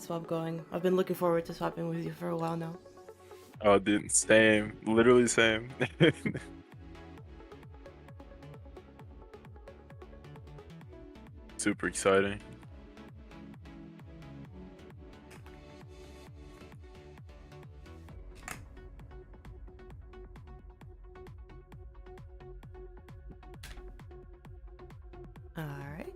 swap going. I've been looking forward to swapping with you for a while now. Oh, dude, same. Literally same. Super exciting. Alright.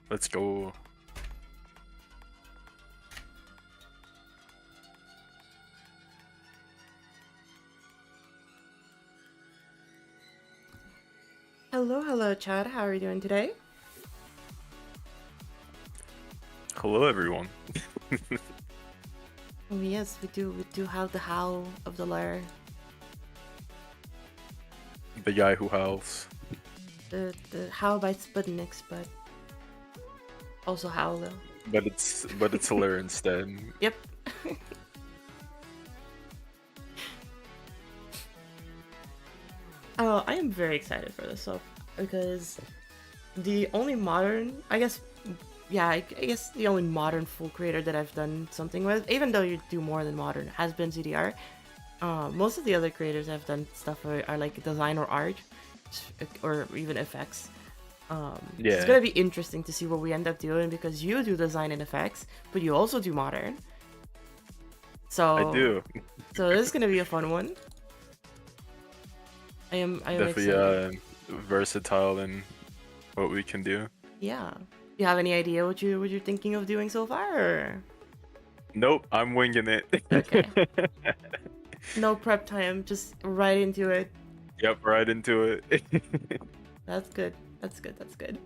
Let's go. Hello, Chad. How are you doing today? Hello, everyone. Oh, yes, we do have the howl of the lair. The guy who howls. The howl by Sputniks, but also Howler. But it's Howler instead. Yep. Oh, I am very excited for this swap because the only modern, I guess, yeah, I guess the only modern full creator that I've done something with, even though you do more than modern, has been CDR. Most of the other creators I've done stuff are like design or art, or even effects. It's Yeah, gonna be interesting to see what we end up doing because you do design and effects, but you also do modern. I So, do. so this is gonna be a fun one. I am Definitely excited. versatile in what we can do. Yeah. You have any idea what you're thinking of doing so far? Or? Nope, I'm winging it. Okay. No prep time, just right into it. Yep, right into it. That's good. That's good. That's good.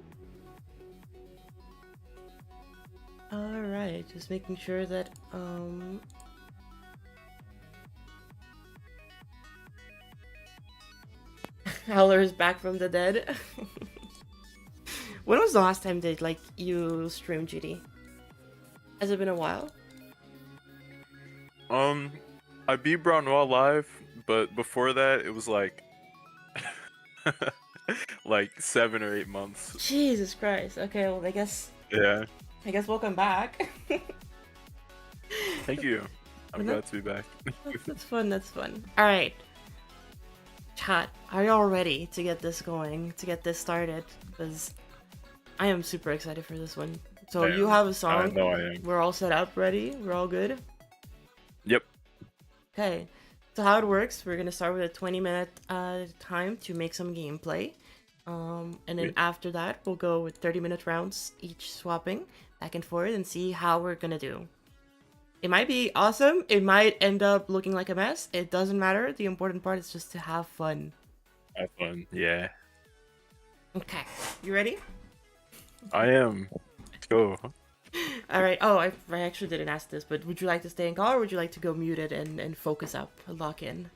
All right, just making sure that Howler is back from the dead. When was the last time that like you streamed GD? Has it been a while? I beat Brownwell live, but before that it was like like 7 or 8 months. Jesus Christ. Okay, well Yeah. I guess welcome back. Thank you. I'm But glad to be back. that's fun. That's fun. All right, chat. Are you all ready to get this going? To get this started? Because I am super excited for this one. So you have a I song. know I am. We're all set up, ready. We're all good. Yep. Okay. So how it works? We're gonna start with a 20-minute time to make some gameplay. And then Sweet. after that, we'll go with 30-minute rounds, each swapping back and forth, and see how we're gonna do. It might be awesome. It might end up looking like a mess. It doesn't matter. The important part is just to have fun. Have fun. Yeah. Okay. You ready? I am. Let's go. All right. Oh, I actually didn't ask this, but would you like to stay in call or would you like to go muted and focus up, lock in?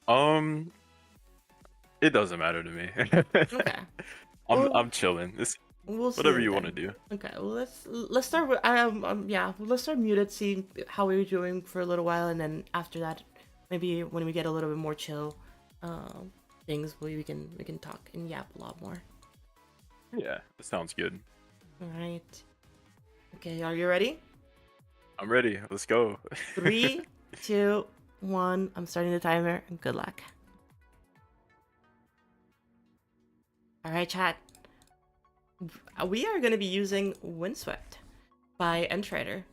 Um, it doesn't matter to me. Okay. I'm Well, I'm chilling. It's we'll see whatever it you want to then. do. Okay. Well, let's start with yeah. Let's start muted, see how we're doing for a little while, and then after that, maybe when we get a little bit more chill, uh, things we can talk and yap a lot more. Yeah, that sounds good. All right. Okay. Are you ready? I'm ready. Let's go. 3, 2, 1. I'm starting the timer. Good luck. All right, chat. We are going to be using Windswept by Entrader.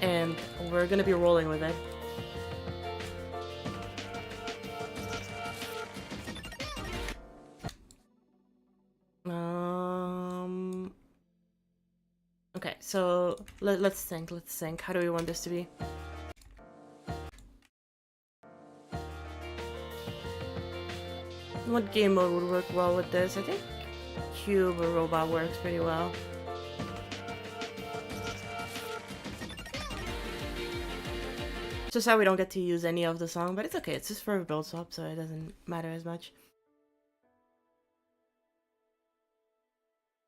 And we're going to be rolling with it. Okay, so let's think. Let's think. How do we want this to be? What game mode would work well with this? I think Cube or Robot works pretty well. Just how we don't get to use any of the song, but it's okay. It's just for a build swap, so it doesn't matter as much.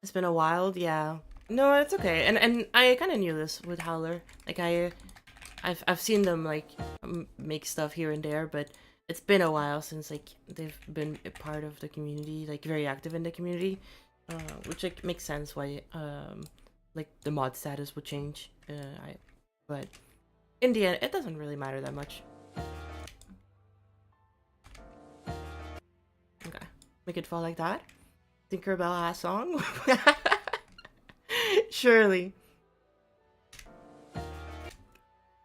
It's been a while, yeah. No, it's okay. And I kind of knew this with Howler. Like I've seen them like make stuff here and there, but it's been a while since like they've been a part of the community, like very active in the community, which like makes sense why like the mod status would change. But in the end, it doesn't really matter that much. Okay, make it fall like that. Tinkerbell ass song. Surely.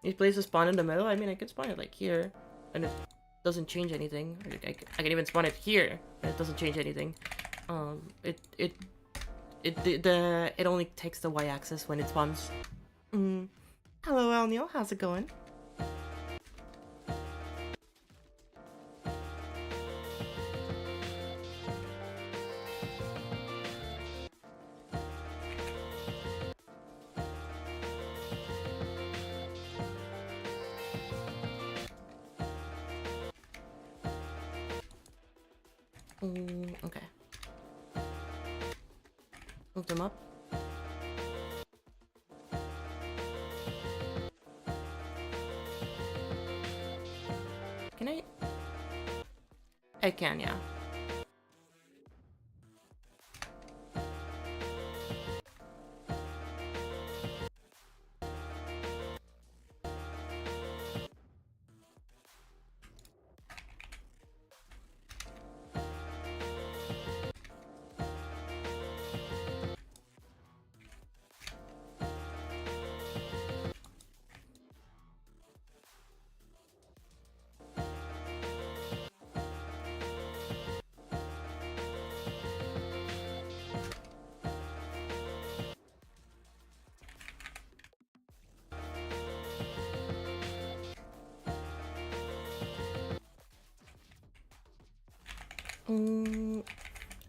You place a spawn in the middle. I mean, I could spawn it like here, and it doesn't change anything. I can even spawn it here, and it doesn't change anything. It only takes the y-axis when it spawns. Hello, El Neil. How's it going? Okay. Move them up. Can I? I can, yeah.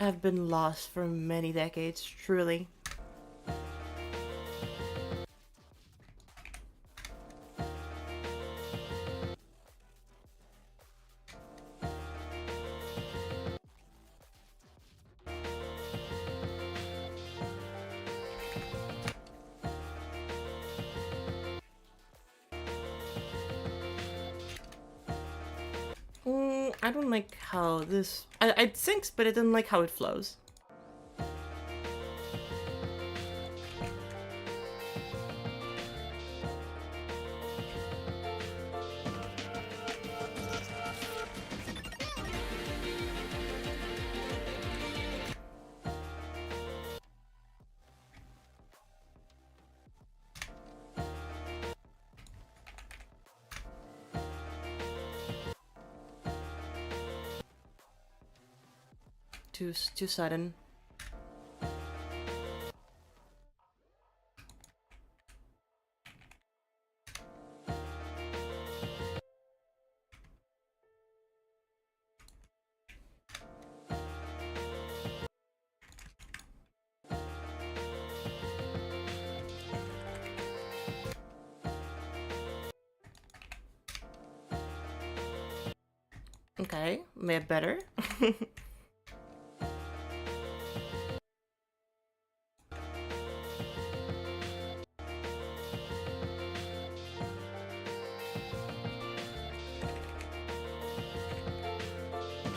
I've been lost for many decades, truly. I don't like how this... it syncs, but I didn't like how it flows. Too sudden. Okay, maybe better.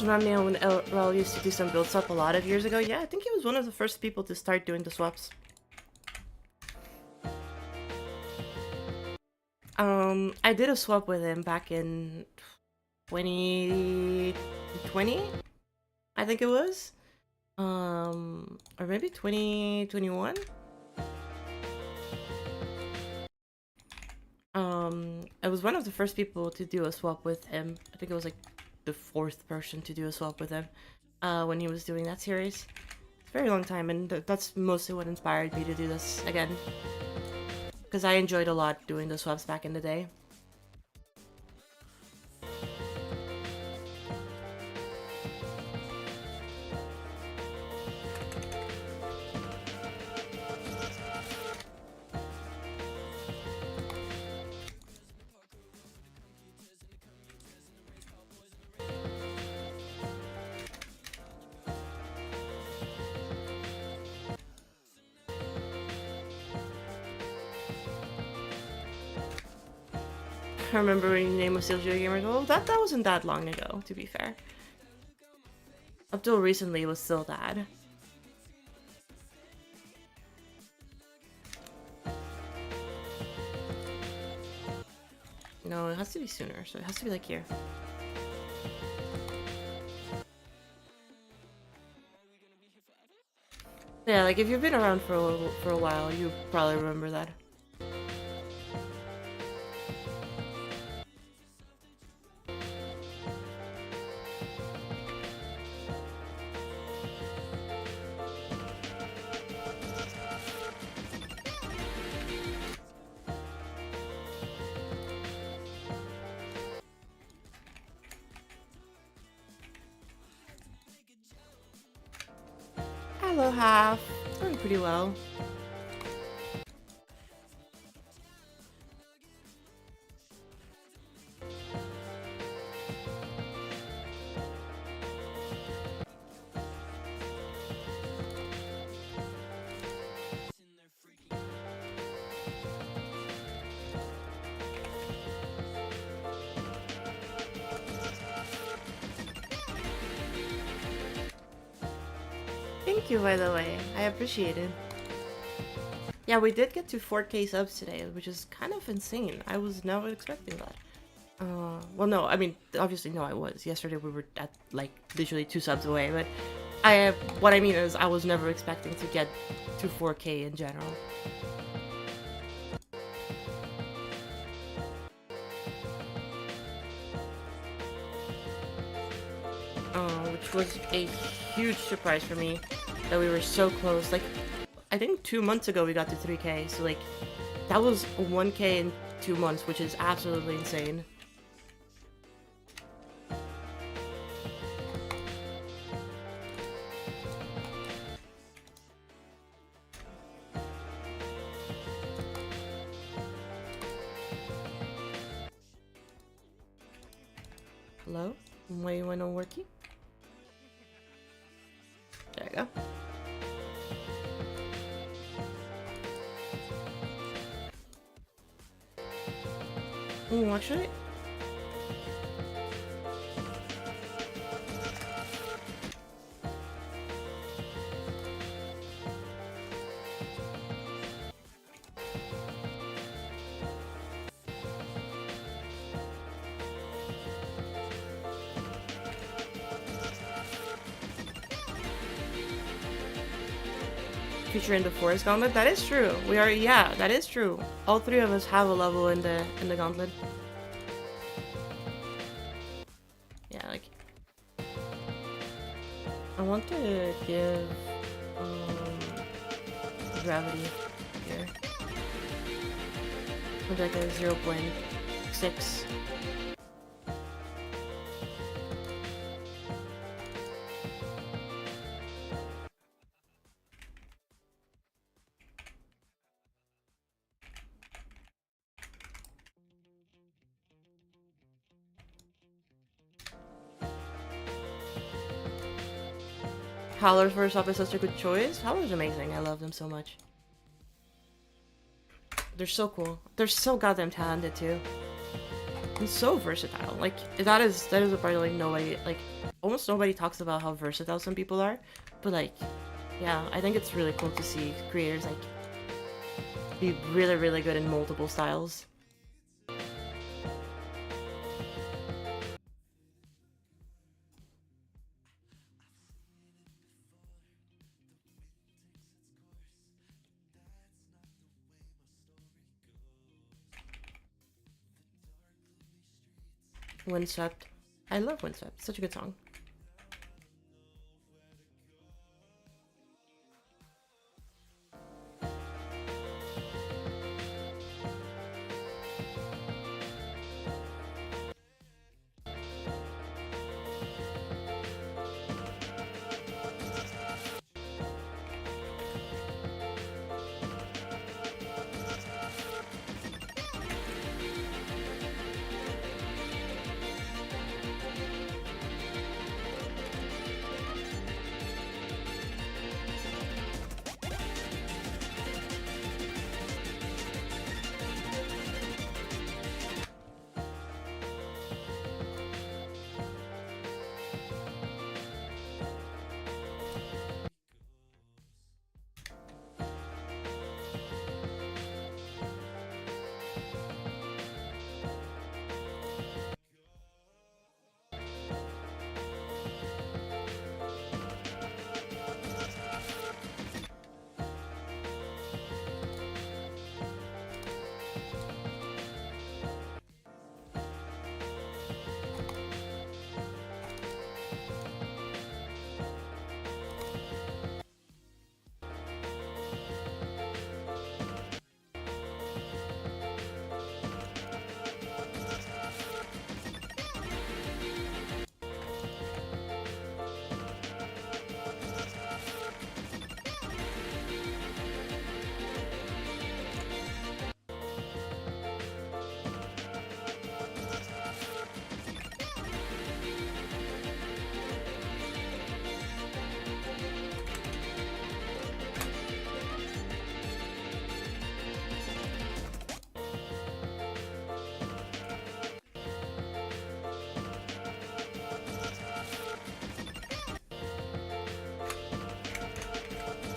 Remind me when Raul used to do some build swap a lot of years ago. Yeah, I think he was one of the first people to start doing the swaps. I did a swap with him back in 2020, I think it was. Or maybe 2021. I was one of the first people to do a swap with him. I think it was like the fourth person to do a swap with him when he was doing that series. It's a very long time, and that's mostly what inspired me to do this again. Because I enjoyed a lot doing the swaps back in the day. I remember when your name was still Geo Gamer. Well, that wasn't that long ago, to be fair. Up till recently, it was still that. No, it has to be sooner, so it has to be like here. Yeah, like if you've been around for a while, you probably remember that. Hello, Half. Doing pretty well. Thank you, by the way. I appreciate it. Yeah, we did get to 4K subs today, which is kind of insane. I was never expecting that. Well, no, I mean, obviously, no, I was. Yesterday we were at, like, literally 2 subs away, but what I mean is I was never expecting to get to 4K in general. Which was a huge surprise for me that we were so close. Like, I think 2 months ago we got to 3K, so like, that was 1K in 2 months, which is absolutely insane. Hello? Why you want to worky? There you go. Oh, actually, feature in the Forest Gauntlet. That is true. We are, yeah, that is true. All 3 of us have a level in the Gauntlet. Yeah, like, I want to give gravity here with like a 0.6. Howler's first up is such a good choice. Howler's amazing. I love them so much. They're so cool. They're so goddamn talented too. And so versatile. Like, that is a part like nobody, like, almost nobody talks about how versatile some people are. But like, yeah, I think it's really cool to see creators like be really, really good in multiple styles. Windswept. I love Windswept. Such a good song.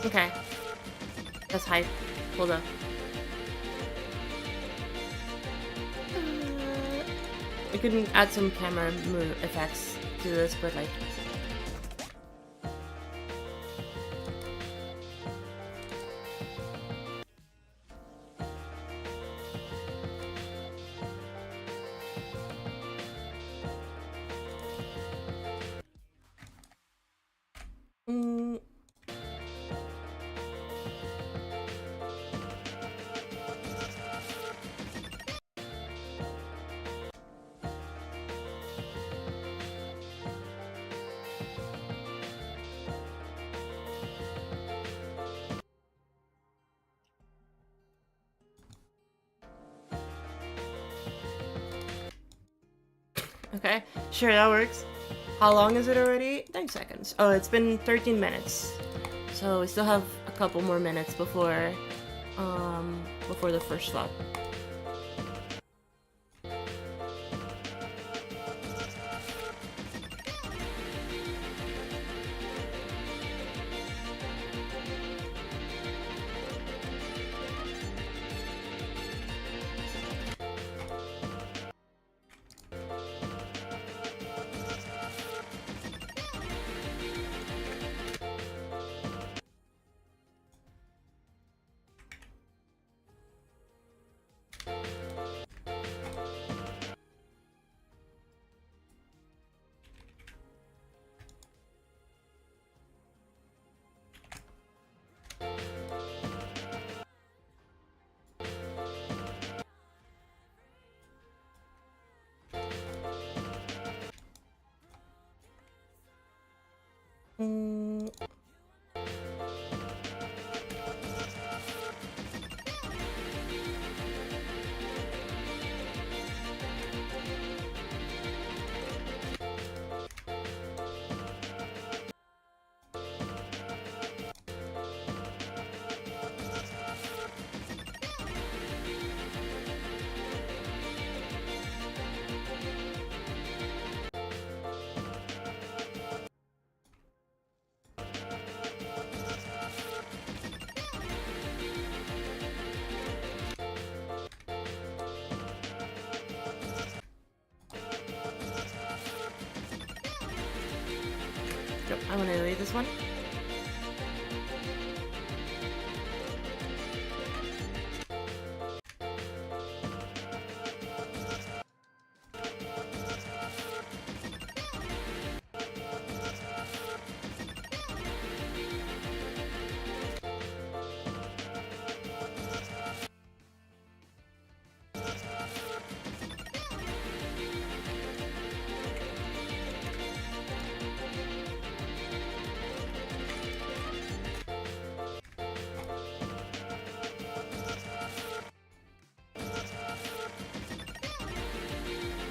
Okay. That's hype. Hold up. We can add some camera move effects to this, but like... Mm. Okay, sure, that works. How long is it already? 9 seconds. Oh, it's been 13 minutes. So we still have a couple more minutes before the first swap. Mm. Yep, I'm gonna delete this one.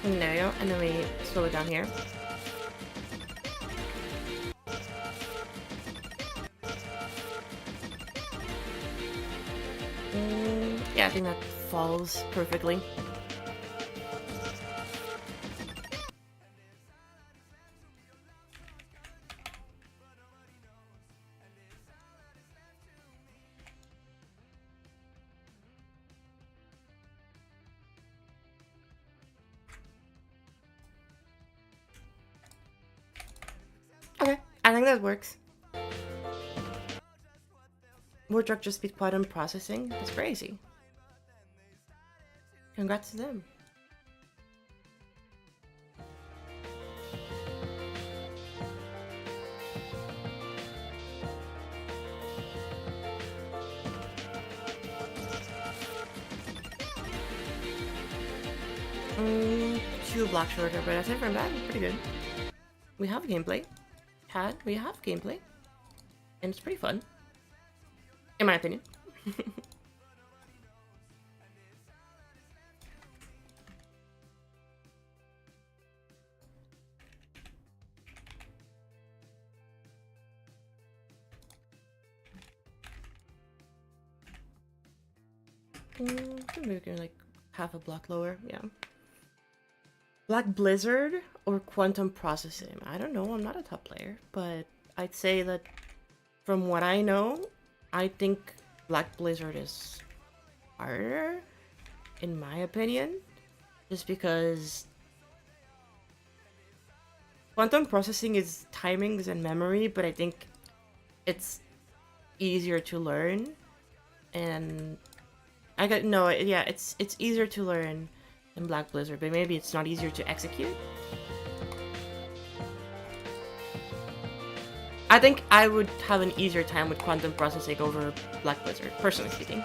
And there you go, and then we slow it down here. Yeah, I think that falls perfectly. Okay, I think that works. More truck just beat quantum processing? That's crazy. Congrats to them. Two block shorter, but aside from that, pretty good. We have gameplay. We have gameplay. And it's pretty fun. In my opinion. Maybe we can like half a block lower, yeah. Black Blizzard or Quantum Processing? I don't know, I'm not a top player, but I'd say that from what I know, I think Black Blizzard is harder, in my opinion, just because quantum processing is timings and memory, but I think it's easier to learn, and I got no, yeah, it's easier to learn than Black Blizzard, but maybe it's not easier to execute. I think I would have an easier time with quantum processing over Black Blizzard, personally speaking.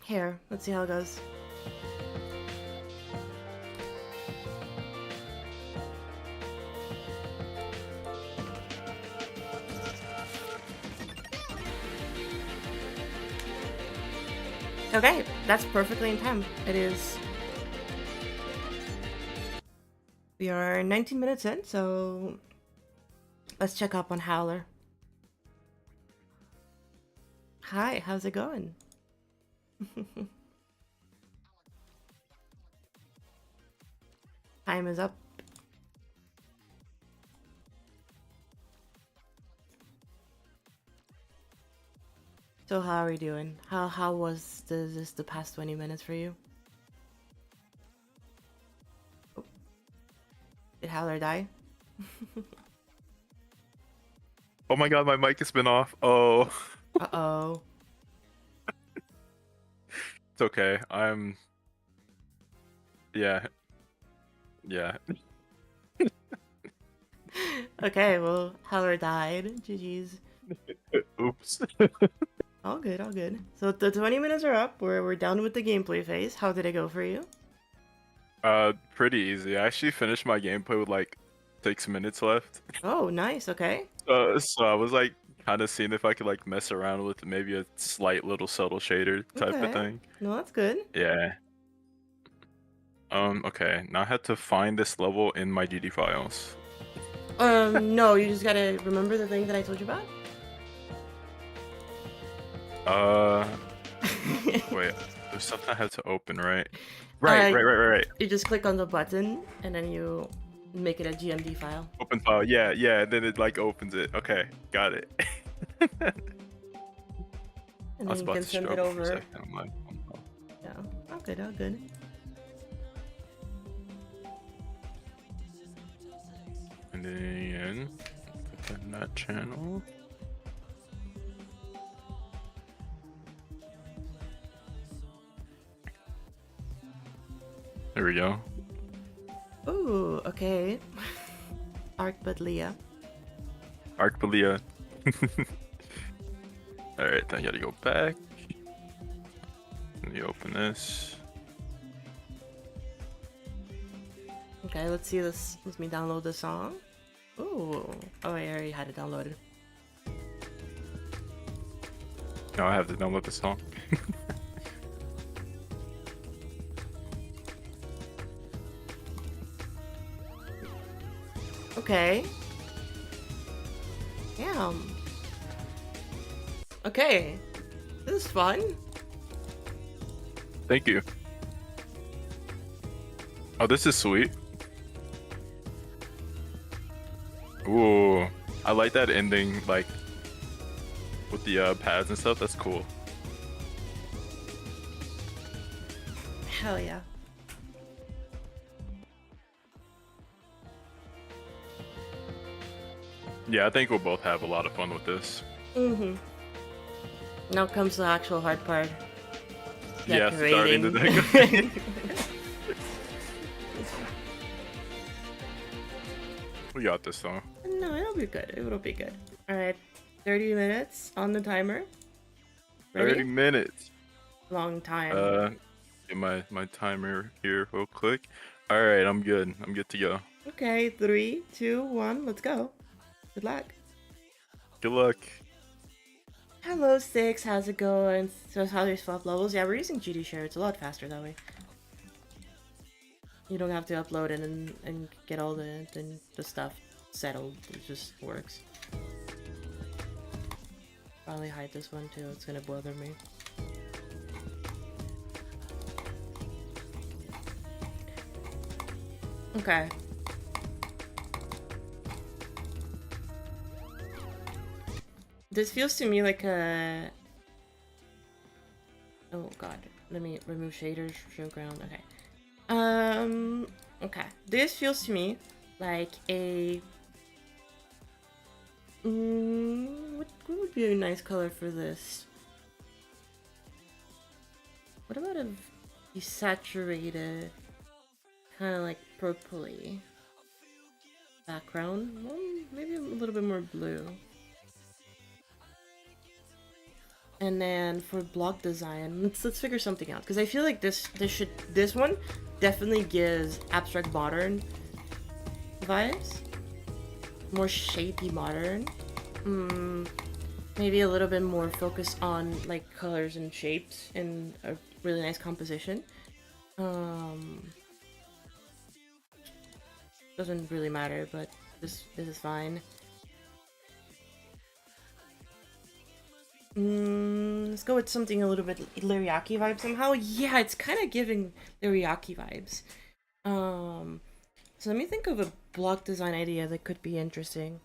Here, let's see how it goes. Okay, that's perfectly in time. It is. We are 19 minutes in, so let's check up on Howler. Hi, how's it going? Time is up. So how are you doing? How was the past 20 minutes for you? Oh. Did Howler die? Oh my god, my mic has been off. Oh. Uh-oh. It's okay. Yeah. Yeah. Okay, well, Howler died. GG's. Oops. All good, all good. So the 20 minutes are up. We're down with the gameplay phase. How did it go for you? Pretty easy. I actually finished my gameplay with like 6 minutes left. Oh, nice. Okay. So I was like kind of seeing if I could like mess around with maybe a slight little subtle shader type of Okay. thing. No, that's good. Yeah. Okay. Now I had to find this level in my DD files. No, you just gotta remember the thing that I told you about. Wait. There's something I had to open, right? Right. You just click on the button and then you make it a GMD file. Open file. Yeah. Then it like opens it. Okay, got it. And I was then you about can to send it struggle for a over. second. I'm like, oh, no. Yeah. All good, all good. And then put that in that channel. There we go. Ooh, okay. Arcbudlia. Arcbalia. Alright, then you gotta go back. Let me open this. Okay, let's see this. Let me download the song. Ooh. Oh, I already had it downloaded. Now I have to download the song. Okay. Damn. Okay. This is fun. Thank you. Oh, this is sweet. Ooh, I like that ending, like with the pads and stuff. That's cool. Hell yeah. Yeah, I think we'll both have a lot of fun with this. Mm-hmm. Now comes the actual hard part. Yeah, starting the decorating. deco. We got this though. No, it'll be good. It'll be good. All right, 30 minutes on the timer. 30 Ready? minutes. Long time. Get my timer here real quick. All right, I'm good. I'm good to go. Okay, 3, 2, 1, let's go. Good luck. Good luck. Hello, Six. How's it going? So, how do you swap levels? Yeah, we're using GD Share. It's a lot faster that way. You don't have to upload it and get all the stuff settled. It just works. Probably hide this one too. It's gonna bother me. Okay. This feels to me like a... Oh god. Let me remove shaders, show ground. Okay. Okay. This feels to me like a... what would be a nice color for this? What about a desaturated, kind of like purpley background? Well, maybe a little bit more blue. And then for block design, let's figure something out, because I feel like this one definitely gives abstract modern vibes, more shapy modern. Maybe a little bit more focus on like colors and shapes and a really nice composition. Doesn't really matter, but this is fine. Let's go with something a little bit Liriaki vibe somehow. Yeah, it's kind of giving Liriaki vibes. So let me think of a block design idea that could be interesting.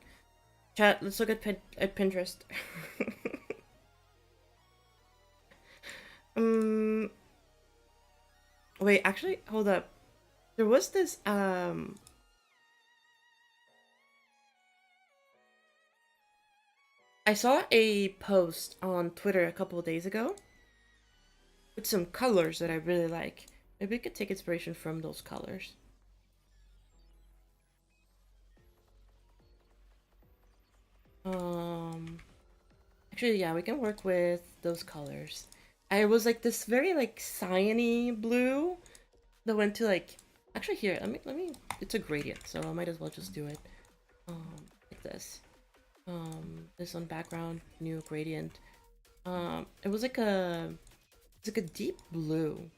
Chat, let's look at Pinterest. Wait, actually, hold up. There was this, I saw a post on Twitter a couple of days ago with some colors that I really like. Maybe we could take inspiration from those colors. Actually, yeah, we can work with those colors. I was like this very like cyany blue that went to like, actually here, let me, it's a gradient, so I might as well just do it. Like this. This on background, new gradient. It was like it's like a deep blue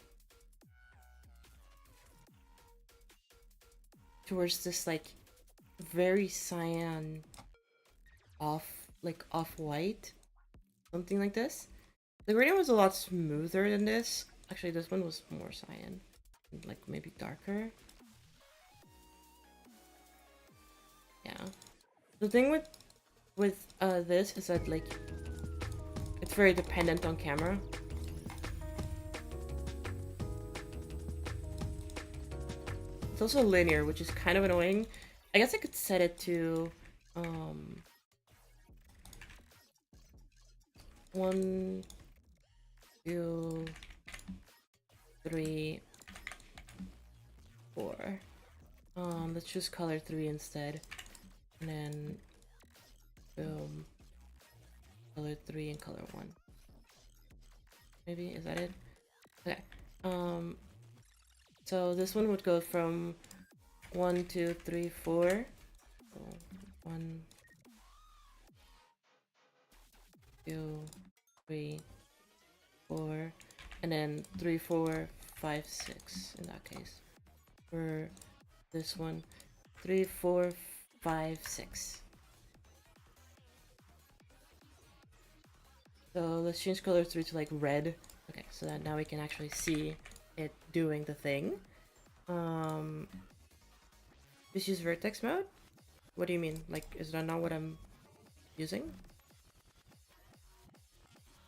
towards this like very cyan off-white, something like this. The gradient was a lot smoother than this. Actually, this one was more cyan, like maybe darker. Yeah. The thing with this is that like it's very dependent on camera. It's also linear, which is kind of annoying. I guess I could set it to 1, 2, 3, 4. Let's choose color 3 instead. And then boom. Color 3 and color 1. Maybe, is that it? Okay. So this one would go from 1, 2, 3, 4. So 1, 2, 3, 4, and then 3, 4, 5, 6 in that case. For this one, 3, 4, 5, 6. So let's change color 3 to like red. Okay, so that now we can actually see it doing the thing. Just use vertex mode? What do you mean? Like, is that not what I'm using?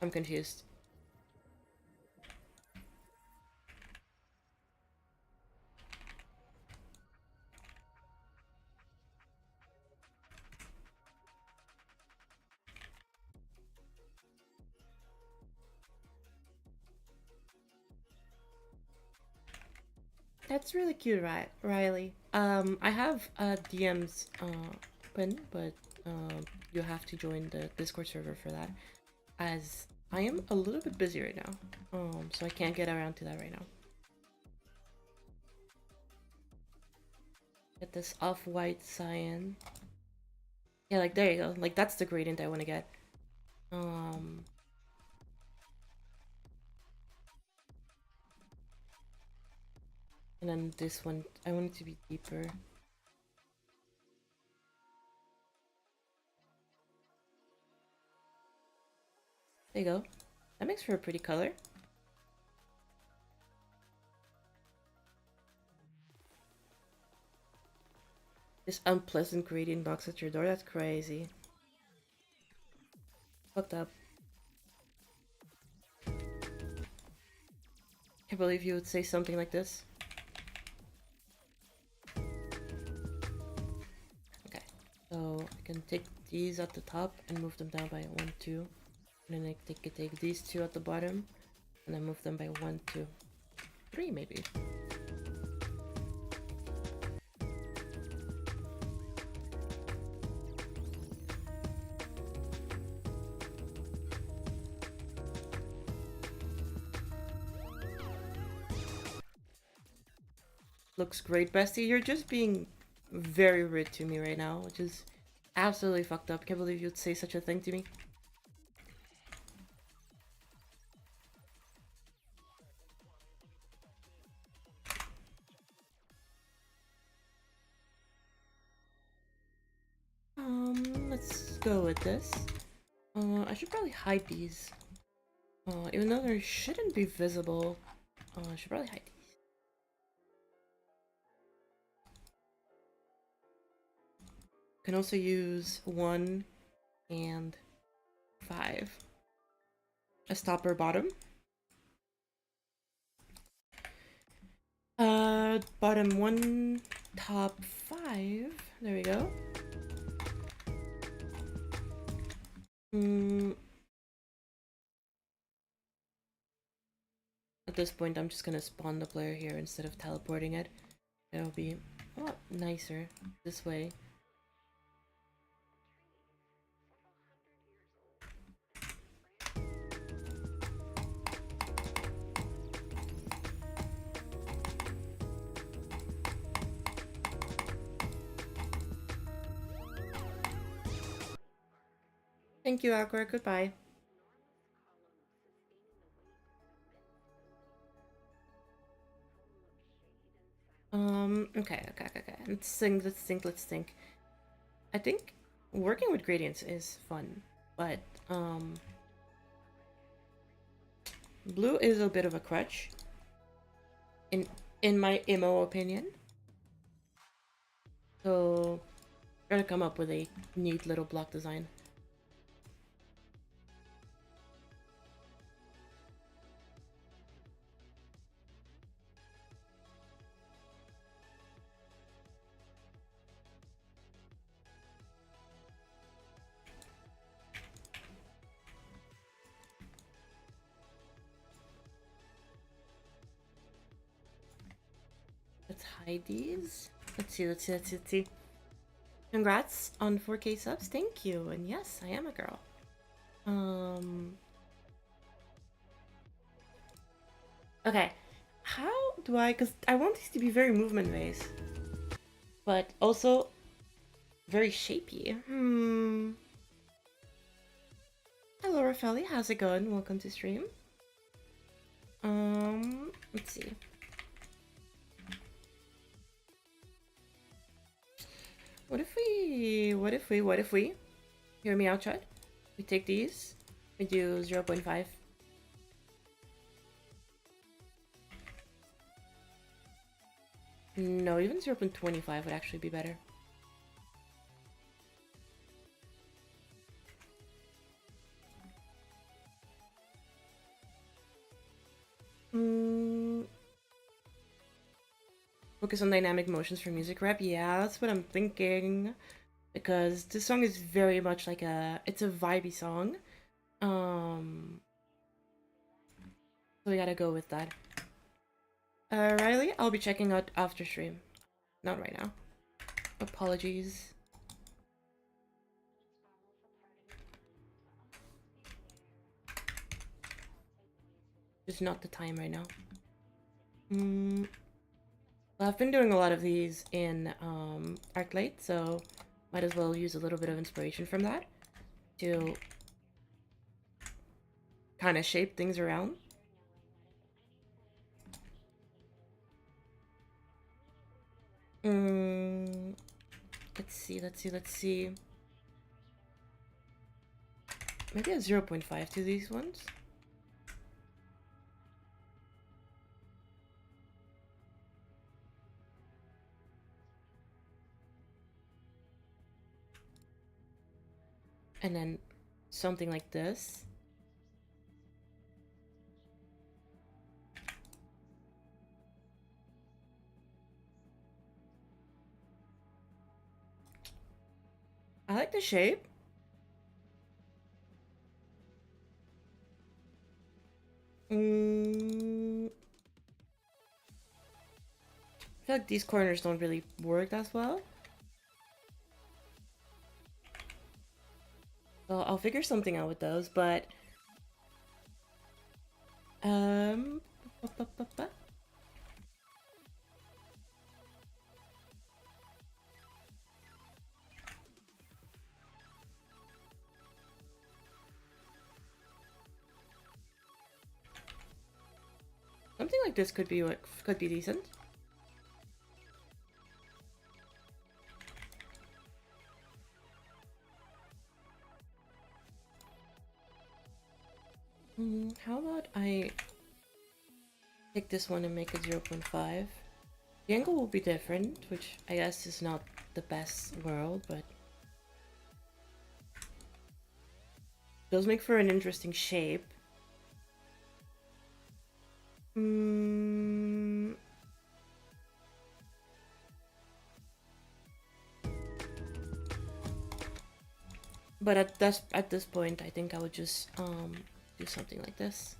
I'm confused. That's really cute, right, Riley? I have DMs open, but you have to join the Discord server for that, as I am a little bit busy right now. So I can't get around to that right now. Get this off-white cyan. Yeah, like there you go. Like that's the gradient I want to get. Um, and then this one, I want it to be deeper. There you go. That makes for a pretty color. This unpleasant gradient knocks at your door. That's crazy. Fucked up. Can't believe you would say something like this. Okay, so I can take these at the top and move them down by 1, 2. And then I take these two at the bottom and then move them by 1, 2, 3 maybe. Looks great, bestie. You're just being very rude to me right now, which is absolutely fucked up. Can't believe you'd say such a thing to me. Let's go with this. I should probably hide these. Even though they shouldn't be visible, I should probably hide these. Can also use 1 and 5. A stopper bottom. Bottom 1, top 5. There we go. At this point, I'm just gonna spawn the player here instead of teleporting it. It'll be a lot nicer this way. Thank you, Aqua. Goodbye. Okay. Let's think. I think working with gradients is fun, but, blue is a bit of a crutch. In my emo opinion. So, gotta come up with a neat little block design. Let's hide these. Let's see. Congrats on 4K subs. Thank you. And yes, I am a girl. Okay. How do I... Because I want these to be very movement-based. But also very shapy. Hello, Rafaeli. How's it going? Welcome to stream. Let's see. What if we, hear me out, chat? We take these, we do 0.5. No, even 0.25 would actually be better. Focus on dynamic motions for music rap. Yeah, that's what I'm thinking. Because this song is very much like it's a vibey song. So we gotta go with that. Riley, I'll be checking out after stream. Not right now. Apologies. Just not the time right now. Well, I've been doing a lot of these in ArcLight, so might as well use a little bit of inspiration from that to kind of shape things around. Let's see. Maybe a 0.5 to these ones. And then something like this. I like the shape. I feel like these corners don't really work as well. So I'll figure something out with those, but something like this could be decent. How about I take this one and make it 0.5? The angle will be different, which I guess is not the best world, but does make for an interesting shape. But at this point, I think I would just do something like this.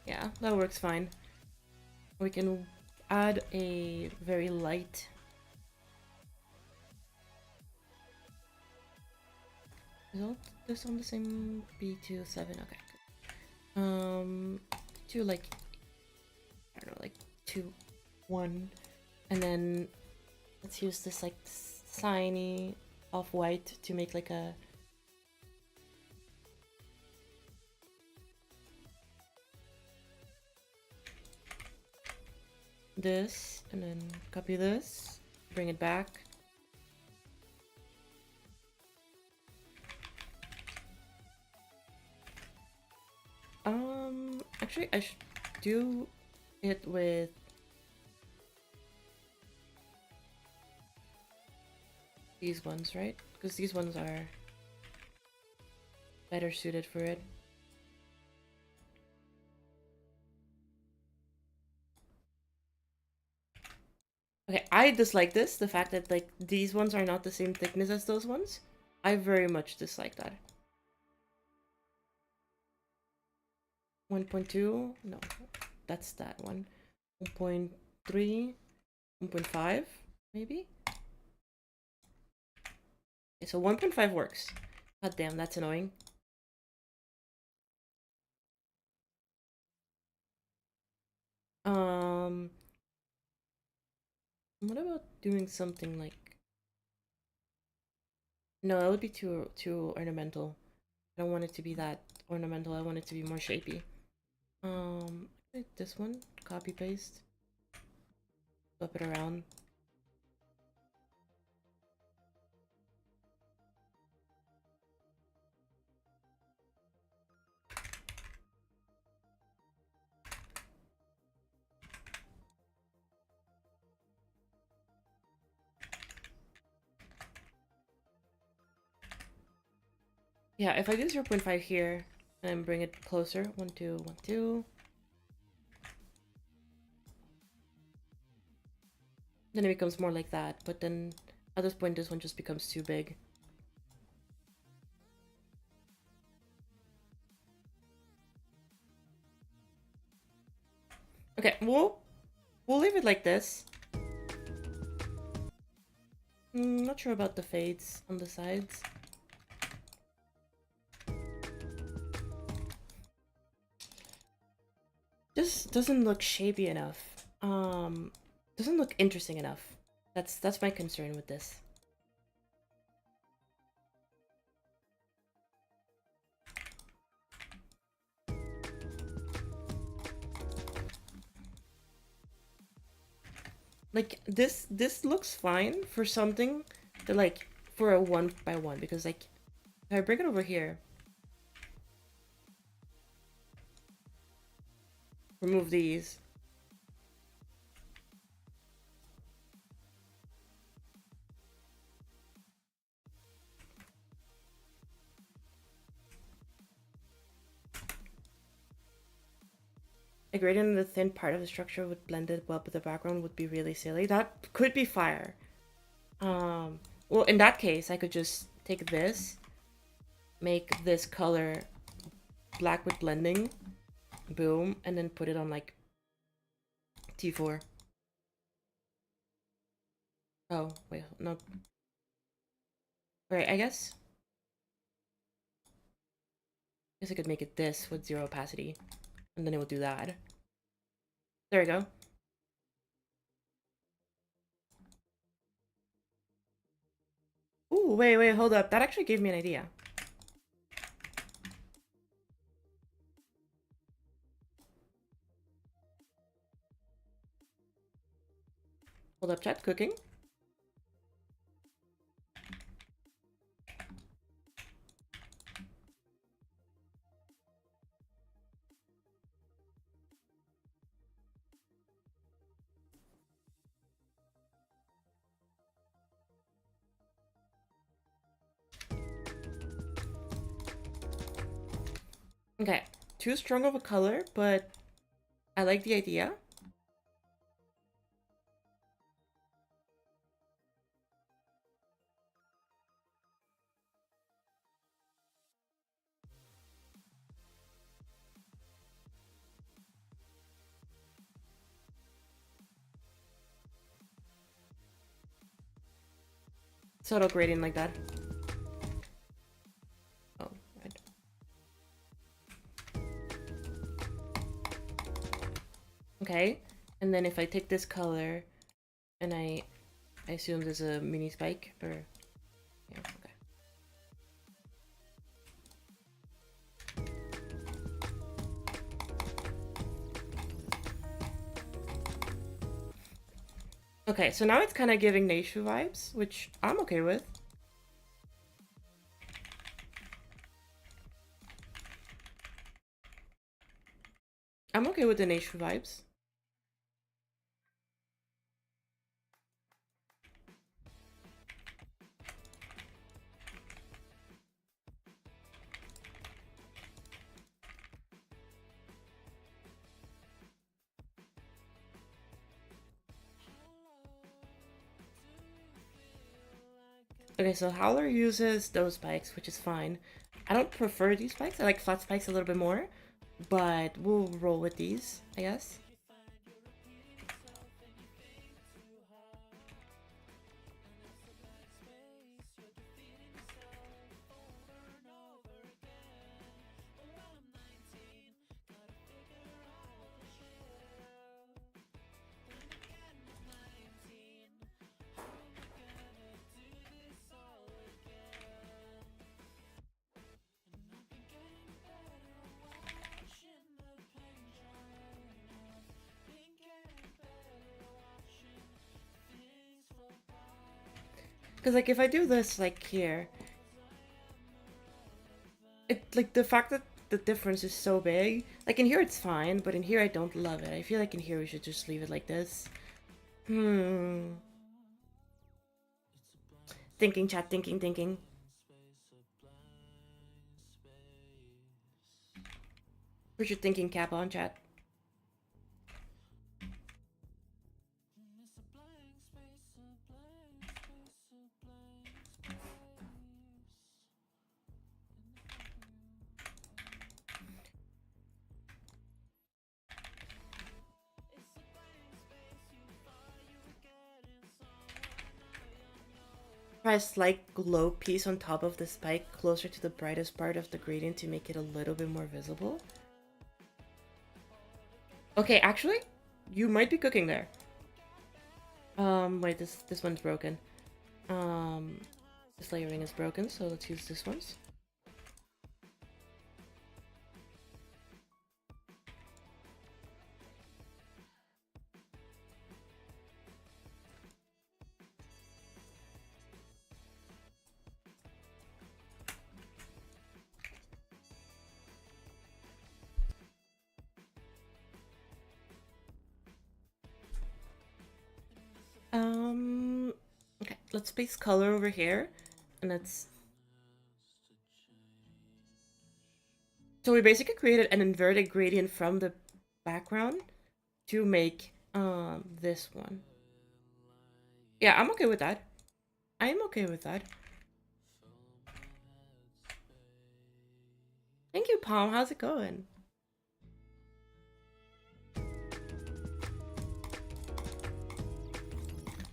Yeah, that works fine. We can add a very light. Is all this on the same B27? Okay. To like, I don't know, like 2, 1, and then let's use this like shiny off-white to make like a this, and then copy this, bring it back. Actually, I should do it with these ones, right? Because these ones are better suited for it. Okay, I dislike this, the fact that like these ones are not the same thickness as those ones. I very much dislike that. 1.2? No, that's that one. 1.3, 1.5, maybe? Okay, so 1.5 works. God damn, that's annoying. What about doing something like... No, that would be too ornamental. I don't want it to be that ornamental. I want it to be more shapy. Like this one, copy paste, flip it around. Yeah, if I do 0.5 here and bring it closer, 1, 2, 1, 2. Then it becomes more like that, but then at this point this one just becomes too big. Okay, we'll leave it like this. Not sure about the fades on the sides. Just doesn't look shapy enough. Doesn't look interesting enough. That's my concern with this. Like this looks fine for something that like for a 1x1 because like if I bring it over here, remove these. A gradient in the thin part of the structure would blend it well with the background would be really silly. That could be fire. Well, in that case, I could just take this, make this color black with blending, boom, and then put it on like T4. Oh, wait, no. Alright, I guess I could make it this with 0 opacity, and then it would do that. There we go. Ooh, wait, hold up. That actually gave me an idea. Hold up, chat, cooking. Okay, too strong of a color, but I like the idea. Subtle gradient like that. Oh, right. Okay, and then if I take this color and I assume there's a mini spike, or yeah, okay. Okay, so now it's kind of giving Neishu vibes, which I'm okay with. I'm okay with the Neishu vibes. Okay, so Howler uses those spikes, which is fine. I don't prefer these spikes. I like flat spikes a little bit more, but we'll roll with these, I guess. Because like if I do this like here, it like the fact that the difference is so big, like in here it's fine, but in here I don't love it. I feel like in here we should just leave it like this. Thinking, chat, thinking. Put your thinking cap on, chat. Try a slight glow piece on top of the spike closer to the brightest part of the gradient to make it a little bit more visible. Okay, actually, you might be cooking there. Wait, this one's broken. This layering is broken, so let's use this one's. Okay, let's place color over here, and let's... So we basically created an inverted gradient from the background to make, this one. Yeah, I'm okay with that. I'm okay with that. Thank you, Palm. How's it going?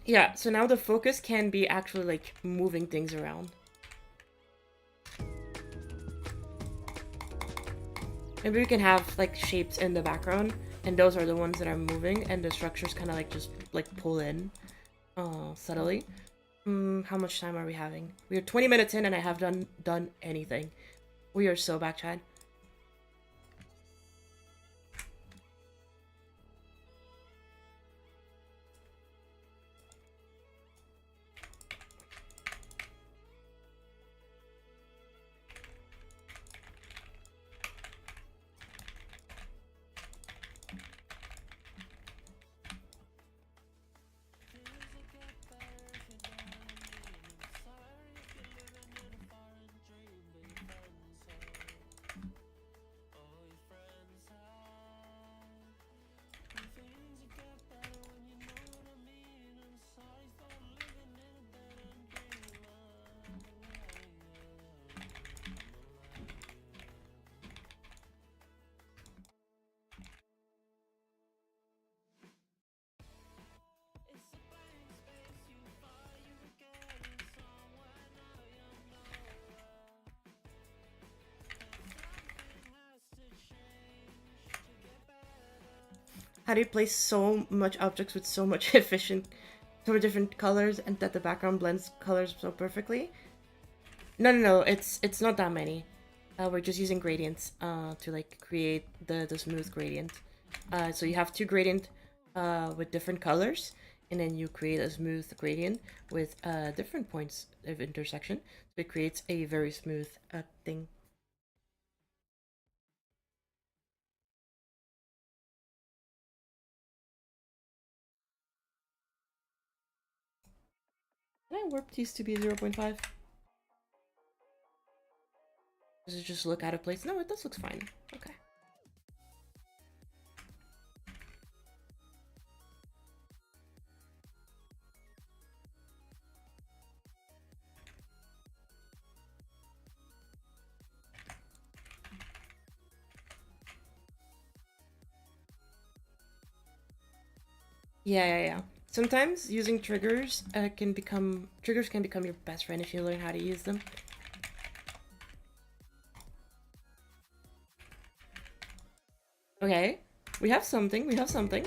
Yeah, so now the focus can be actually, like, moving things around. Maybe we can have, like, shapes in the background, and those are the ones that are moving, and the structures kind of, like, just, like, pull in, subtly. How much time are we having? We are 20 minutes in, and I have done anything. We are so back, Chad. How do you place so much objects with so much efficient, so many different colors, and that the background blends colors so perfectly? No, it's not that many. We're just using gradients to like create the smooth gradient. So you have two gradient with different colors, and then you create a smooth gradient with different points of intersection. So it creates a very smooth thing. Can I warp these to be 0.5? Does it just look out of place? No, it does look fine. Okay. Yeah. Sometimes using triggers can become your best friend if you learn how to use them. Okay, we have something. We have something.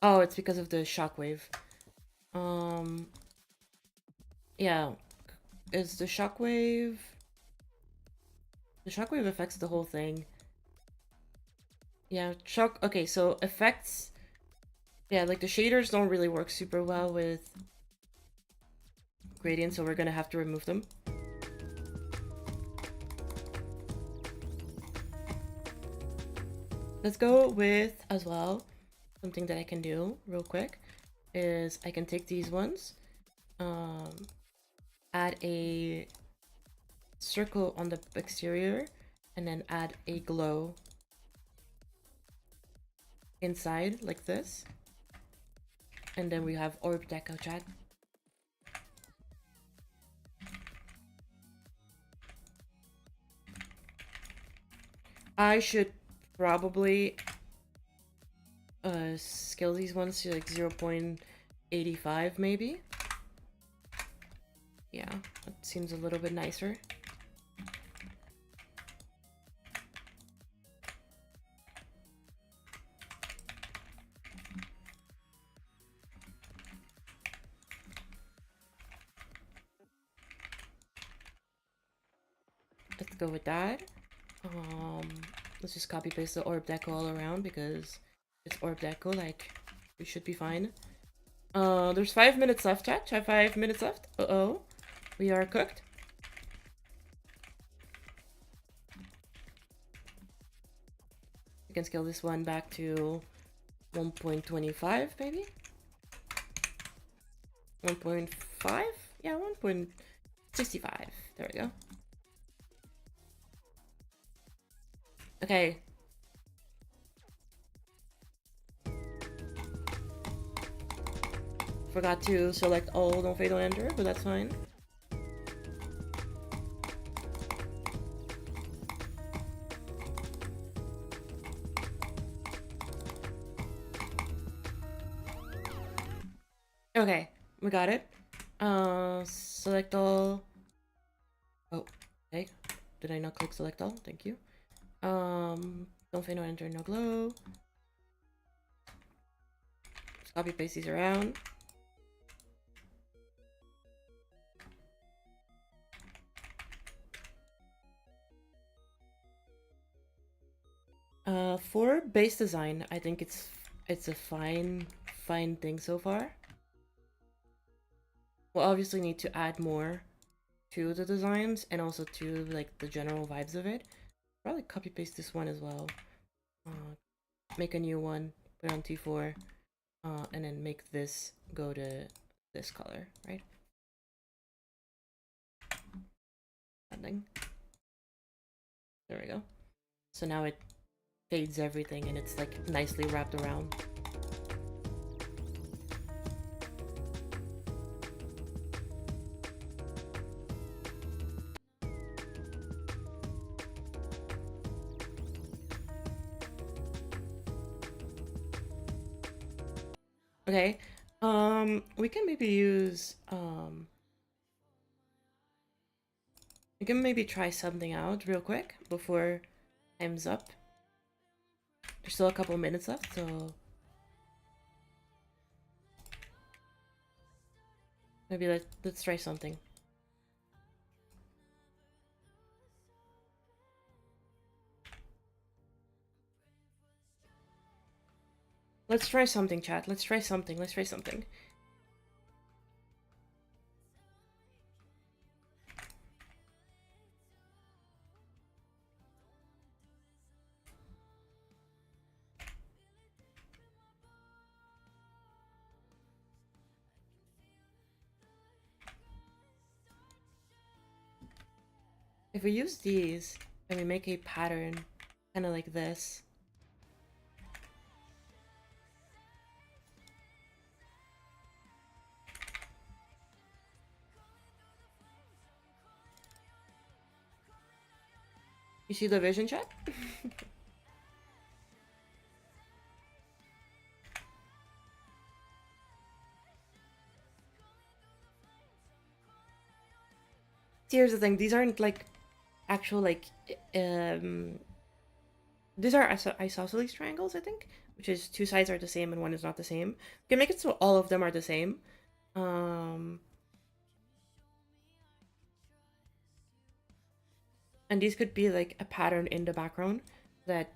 Oh, it's because of the shockwave. Yeah, is the shockwave? The shockwave affects the whole thing. Yeah, shock. Okay, so effects. Yeah, like the shaders don't really work super well with gradients, so we're gonna have to remove them. Let's go with, as well, something that I can do real quick is I can take these ones, add a circle on the exterior, and then add a glow inside like this. And then we have orb deco, chat. I should probably scale these ones to like 0.85 maybe. Yeah, that seems a little bit nicer. Let's go with that. Let's just copy paste the orb deco all around because it's orb deco, like, we should be fine. There's 5 minutes left, chat. 5 minutes left. Uh-oh. We are cooked. We can scale this one back to 1.25, maybe? 1.5? Yeah, 1.65. There we go. Okay. Forgot to select all, don't fade, don't enter, but that's fine. Okay, we got it. Select all. Oh, okay. Did I not click select all? Thank you. Don't fade, no enter, no glow. Just copy paste these around. For base design, I think it's a fine thing so far. We'll obviously need to add more to the designs and also to like the general vibes of it. Probably copy paste this one as well. Make a new one, put it on T4, and then make this go to this color, right? Something. There we go. So now it fades everything and it's like nicely wrapped around. Okay, we can maybe use, we can maybe try something out real quick before time's up. There's still a couple minutes left, so maybe let's try something. Let's try something, chat. Let's try something. Let's try something. If we use these and we make a pattern kind of like this. You see the vision, chat? Here's the thing, these aren't like actual like these are isosceles triangles, I think, which is two sides are the same and one is not the same. We can make it so all of them are the same. And these could be like a pattern in the background that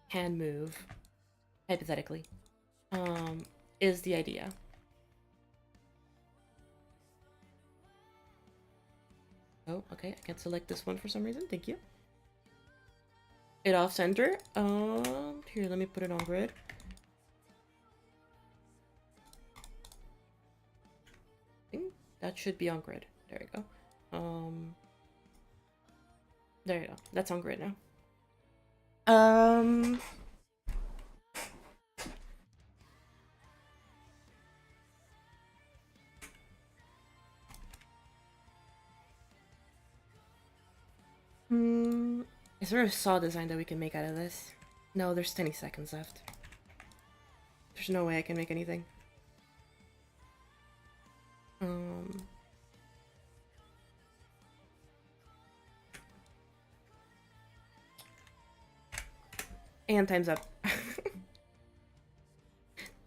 can move, hypothetically, is the idea. Oh, okay, I can't select this one for some reason, thank you. It off center. Here, let me put it on grid. I think that should be on grid. There we go. There you go. That's on grid now. Is there a saw design that we can make out of this? No, there's 20 seconds left. There's no way I can make anything. And time's up.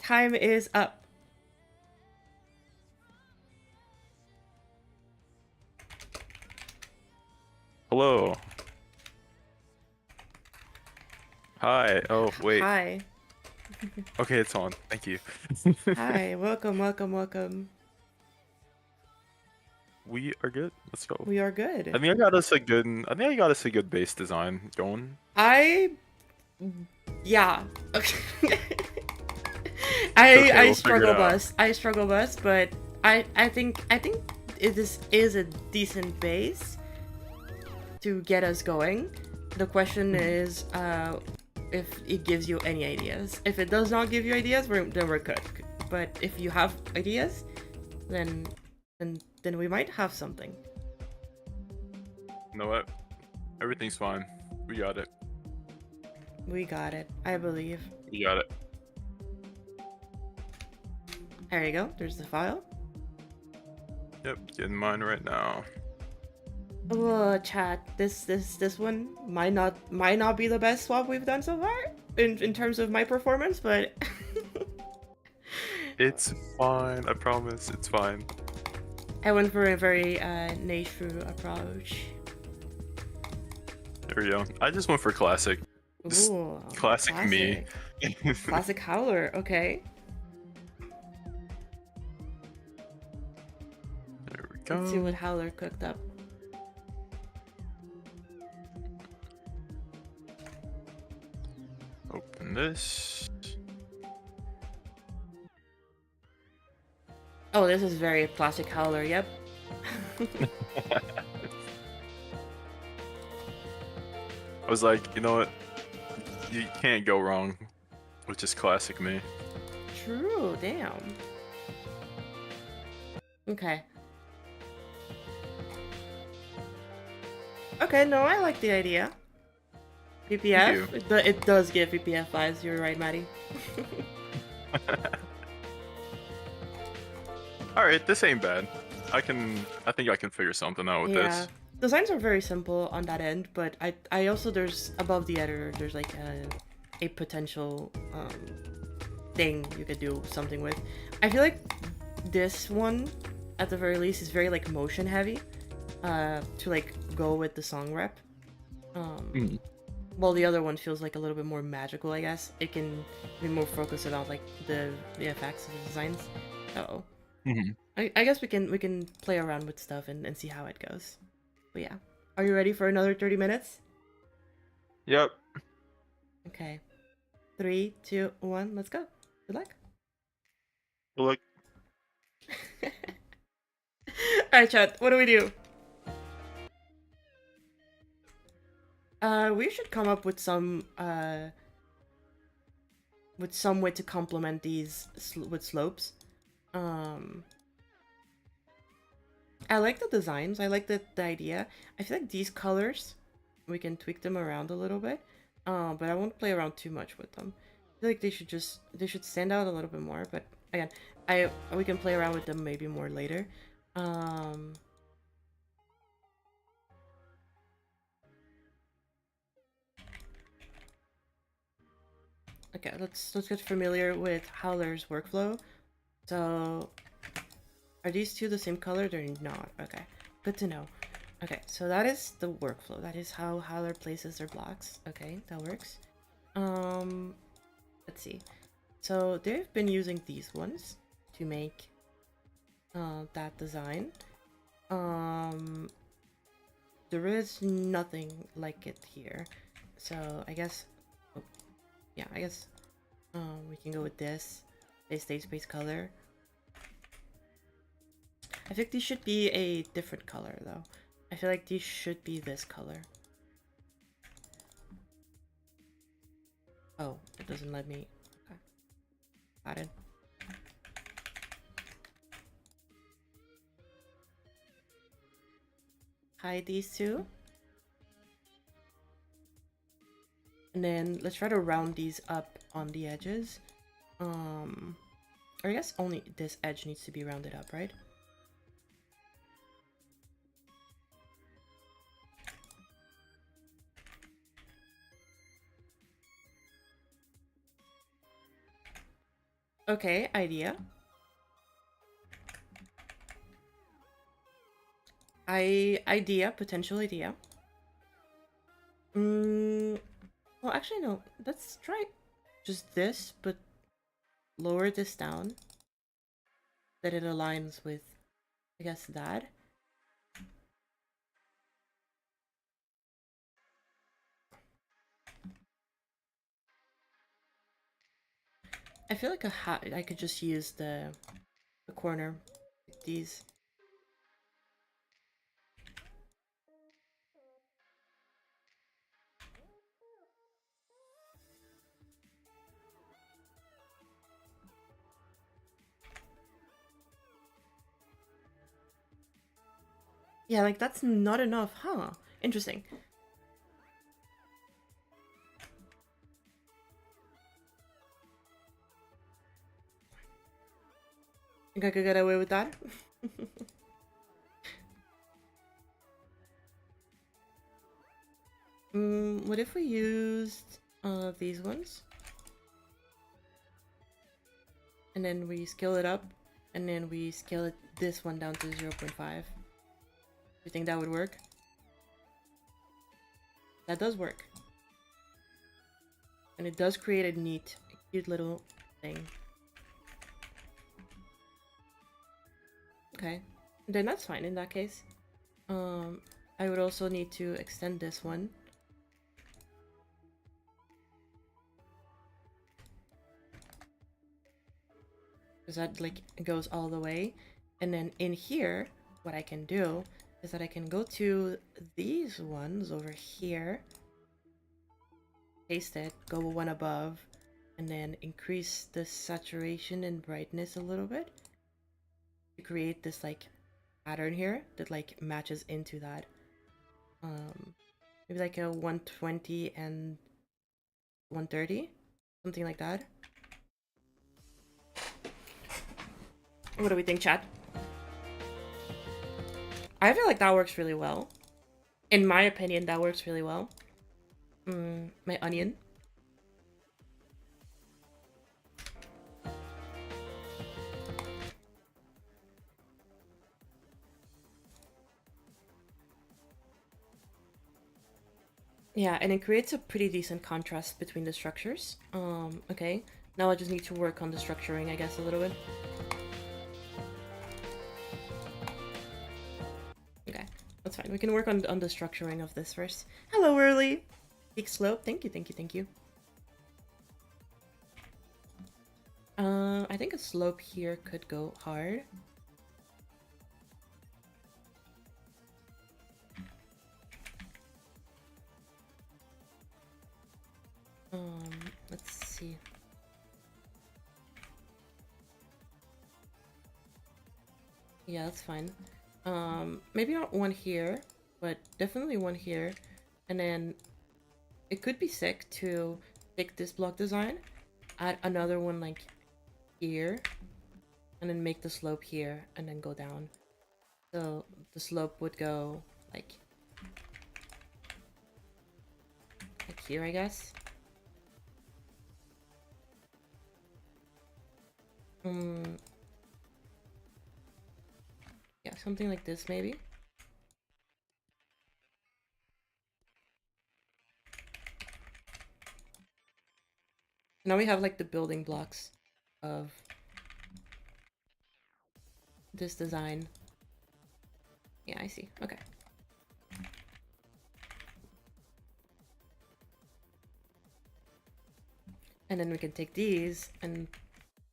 Time is up. Hello. Hi. Oh, wait. Hi. Okay, it's on. Thank you. Hi. Welcome, welcome, welcome. We are good. Let's go. We are good. I think I got us a good base design going. Yeah. Okay. Okay, I we'll figure it struggle out. bus. I struggle bus, but I think this is a decent base to get us going. The question is if it gives you any ideas. If it does not give you ideas, then we're good. But if you have ideas, then we might have something. You know what? Everything's fine. We got it. We got it. I believe. We got it. There you go. There's the file. Yep, getting mine right now. Oh, chat. This one might not be the best swap we've done so far in terms of my performance, but It's fine. I promise. It's fine. I went for a very nature approach. There we go. I just went for classic. Just Ooh, classic me. Classic Howler. Okay. There we go. Let's see what Howler cooked up. Open this. Oh, this is very classic Howler. Yep. I was like, you know what? You can't go wrong with just classic me. True. Damn. Okay. Okay. No, I like the idea. PPF. It does give PPF vibes. You're right, Maddie. All right, this ain't bad. I think I can figure something out with this. Designs are very simple on that end, but I also, there's above the editor, there's like a potential thing you could do something with. I feel like this one, at the very least, is very like motion heavy, to like go with the song rep. While the other one feels like a little bit more magical, I guess. It can be more focused about like the effects of the designs. So I guess we can play around with stuff and see how it goes. But yeah. Are you ready for another 30 minutes? Yep. Okay. 3, 2, 1, let's go. Good luck. Look. Alright, chat, what do we do? We should come up with some way to complement these with slopes. I like the designs. I like the idea. I feel like these colors, we can tweak them around a little bit. But I won't play around too much with them. I feel like they should stand out a little bit more. But again, we can play around with them maybe more later. Okay, let's get familiar with Howler's workflow. So, are these two the same color? They're not. Okay, good to know. Okay, so that is the workflow. That is how Howler places their blocks. Okay, that works. Let's see. So they've been using these ones to make that design. There is nothing like it here. So I guess, yeah, I guess we can go with this. They stay space color. I think these should be a different color though. I feel like these should be this color. Oh, it doesn't let me. Okay. Got it. Hide these two. And then let's try to round these up on the edges. Or I guess only this edge needs to be rounded up, right? Okay, idea. Potential idea. Well, actually, no. Let's try just this, but lower this down. That it aligns with, I guess, that. I feel like I could just use the corner, like these. Yeah, like that's not enough, huh? Interesting. Think I could get away with that? What if we used these ones? And then we scale it up, and then we scale this one down to 0.5. You think that would work? That does work. And it does create a neat, cute little thing. Okay, then that's fine in that case. I would also need to extend this one. Because that like goes all the way. And then in here, what I can do is that I can go to these ones over here, paste it, go one above, and then increase the saturation and brightness a little bit to create this like pattern here that like matches into that. Maybe like a 120 and 130, something like that. What do we think, chat? I feel like that works really well. In my opinion, that works really well. My onion. Yeah, and it creates a pretty decent contrast between the structures. Okay. Now I just need to work on the structuring, I guess, a little bit. Okay, that's fine. We can work on the structuring of this first. Hello, Early! Peak slope. Thank you, thank you, thank you. I think a slope here could go hard. Let's see. Yeah, that's fine. Maybe not one here, but definitely one here. And then it could be sick to take this block design, add another one like here, and then make the slope here, and then go down. So the slope would go like here, I guess. Yeah, something like this maybe. Now we have like the building blocks of this design. Yeah, I see. Okay. And then we can take these and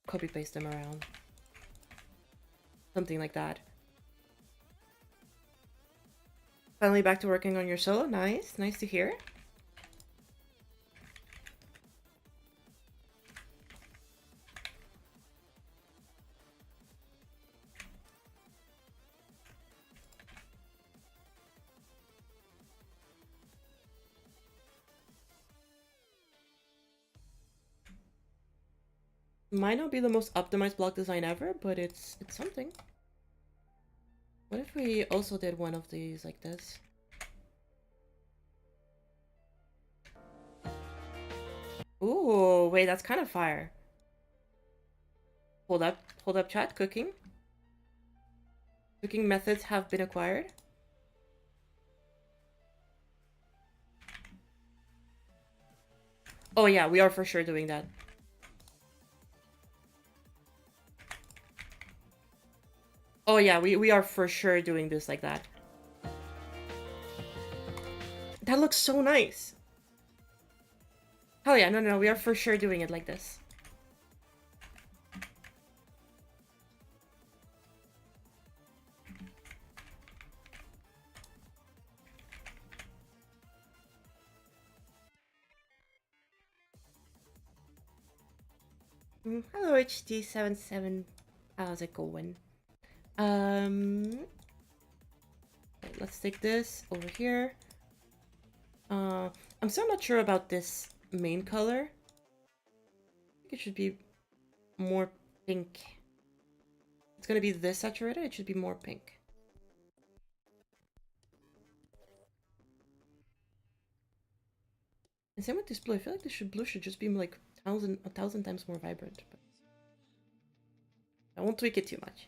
copy paste them around. Something like that. Finally back to working on your solo. Nice. Nice to hear. Might not be the most optimized block design ever, but it's something. What if we also did one of these like this? Ooh, wait, that's kind of fire. Hold up, chat. Cooking. Cooking methods have been acquired. Oh yeah, we are for sure doing that. Oh yeah, we are for sure doing this like that. That looks so nice. Hell yeah, no, we are for sure doing it like this. Hello HD77. How's it going? Let's take this over here. I'm still not sure about this main color. I think it should be more pink. It's gonna be this saturated, it should be more pink. And same with this blue. I feel like this blue should just be like a thousand times more vibrant. But I won't tweak it too much.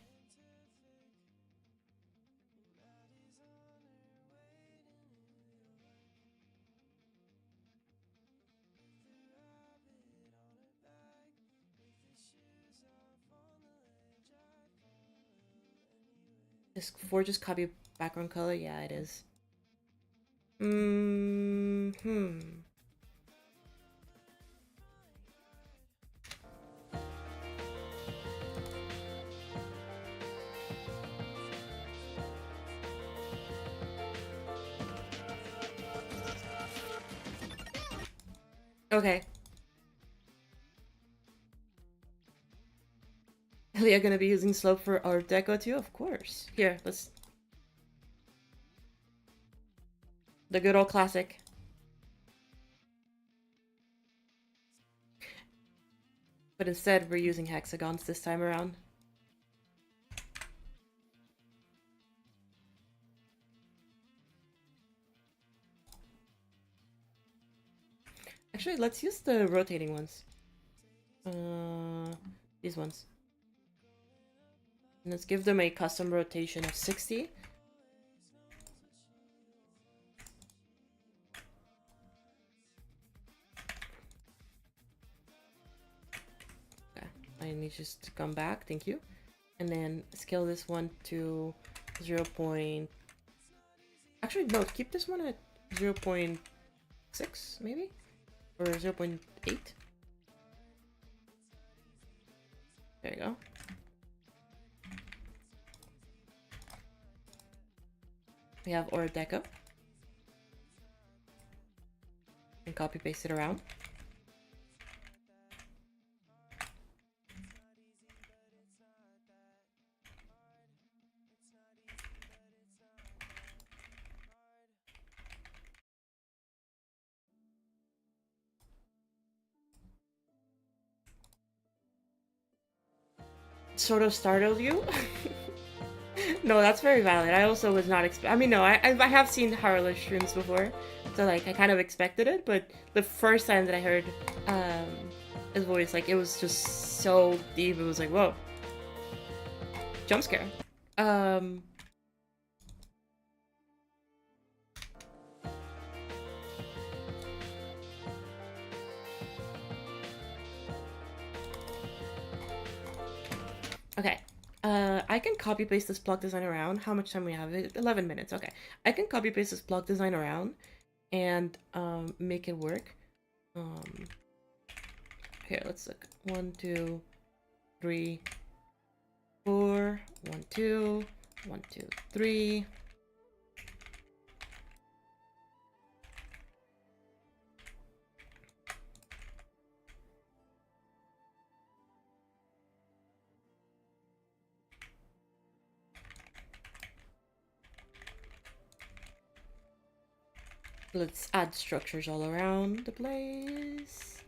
This just copy background color? Yeah, it is. Okay. Leah gonna be using slope for our deco too? Of course. Here, let's... The good old classic. But instead, we're using hexagons this time around. Actually, let's use the rotating ones. These ones. And let's give them a custom rotation of 60. Okay, I need just to come back, thank you. And then scale this one to 0. Actually, no, keep this one at 0.6, maybe? Or 0.8? There you go. We have our deco. And copy paste it around. Sort of startled you? No, that's very valid. I also was not I mean, no, I have seen Howler streams before, so like I kind of expected it. But the first time that I heard his voice, like it was just so deep. It was like, whoa, jump scare. Okay. I can copy paste this block design around. How much time we have? 11 minutes. Okay. I can copy paste this block design around and make it work. Here, let's look. 1, 2, 3, 4. 1, 2. 1, 2, 3. Let's add structures all around the place.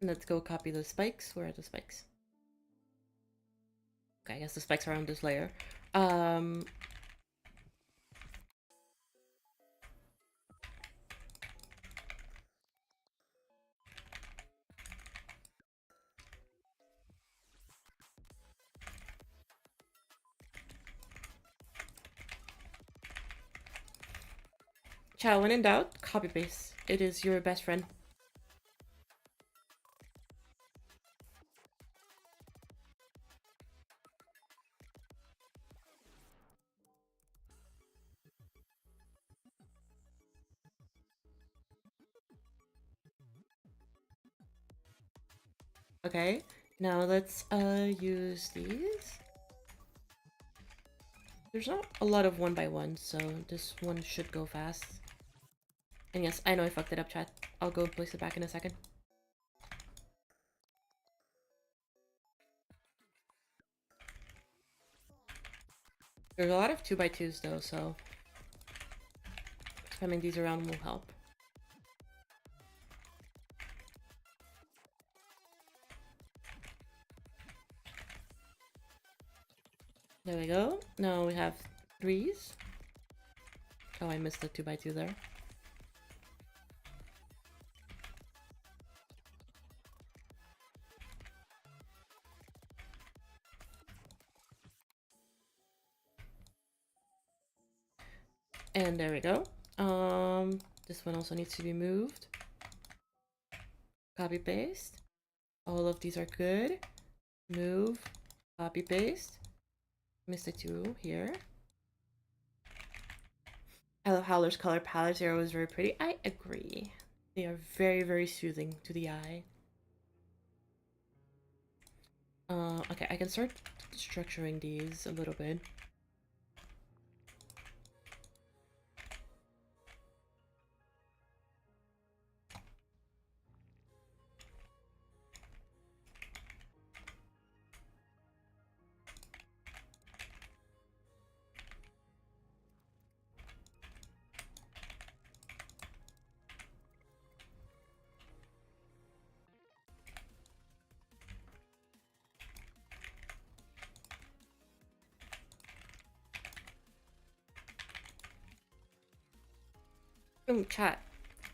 Let's go copy the spikes. Where are the spikes? Okay, I guess the spikes are on this layer. Ciao, when in doubt, copy paste. It is your best friend. Okay, now let's use these. There's not a lot of 1x1, so this one should go fast. And yes, I know I fucked it up, chat. I'll go place it back in a second. There's a lot of 2x2s though, so spamming these around will help. There we go. Now we have 3s. Oh, I missed the 2x2 there. And there we go. This one also needs to be moved. Copy paste. All of these are good. Move. Copy paste. Missed the 2 here. I love Howler's color palette. Zero is very pretty. I agree. They are very, very soothing to the eye. Okay, I can start structuring these a little bit. Oh, chat.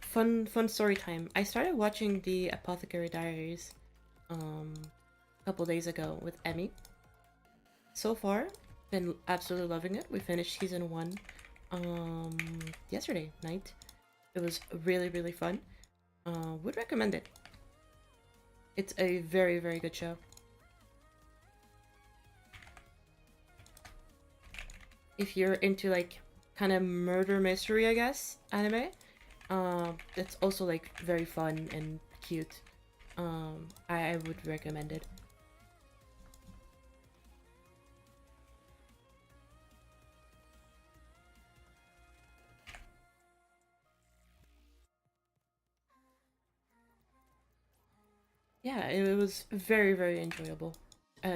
Fun story time. I started watching the Apothecary Diaries a couple days ago with Emmy. So far, been absolutely loving it. We finished season 1 yesterday night. It was really, really fun. Would recommend it. It's a very, very good show. If you're into like kind of murder mystery, I guess, anime, it's also like very fun and cute. I would recommend it. Yeah, it was very, very enjoyable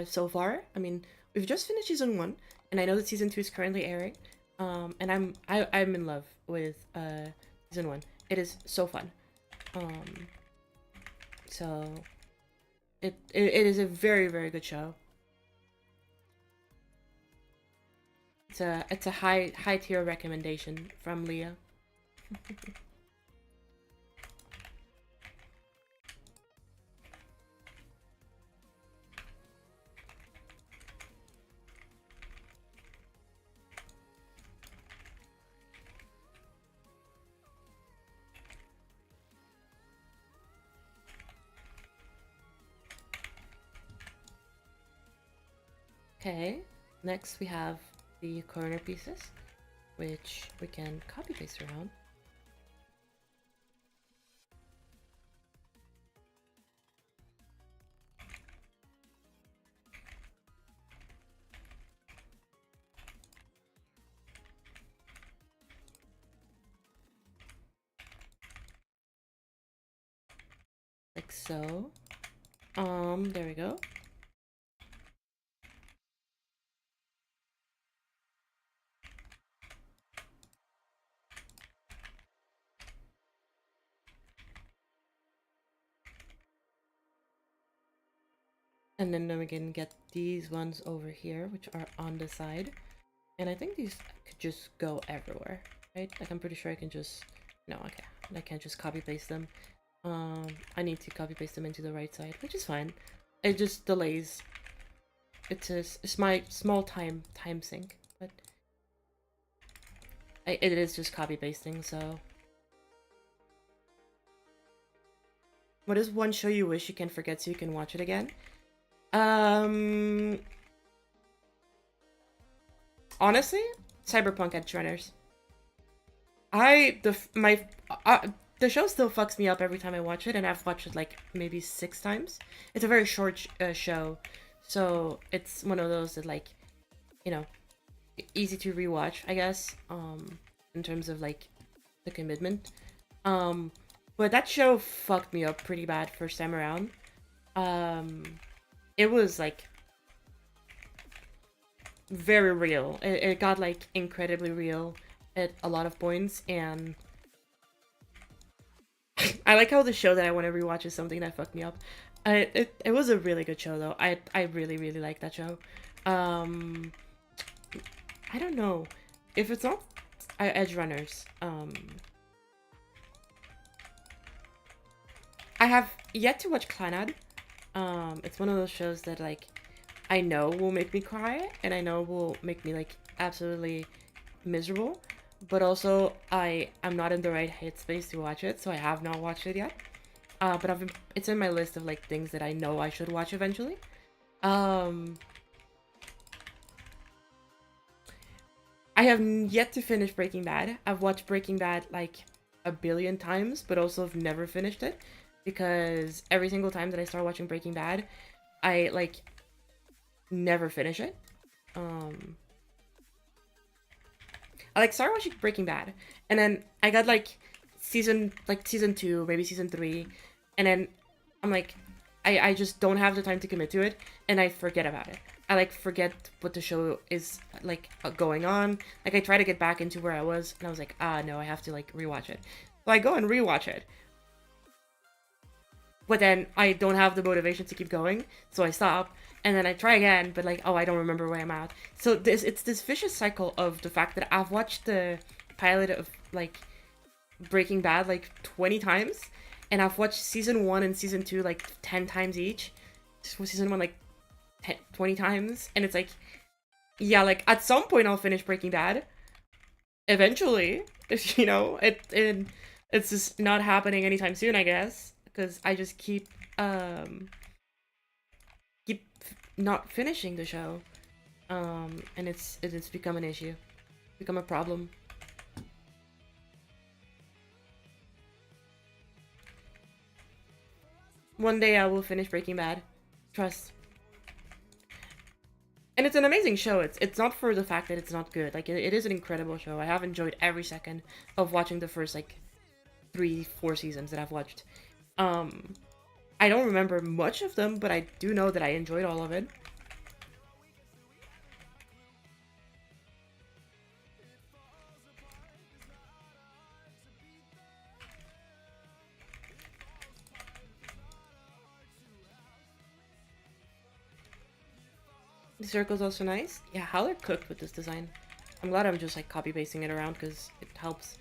so far. I mean, we've just finished season 1, and I know that season 2 is currently airing. And I'm in love with season 1. It is so fun. So it is a very, very good show. It's a high tier recommendation from Leah. Okay, next we have the corner pieces, which we can copy paste around. Like so. There we go. And then we can get these ones over here, which are on the side. And I think these could just go everywhere, right? Like, I'm pretty sure I can just... No, okay. I can't just copy paste them. I need to copy paste them into the right side, which is fine. It just delays. It's my small time sink, but it is just copy pasting, so... What is one show you wish you can forget so you can watch it again? Honestly, Cyberpunk Edge Runners. The show still fucks me up every time I watch it, and I've watched it like maybe 6 times. It's a very short show, so it's one of those that, like, you know, easy to rewatch, I guess. In terms of like the commitment. But that show fucked me up pretty bad first time around. It was like very real. It got like incredibly real at a lot of points, and I like how the show that I want to rewatch is something that fucked me up. It was a really good show though. I really like that show. I don't know if it's not Edge Runners. I have yet to watch Clanad. It's one of those shows that, like, I know will make me cry, and I know will make me, like, absolutely miserable. But also, I'm not in the right headspace to watch it, so I have not watched it yet. But it's in my list of, like, things that I know I should watch eventually. I have yet to finish Breaking Bad. I've watched Breaking Bad, like, a billion times, but also have never finished it. Because every single time that I start watching Breaking Bad, I, like, never finish it. I, like, started watching Breaking Bad, and then I got, like, season 2, maybe season 3, and then I'm like, I just don't have the time to commit to it, and I forget about it. I, like, forget what the show is, like, going on. Like, I try to get back into where I was, and I was like, no, I have to, like, rewatch it. So I go and rewatch it. But then I don't have the motivation to keep going, so I stop, and then I try again, but, like, I don't remember where I'm at. So it's this vicious cycle of the fact that I've watched the pilot of, like, Breaking Bad, like, 20 times, and I've watched season 1 and season 2, like, 10 times each. Season 1, like, 20 times, and it's like, yeah, like, at some point I'll finish Breaking Bad. Eventually, you know, it's just not happening anytime soon, I guess. Because I just keep not finishing the show, and it's become an issue, become a problem. One day I will finish Breaking Bad, trust. And it's an amazing show. It's not for the fact that it's not good. Like, it is an incredible show. I have enjoyed every second of watching the first, like, 3-4 seasons that I've watched. I don't remember much of them, but I do know that I enjoyed all of it. The circle's also nice. Yeah, Howler cooked with this design. I'm glad I'm just, like, copy pasting it around because it helps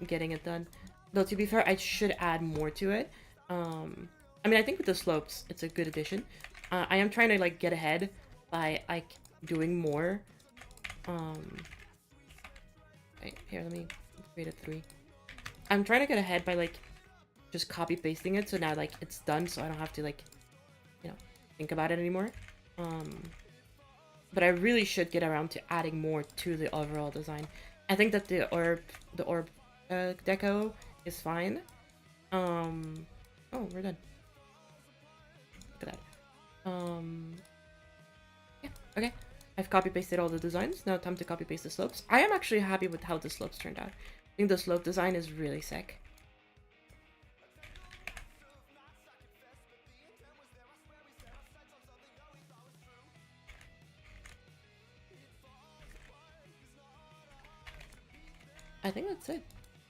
getting it done. Though, to be fair, I should add more to it. I mean, I think with the slopes, it's a good addition. I am trying to, like, get ahead by, like, doing more. Wait, here, let me create a 3. I'm trying to get ahead by, like, just copy pasting it, so now, like, it's done, so I don't have to, like, you know, think about it anymore. But I really should get around to adding more to the overall design. I think that the orb deco is fine. Oh, we're done. Look at that. Yeah, okay. I've copy-pasted all the designs. Now time to copy-paste the slopes. I am actually happy with how the slopes turned out. I think the slope design is really sick. I think that's it.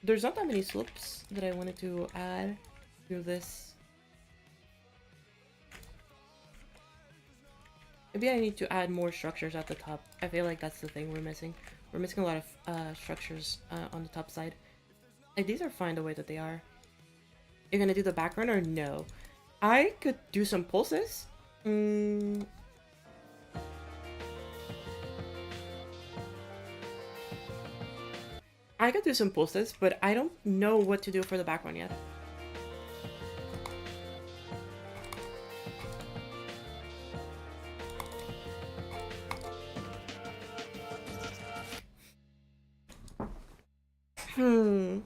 There's not that many slopes that I wanted to add to this. Maybe I need to add more structures at the top. I feel like that's the thing we're missing. We're missing a lot of structures on the top side. Like, these are fine the way that they are. You're gonna do the background or no? I could do some pulses. I could do some pulses, but I don't know what to do for the background yet.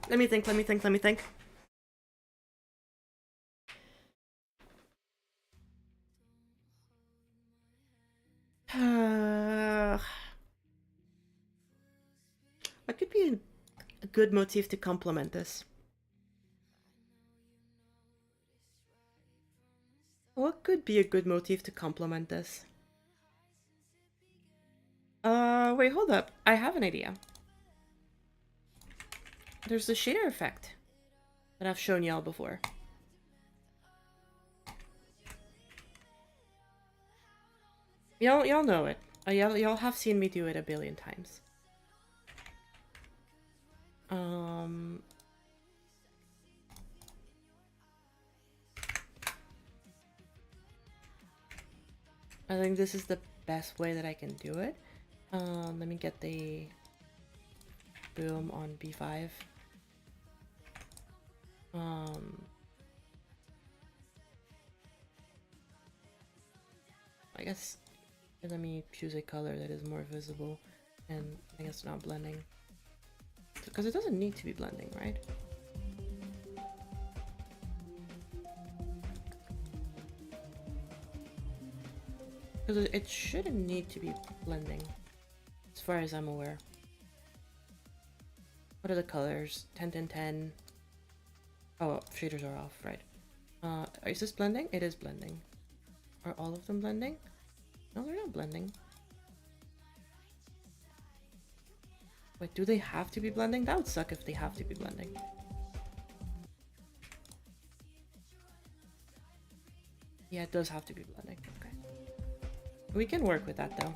Let me think, let me think, let me think. What could be a good motif to complement this? What could be a good motif to complement this? Wait, hold up. I have an idea. There's the shader effect that I've shown y'all before. Y'all know it. Y'all have seen me do it a billion times. I think this is the best way that I can do it. Let me get the boom on B5. I guess let me choose a color that is more visible and I guess not blending. Because it doesn't need to be blending, right? Because it shouldn't need to be blending, as far as I'm aware. What are the colors? 10, 10, 10. Oh, shaders are off, right. Is this blending? It is blending. Are all of them blending? No, they're not blending. Wait, do they have to be blending? That would suck if they have to be blending. Yeah, it does have to be blending. Okay. We can work with that, though.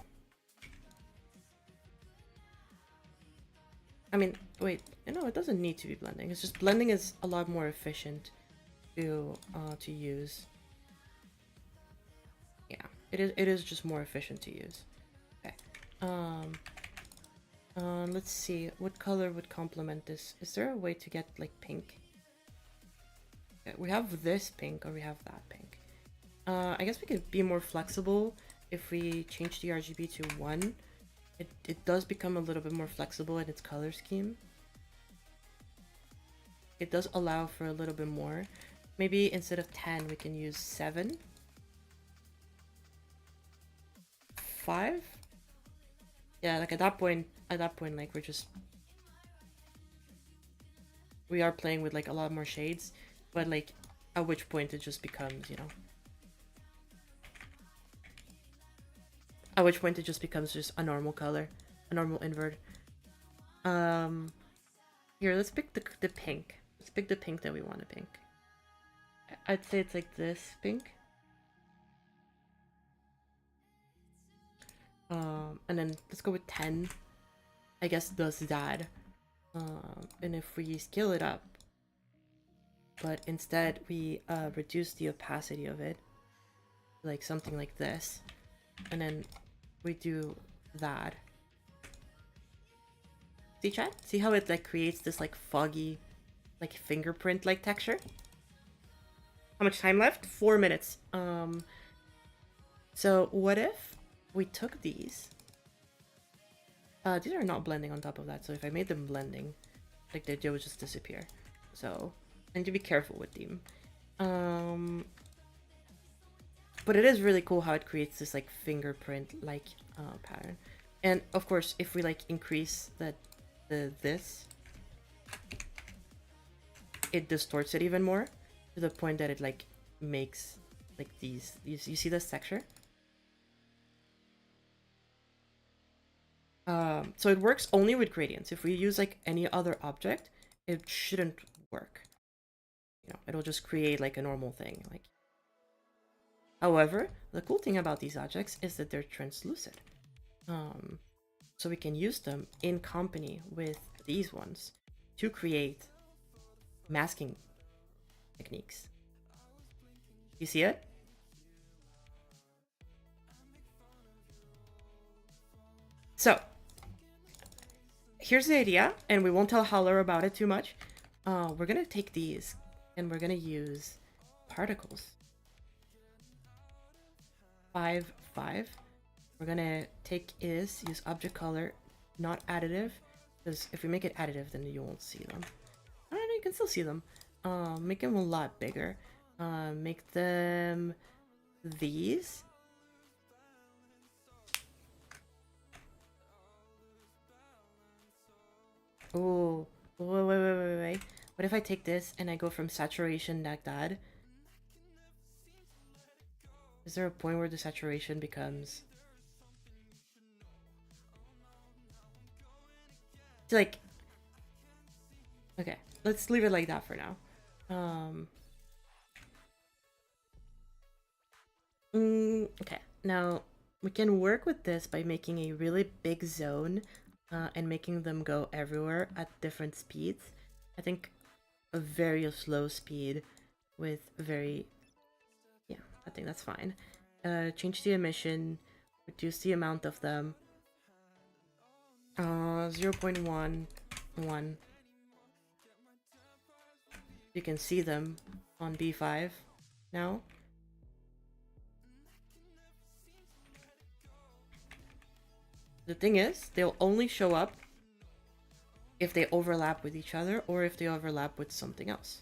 I mean, wait, no, it doesn't need to be blending. It's just blending is a lot more efficient to use. Yeah, it is just more efficient to use. Okay. Let's see, what color would complement this? Is there a way to get like pink? Okay, we have this pink or we have that pink. I guess we could be more flexible if we change the RGB to 1. It does become a little bit more flexible in its color scheme. It does allow for a little bit more. Maybe instead of 10, we can use 7. 5? Yeah, like at that point, like we are playing with like a lot more shades, but like at which point it just becomes, you know. At which point it just becomes just a normal color, a normal invert. Here, let's pick the pink. Let's pick the pink that we want to pink. I'd say it's like this pink. And then let's go with 10. I guess does that. And if we scale it up, but instead we reduce the opacity of it, like something like this, and then we do that. See, chat? See how it like creates this like foggy, like fingerprint like texture? How much time left? 4 minutes. So what if we took these? These are not blending on top of that, so if I made them blending, like they would just disappear. So I need to be careful with them. But it is really cool how it creates this like fingerprint like pattern. And of course, if we like increase this, it distorts it even more to the point that it like makes like these. You see this texture? So it works only with gradients. If we use like any other object, it shouldn't work. You know, it'll just create like a normal thing. Like, However, the cool thing about these objects is that they're translucent. So we can use them in company with these ones to create masking techniques. You see it? So, here's the idea, and we won't tell Howler about it too much. We're gonna take these, and we're gonna use particles. 5, 5. We're gonna take is, use object color, not additive, because if we make it additive, then you won't see them. I don't know, you can still see them. Make them a lot bigger. Make them these. Oh, wait. What if I take this and I go from saturation like that? Is there a point where the saturation becomes... It's like... Okay, let's leave it like that for now. Okay, now we can work with this by making a really big zone and making them go everywhere at different speeds. I think a very slow speed with very... Yeah, I think that's fine. Change the emission, reduce the amount of them. 0.11. You can see them on B5 now. The thing is, they'll only show up if they overlap with each other or if they overlap with something else.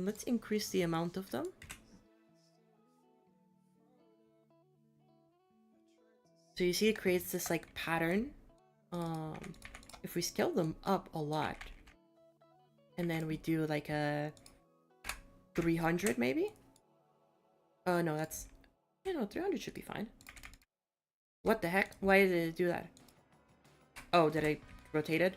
Let's increase the amount of them. So you see it creates this like pattern. If we scale them up a lot, and then we do like a 300 maybe? No, that's... You know, 300 should be fine. What the heck? Why did it do that? Oh, did I rotate it?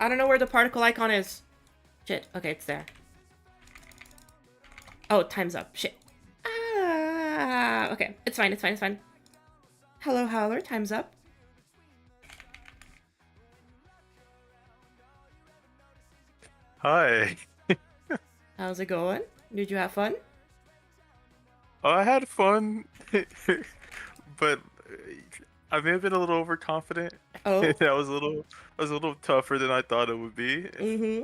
I don't know where the particle icon is. Shit. Okay, it's there. Oh, time's up. Shit. Ah, okay. It's fine, it's fine, it's fine. Hello, Howler. Time's up. Hi. How's it going? Did you have fun? Oh, I had fun, but I may have been a little overconfident. Oh. I was a little tougher than I thought it would be. Mm-hmm.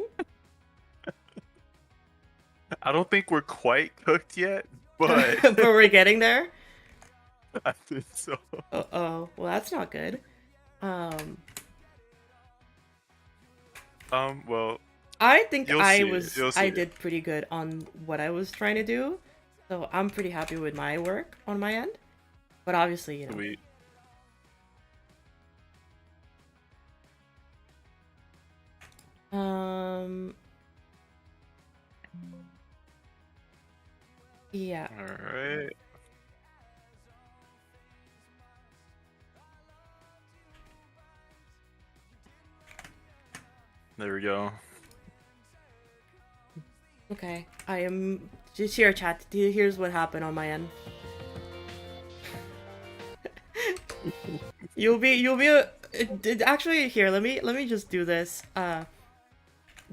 I don't think we're quite cooked yet, but But we're getting there? I think so. Uh-oh. Well, that's not good. Well, I think you'll I see was... You'll see I it. did pretty good on what I was trying to do. So I'm pretty happy with my work on my end. But obviously, you know... Sweet. Yeah. All right. There we go. Okay. I am... Just here, chat. Here's what happened on my end. You'll be actually here, let me just do this.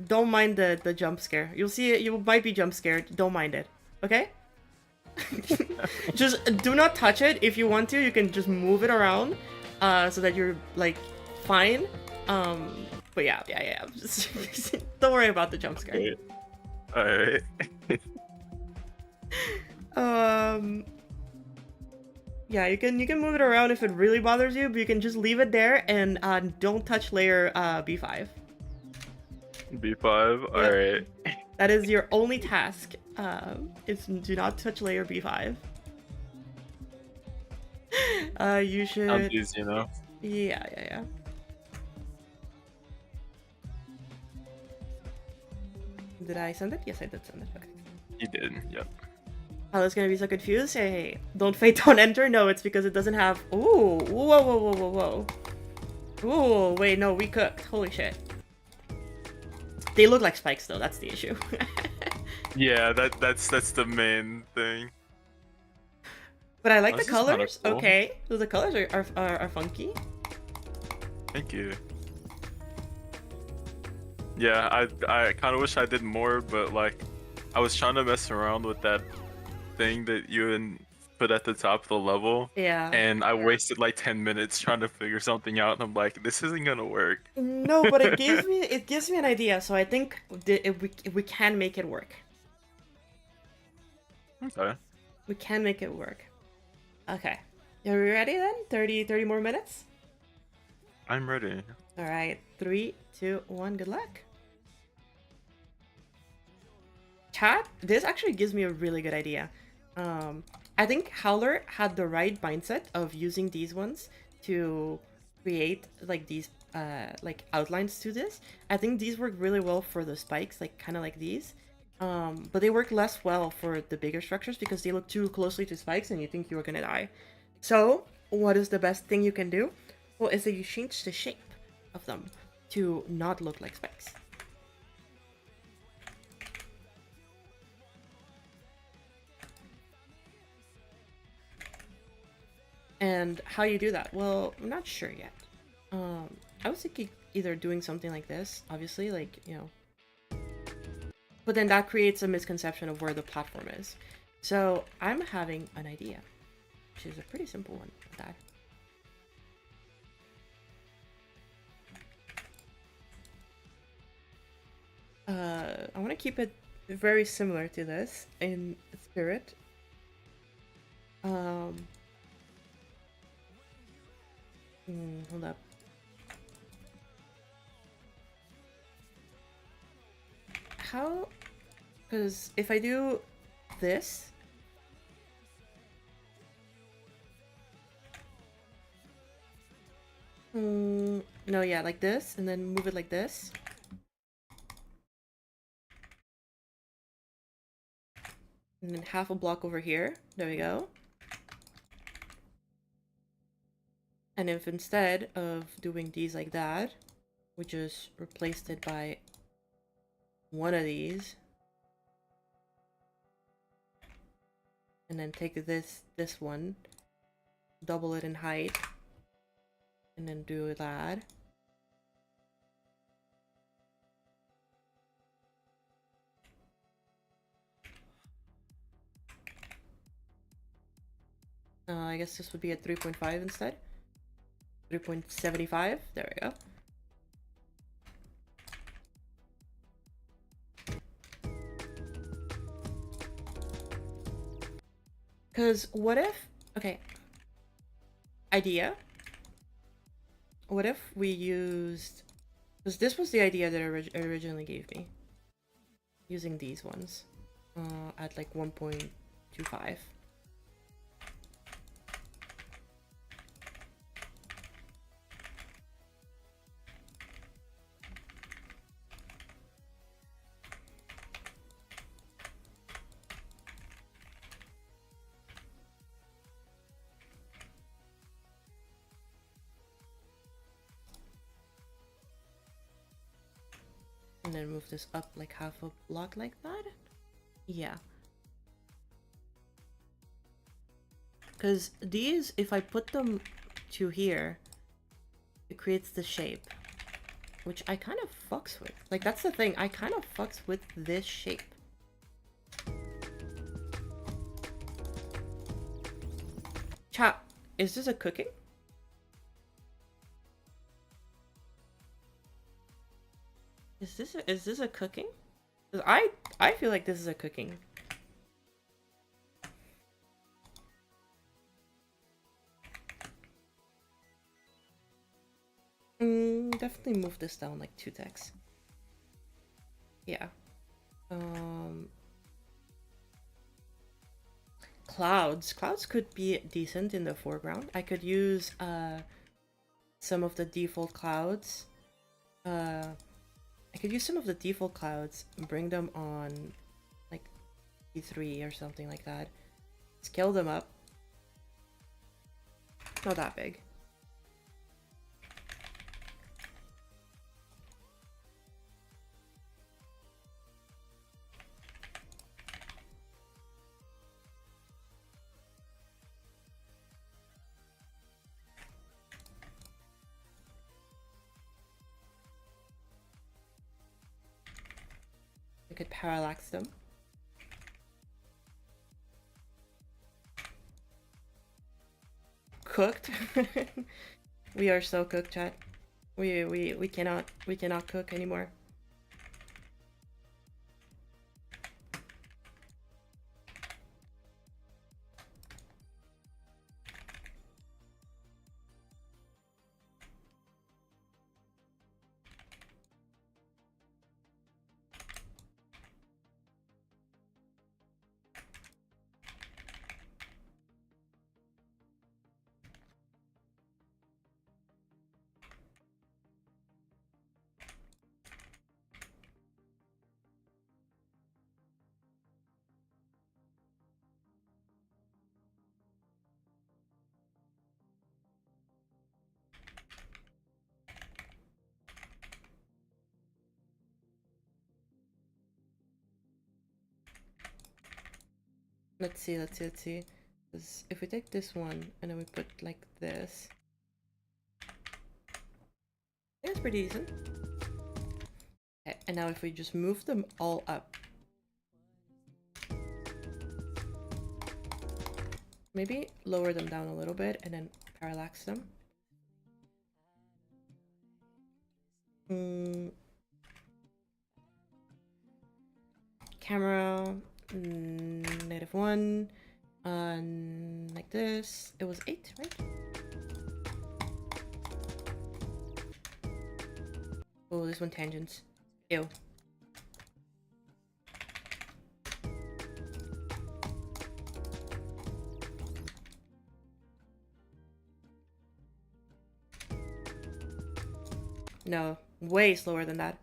Don't mind the jump scare. You'll see it, you might be jump scared. Don't mind it. Okay? Just do not touch it. If you want to, you can just move it around so that you're like fine. But yeah. Just don't worry about the jump scare. All right. Yeah, you can move it around if it really bothers you, but you can just leave it there and don't touch layer B5. B5. Yep. All right. That is your only task. Is do not touch layer B5. You should... Sounds easy, you know. Yeah. Did I send it? Yes, I did send it. Okay. You did. Yep. I was gonna be so confused. Hey, don't fate, don't enter. No, it's because it doesn't have. Ooh, whoa, whoa, whoa, whoa, whoa. Ooh, wait, no, we cooked. Holy shit. They look like spikes though. That's the issue. Yeah, that's the main thing. But I like Oh, the this is kind of colors. cool. Okay, so the colors are funky. Thank you. Yeah, I kind of wish I did more, but like, I was trying to mess around with that thing that you put at the top of the level, Yeah. and I wasted like 10 minutes trying to figure something out, and I'm like, this isn't gonna work. No, but it gives me an idea. So I think if we can make it work. Okay, We can make it work. Okay. Are we ready then? 30 more minutes? I'm ready. All right. 3, 2, 1. Good luck. Chat, this actually gives me a really good idea. I think Howler had the right mindset of using these ones to create like these like outlines to this. I think these work really well for the spikes, like kind of like these. But they work less well for the bigger structures because they look too closely to spikes and you think you are gonna die. So, what is the best thing you can do? Well, is that you change the shape of them to not look like spikes. And how you do that? Well, I'm not sure yet. I was thinking either doing something like this, obviously, like, but then that creates a misconception of where the platform is. So I'm having an idea, which is a pretty simple one at that. I want to keep it very similar to this in spirit. Hold up. How? Because if I do this, no, yeah, like this, and then move it like this. And then half a block over here. There we go. And if instead of doing these like that, we just replaced it by one of these. And then take this one, double it in height, and then do that. I guess this would be at 3.5 instead. 3.75. There we go. Because what if... Okay. Idea. What if we used... Because this was the idea that it originally gave me. Using these ones. At like 1.25. And then move this up like half a block like that. Yeah. Because these, if I put them to here, it creates the shape. Which I kind of fucks with. Like, that's the thing. I kind of fucks with this shape. Chat, is this a cooking? Is this a cooking? 'Cause I feel like this is a cooking. Definitely move this down like 2 ticks. Yeah. Clouds. Clouds could be decent in the foreground. I could use some of the default clouds. I could use some of the default clouds and bring them on like E3 or something like that. Scale them up. Not that big. We could parallax them. Cooked. We are so cooked, chat. We cannot cook anymore. Let's see. Because if we take this one and then we put like this, yeah, it's pretty decent. Okay, and now if we just move them all up, maybe lower them down a little bit and then parallax them. Camera, -1, like this. It was 8, right? Oh, this one tangents. Ew. No, way slower than that.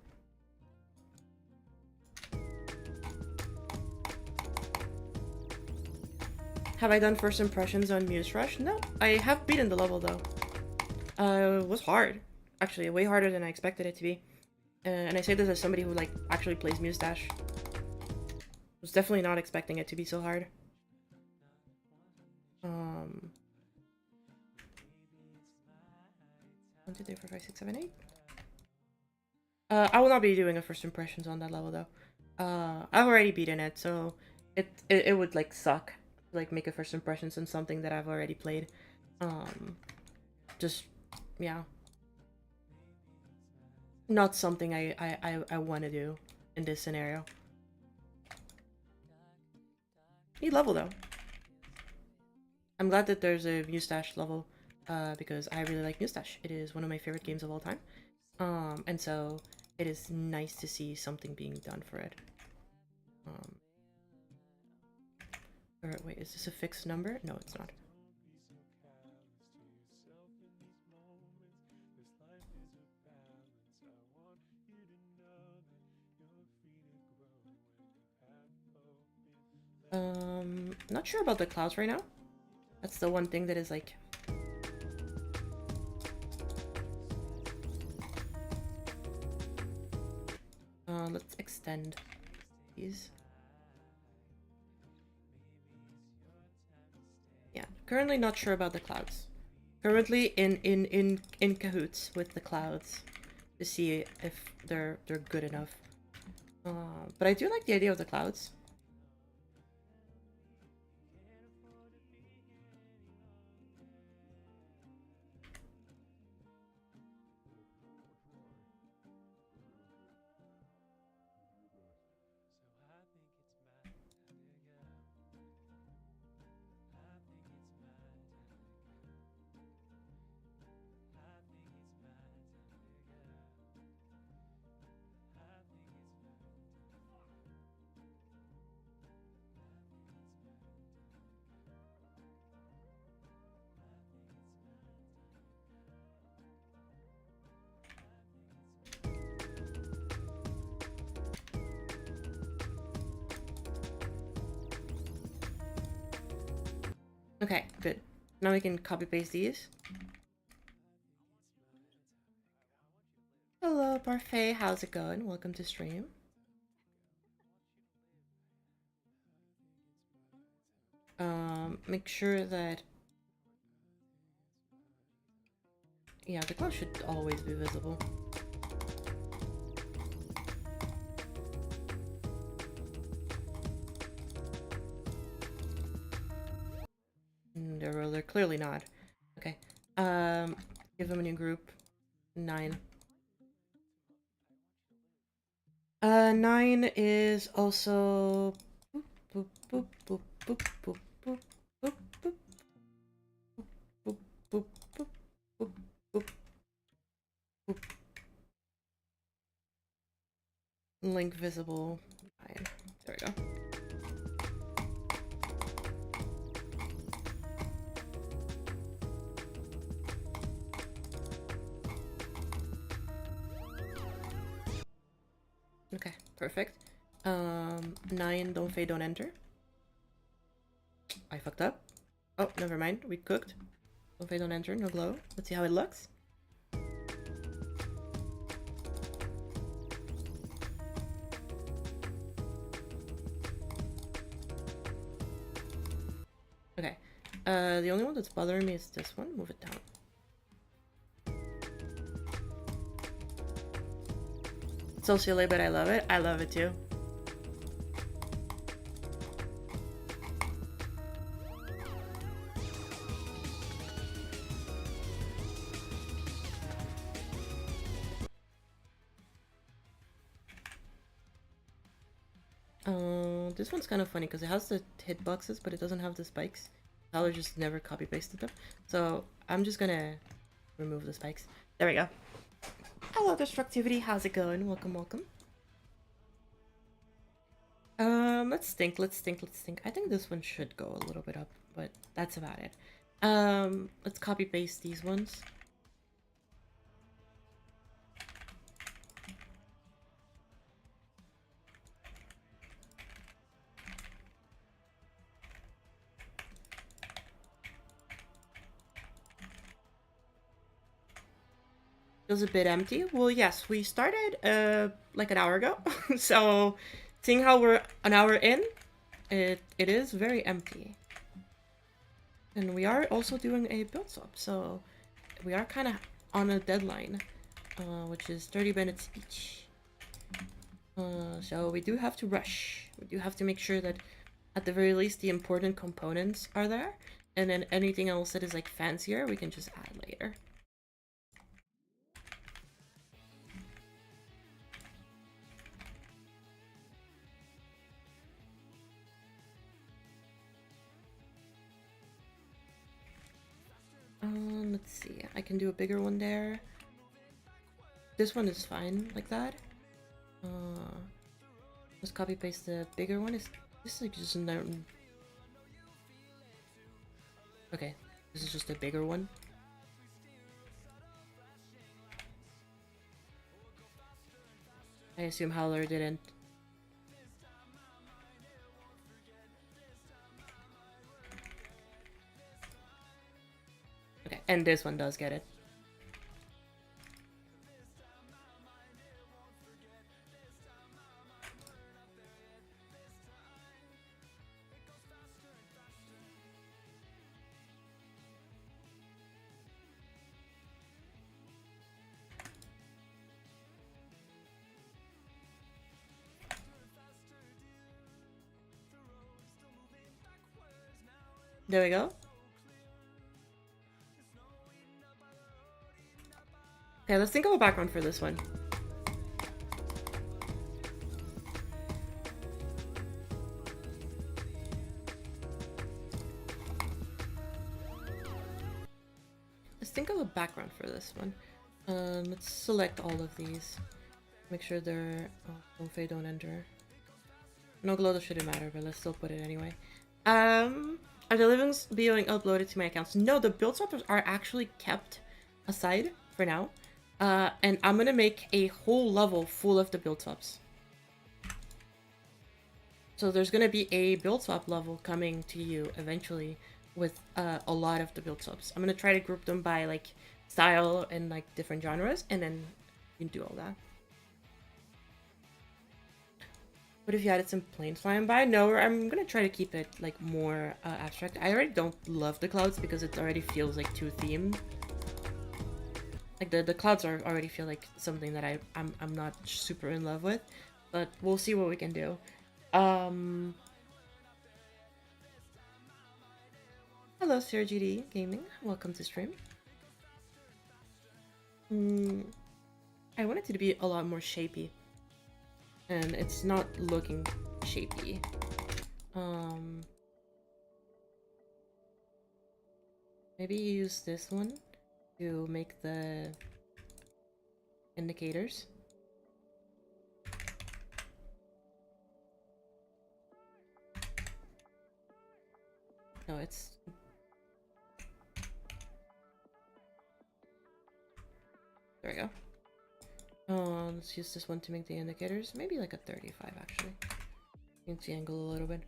Have I done first impressions on Muse Rush? No, I have beaten the level though. It was hard. Actually, way harder than I expected it to be. And I say this as somebody who like actually plays Mustache. Was definitely not expecting it to be so hard. 1, 2, 3, 4, 5, 6, 7, 8. I will not be doing a first impressions on that level though. I've already beaten it, so it would like suck to like make a first impressions on something that I've already played. Just yeah. Not something I want to do in this scenario. Neat level though. I'm glad that there's a Mustache level, because I really like Mustache. It is one of my favorite games of all time. And so it is nice to see something being done for it. Or wait, is this a fixed number? No, it's not. Not sure about the clouds right now. That's the one thing that is like... let's extend these. Yeah, currently not sure about the clouds. Currently in cahoots with the clouds to see if they're good enough. But I do like the idea of the clouds. Okay, good. Now we can copy paste these. Hello, Parfait. How's it going? Welcome to stream. Make sure that... Yeah, the glow should always be visible. They're clearly not. Okay. Give them a new group. 9. 9 is also... Boop, boop, boop, boop, boop, boop, boop, boop, boop, boop, boop, boop, boop, boop, boop. Link visible. 9. There we go. Okay, perfect. 9, don't fade, don't enter. I fucked up. Oh, never mind. We cooked. Don't fade, don't enter. No glow. Let's see how it looks. Okay. The only one that's bothering me is this one. Move it down. So silly, but I love it. I love it too. This one's kind of funny because it has the hitboxes, but it doesn't have the spikes. Howler just never copy pasted them. So I'm just gonna remove the spikes. There we go. Hello, Destructivity. How's it going? Welcome, welcome. Let's think. I think this one should go a little bit up, but that's about it. Let's copy paste these ones. Feels a bit empty. Well, yes, we started like an hour ago. So seeing how we're an hour in, it is very empty. And we are also doing a build swap, so we are kind of on a deadline, which is 30 minutes each. So we do have to rush. We do have to make sure that at the very least the important components are there, and then anything else that is like fancier we can just add later. Let's see. I can do a bigger one there. This one is fine like that. Let's copy paste the bigger one. Is this like just no? Okay, this is just a bigger one. I assume Howler didn't. Okay, and this one does get it. There we go. Okay, let's think of a background for this one. Let's think of a background for this one. Let's select all of these. Make sure they're... Oh, don't fade, don't enter. No glow, that shouldn't matter, but let's still put it anyway. Are the livings being uploaded to my accounts? No, the build swappers are actually kept aside for now. And I'm gonna make a whole level full of the build swaps. So there's gonna be a build swap level coming to you eventually with a lot of the build subs. I'm gonna try to group them by like style and like different genres, and then you can do all that. What if you added some planes flying by? No, I'm gonna try to keep it like more abstract. I already don't love the clouds because it already feels like too themed. Like the clouds already feel like something that I'm not super in love with, but we'll see what we can do. Hello, Sarah GD Gaming. Welcome to stream. I want it to be a lot more shapy, and it's not looking shapy. Maybe use this one to make the indicators. No, it's... There we go. Let's use this one to make the indicators. Maybe like a 35 actually. Change the angle a little bit.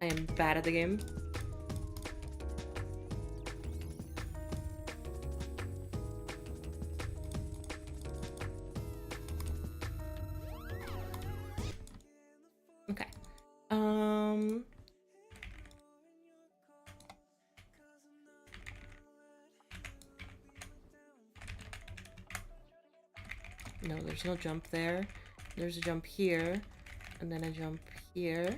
I am bad at the game. Okay. No, there's no jump there. There's a jump here, and then a jump here,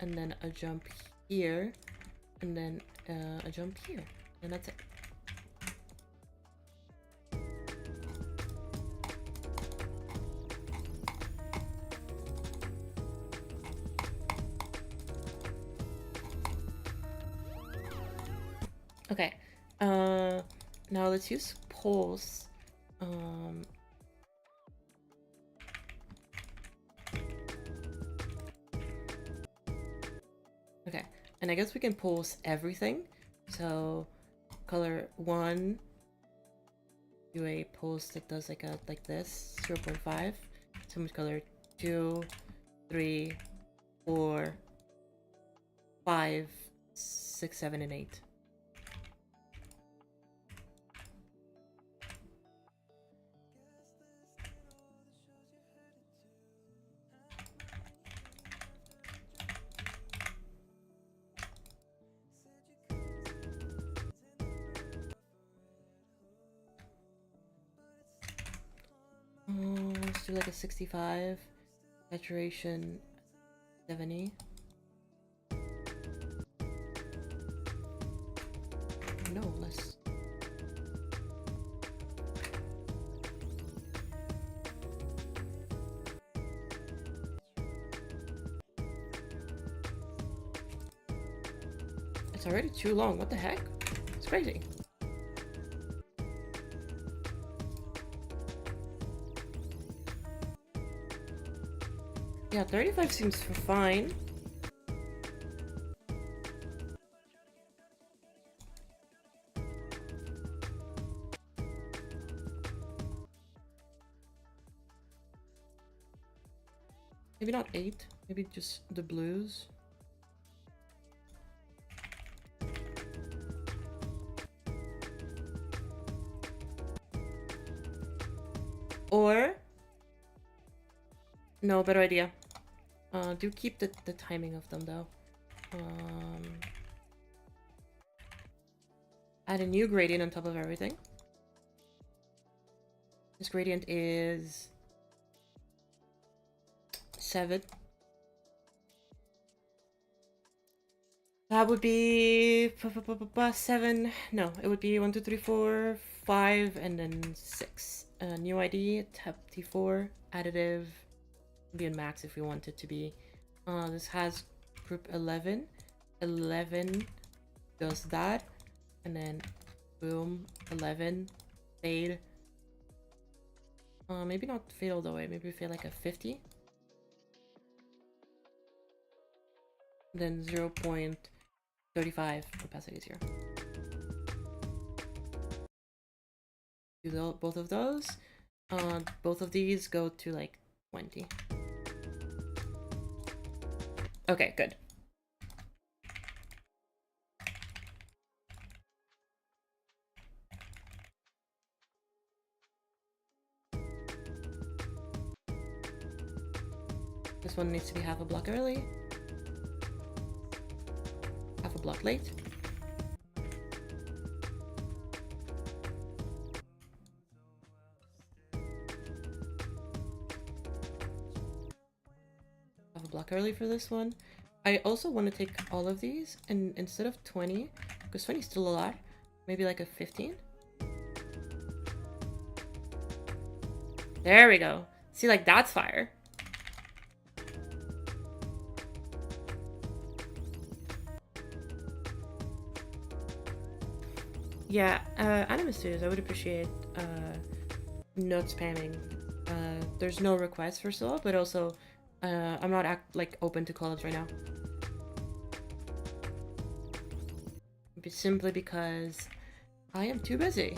and then a jump here, and then a jump here, and that's it. Okay, now let's use pulse. Okay, and I guess we can pulse everything. So, color 1, do a pulse that does like this, 0.5. So much color 2, 3, 4, 5, 6, 7, and 8. Let's do like a 65, saturation 70. No, less. It's already too long. What the heck? It's crazy. Yeah, 35 seems fine. Maybe not 8, maybe just the blues. Or... No, better idea. Do keep the timing of them though. Add a new gradient on top of everything. This gradient is 7. That would be 7. No, it would be 1, 2, 3, 4, 5, and then 6. New ID, tab T4, additive, be in max if we want it to be. This has group 11. 11 does that, and then boom, 11 fade. Maybe not fade all the way. Maybe fade like a 50. Then 0.5 35 opacity is here. Do both of those. Both of these go to like 20. Okay, good. This one needs to be half a block early. Half a block late. Half a block early for this one. I also want to take all of these and instead of 20, because 20 is still a lot, maybe like a 15? There we go. See, like, that's fire. Yeah, Anime Studios, I would appreciate not spamming. There's no requests for solo, but also I'm not open to collabs right now. Simply because I am too busy.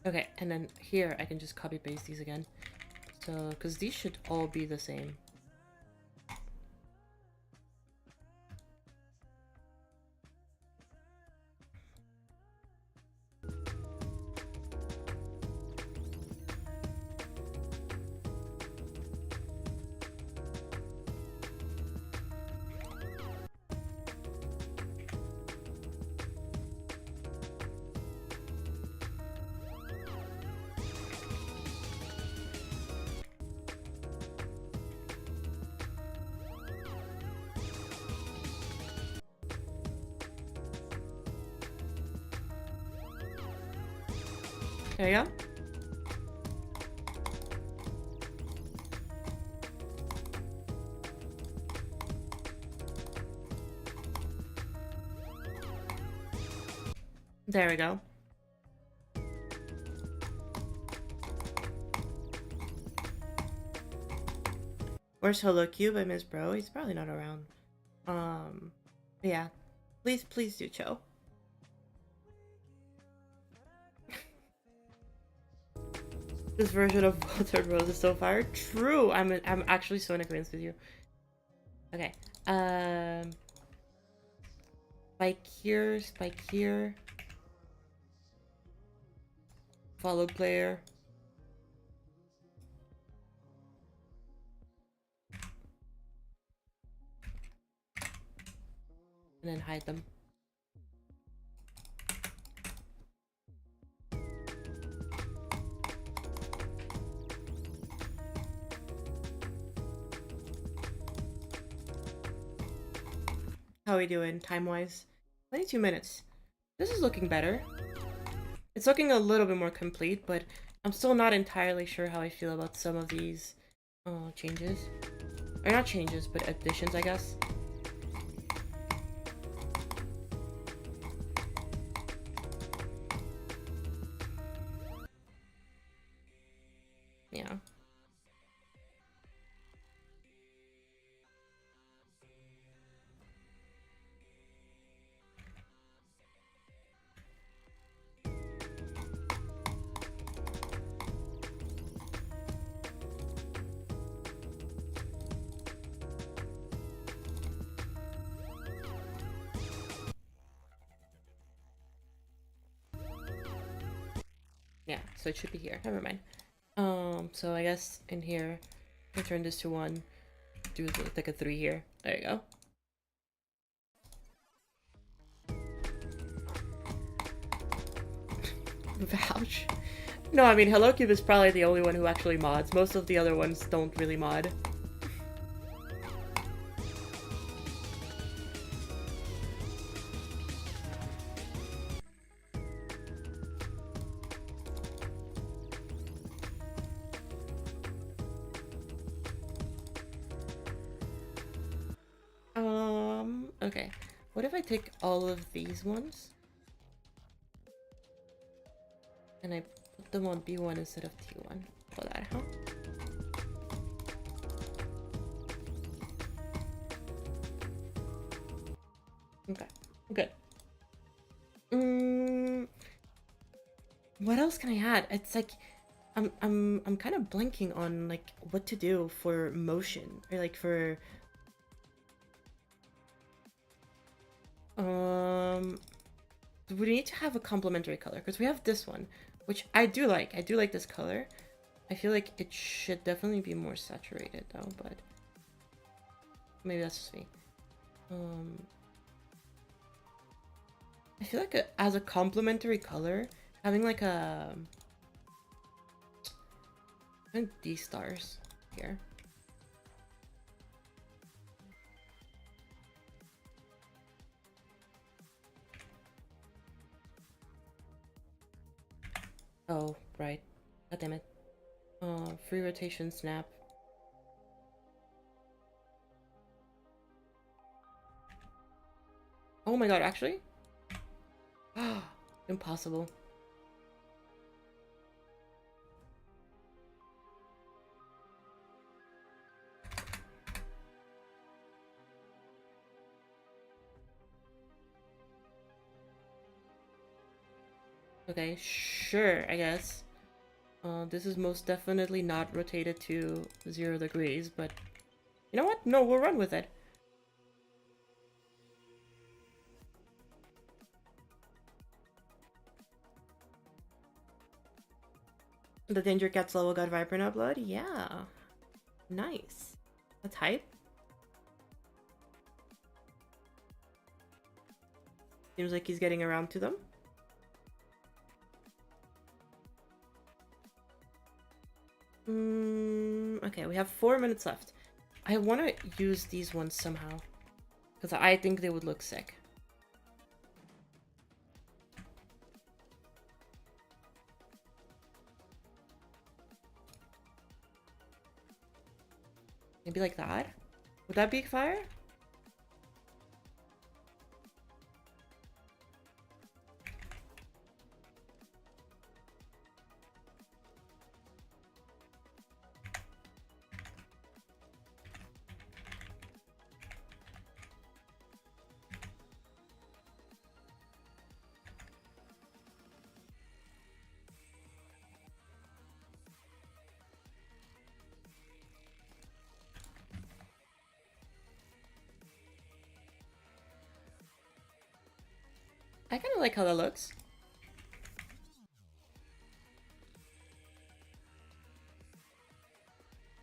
Okay, and then here I can just copy paste these again. So, because these should all be the same. There you go. There we go. Where's Hello Cube? I miss bro. He's probably not around. Yeah. Please do chill. This version of Third Rose is so fire. True. I'm actually so in agreement with you. Okay. Spike here. Follow player. And then hide them. How are we doing time-wise? 22 minutes. This is looking better. It's looking a little bit more complete, but I'm still not entirely sure how I feel about some of these changes. Or not changes, but additions, I guess. Yeah. Yeah, so it should be here. Never mind. So I guess in here, I turn this to 1. Do like a 3 here. There you go. Vouch. No, I mean, Hello Cube is probably the only one who actually mods. Most of the other ones don't really mod. Okay. What if I take all of these ones and I put them on B1 instead of T1? For that, huh? Okay. Good. What else can I add? It's like I'm kind of blanking on like what to do for motion or like for we need to have a complementary color because we have this one, which I do like. I do like this color. I feel like it should definitely be more saturated though, but maybe that's just me. I feel like as a complementary color, having like a these stars here. Oh, right. God damn it. Free rotation snap. Oh my god, actually? Impossible. Okay, sure, I guess. This is most definitely not rotated to 0 degrees, but you know what? No, we'll run with it. The Danger Cats level got Vibrant Upload? Yeah. Nice. That's hype. Seems like he's getting around to them. Okay, we have 4 minutes left. I want to use these ones somehow. Because I think they would look sick. Maybe like that? Would that be fire? I kind of like how that looks.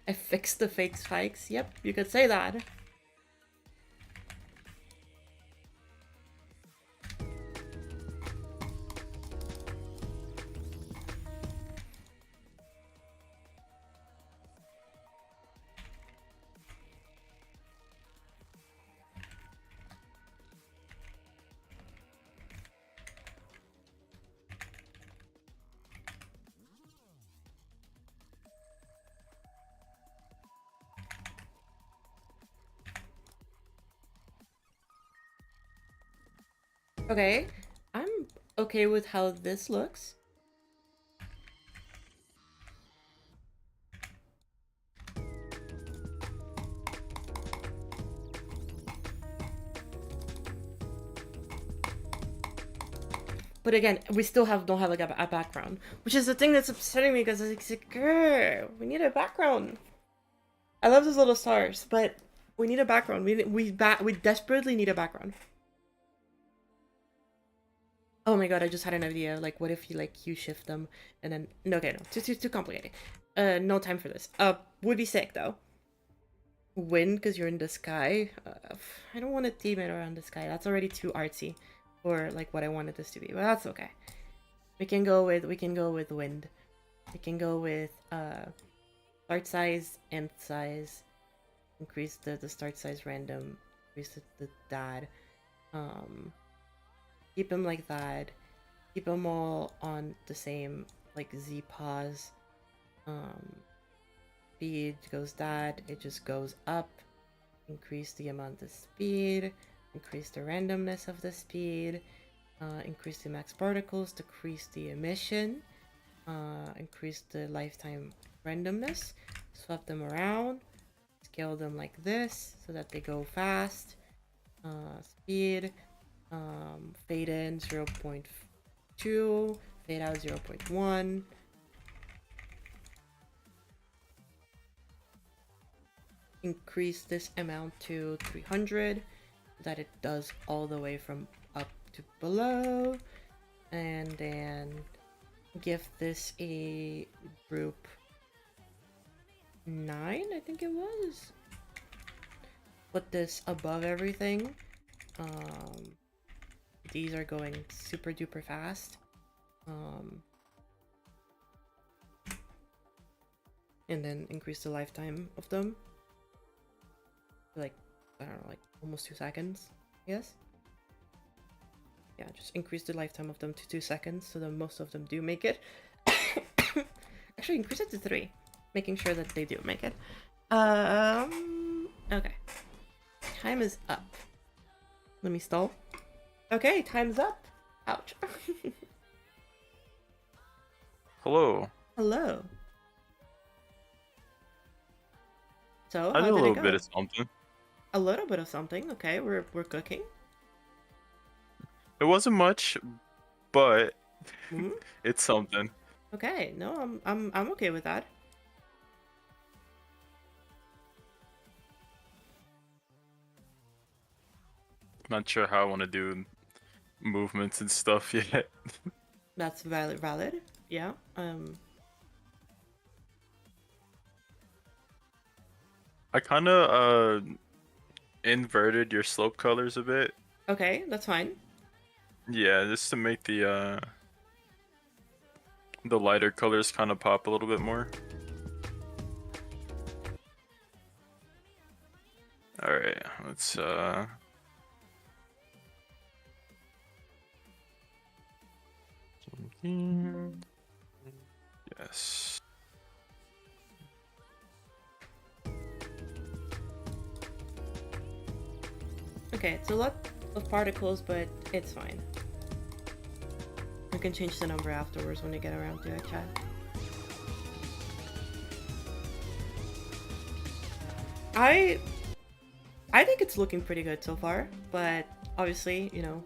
I fixed the fake spikes. Yep, you could say that. Okay, I'm okay with how this looks. But again, we still don't have like a background, which is the thing that's upsetting me because it's like, girl, we need a background. I love those little stars, but we need a background. We desperately need a background. Oh my god, I just had an idea. Like, what if you like Q shift them and then no, okay, no, too complicated. No time for this. Would be sick though. Wind because you're in the sky. I don't want to theme it around the sky. That's already too artsy for like what I wanted this to be, but that's okay. We can go with wind. We can go with start size, end size, increase the start size random, increase the dad. Keep them like that. Keep them all on the same like Z pause. Speed goes that, it just goes up. Increase the amount of speed. increase the randomness of the speed, increase the max particles, decrease the emission, increase the lifetime randomness, swap them around, scale them like this so that they go fast, speed, fade in 0.2, fade out 0.1. Increase this amount to 300 so that it does all the way from up to below, and then give this a group 9, I think it was. Put this above everything. These are going super duper fast. And then increase the lifetime of them. Like, I don't know, like almost 2 seconds, yes? Yeah, just increase the lifetime of them to 2 seconds so that most of them do make it. Actually, increase it to 3, making sure that they do make it. Okay. Time is up. Let me stall. Okay, time's up. Ouch. Hello. Hello. So, I how did a did it little go? bit of something. A little bit of something. Okay, we're cooking. It wasn't much, but Hmm? it's something. Okay, no, I'm okay with that. Not sure how I want to do movements and stuff yet. That's valid. Yeah. I kind of inverted your slope colors a bit. Okay, that's fine. Yeah, just to make the lighter colors kind of pop a little bit more. All right, let's yes. Okay, it's a lot of particles, but it's fine. You can change the number afterwards when you get around to it, chat. I think it's looking pretty good so far, but obviously, you know,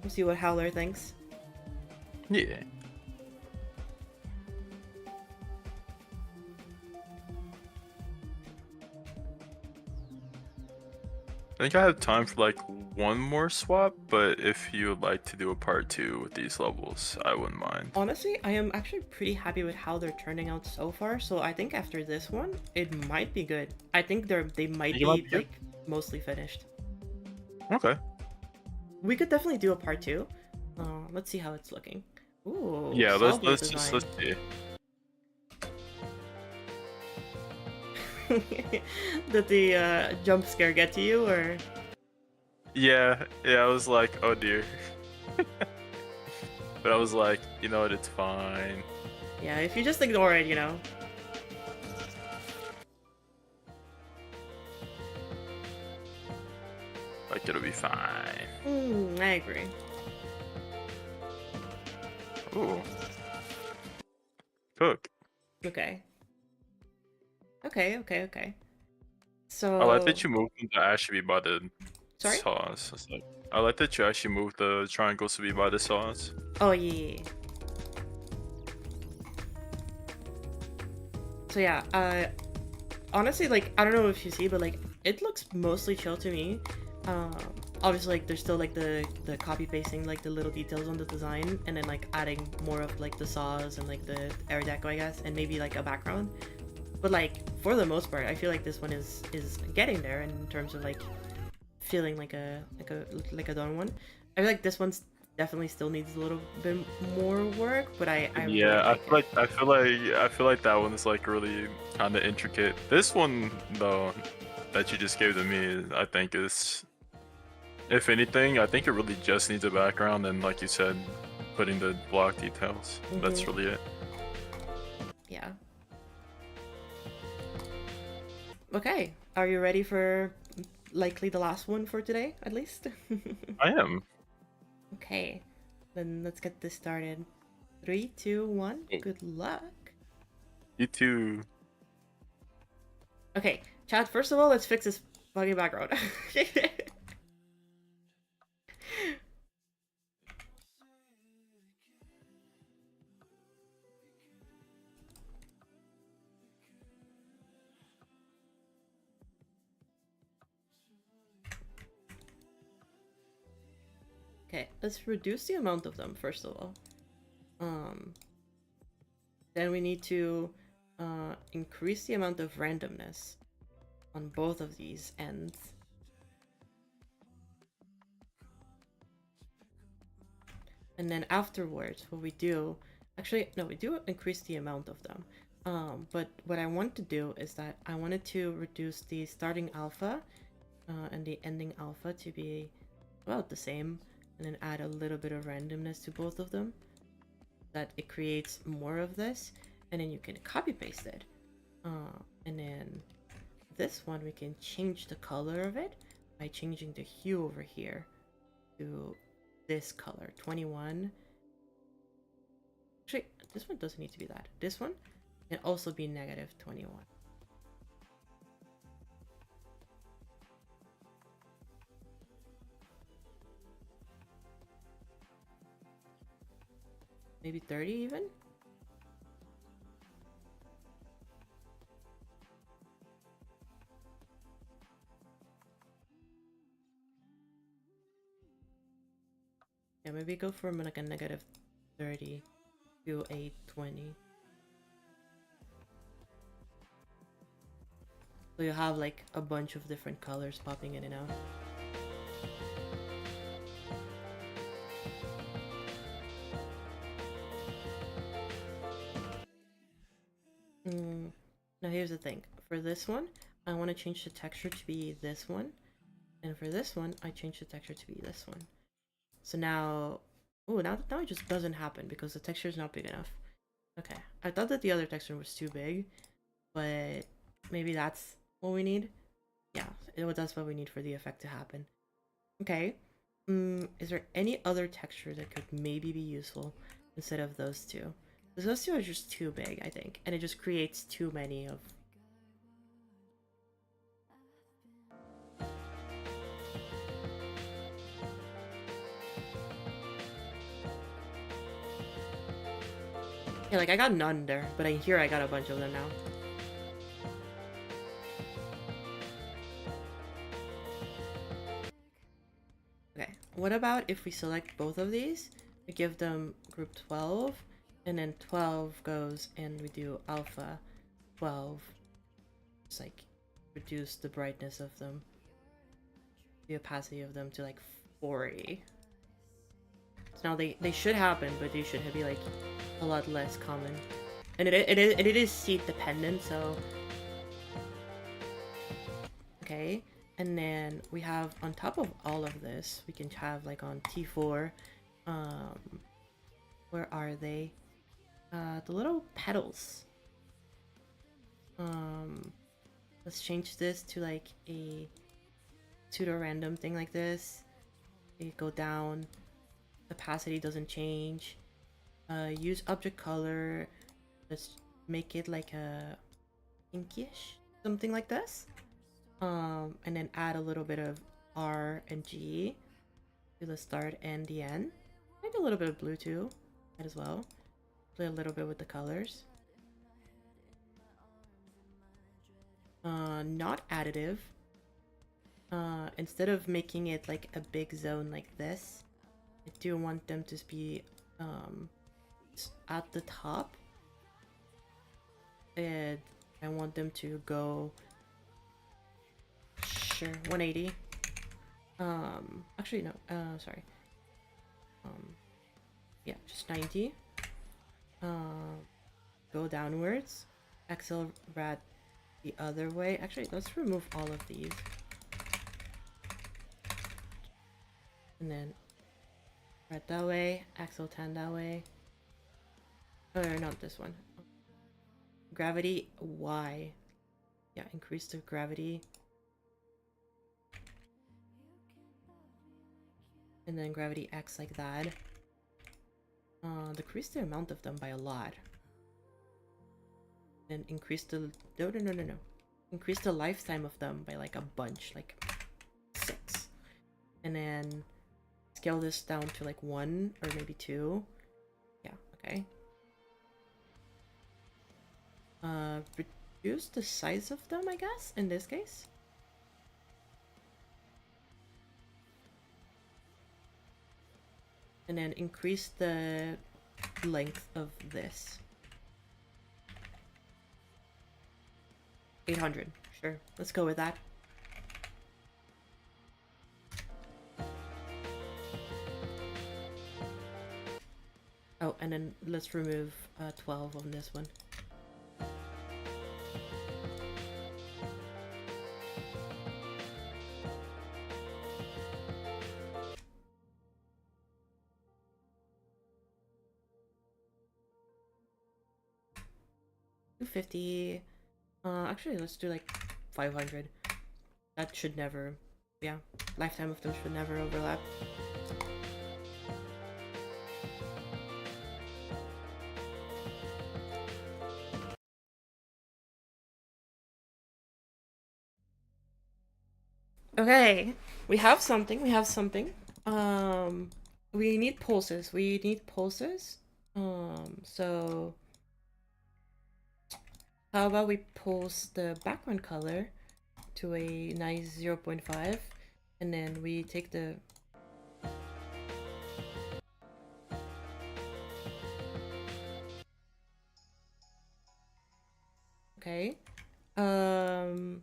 we'll see what Howler thinks. Yeah. I think I have time for like one more swap, but if you would like to do a part 2 with these levels, I wouldn't mind. Honestly, I am actually pretty happy with how they're turning out so far, so I think after this one, it might be good. I think they might You be might be good. like mostly finished. Okay. We could definitely do a part 2. Let's see how it's looking. Ooh, Yeah, saw let's blade just design. let's see. Did the jump scare get to you, or? Yeah, I was like, oh dear. But I was like, you know what, it's fine. Yeah, if you just ignore it, you know. Like it'll be fine. I agree. Ooh. Cook. Okay. Okay. I like So, that you moved them to actually be by the sorry? sauce. It's like, I like that you actually moved the triangles to be by the sauce. Oh, yeah. So yeah, honestly, like, I don't know if you see, but like, it looks mostly chill to me. Obviously, like, there's still like the copy pasting like the little details on the design, and then like adding more of like the saws and like the air deco, I guess, and maybe like a background. But like, for the most part, I feel like this one is getting there in terms of like feeling like a done one. I feel like this one's definitely still needs a little bit more work, but I really Yeah, like it. I feel like that one is like really kind of intricate. This one though, that you just gave to me, I think is, if anything, I think it really just needs a background and, like you said, putting the block details. That's Mhm. really it. Yeah. Okay, are you ready for likely the last one for today, at least. I am. Okay, then let's get this started. 3, 2, 1. Oh, Good luck. you too. Okay, chat. First of all, let's fix this buggy background. Okay, let's reduce the amount of them first of all. Then we need to increase the amount of randomness on both of these ends. And then afterwards, what we do, actually, no, we do increase the amount of them. But what I want to do is that I wanted to reduce the starting alpha and the ending alpha to be about the same, and then add a little bit of randomness to both of them. That it creates more of this, and then you can copy paste it. And then this one, we can change the color of it by changing the hue over here to this color, 21. Actually, this one doesn't need to be that. This one can also be negative 21. Maybe 30 even? Yeah, maybe go from like a negative 30 to a 20. So you have like a bunch of different colors popping in and out. Now here's the thing. For this one, I want to change the texture to be this one. And for this one, I change the texture to be this one. So now... Oh, now it just doesn't happen because the texture is not big enough. Okay. I thought that the other texture was too big, but maybe that's what we need. Yeah, that's what we need for the effect to happen. Okay. Is there any other texture that could maybe be useful instead of those two? Because those two are just too big, I think, and it just creates too many of... Yeah, like I got none there, but I hear I got a bunch of them now. Okay, what about if we select both of these, we give them group 12, and then 12 goes and we do alpha 12. Just like reduce the brightness of them, the opacity of them to like 40. So now they should happen, but they should be like a lot less common. And it is seed dependent, so... Okay, and then we have on top of all of this, we can have like on T4, where are they? The little petals. Let's change this to like a pseudo-random thing like this. You go down, opacity doesn't change. Use object color. Let's make it like a pinkish, something like this. And then add a little bit of R and G to the start and the end. Maybe a little bit of blue too, might as well. Play a little bit with the colors. Not additive. Instead of making it like a big zone like this, I do want them to be at the top, and I want them to go, sure, 180. Actually no, sorry. Yeah, just 90. Go downwards, accelerate the other way. Actually, let's remove all of these, and then right that way, axle 10 that way. Or not this one. Gravity Y. Yeah, increase the gravity. and then gravity X like that. Decrease the amount of them by a lot. And increase the no. Increase the lifetime of them by like a bunch, like 6. And then scale this down to like 1 or maybe 2. Yeah, okay. Reduce the size of them, I guess, in this case. And then increase the length of this. 800. Sure, let's go with that. Oh, and then let's remove 12 on this one. $250. Actually, let's do like 500. That should never, yeah, lifetime of them should never overlap. Okay, we have something. We need pulses. So how about we pulse the background color to a nice 0.5, and then we take the okay, and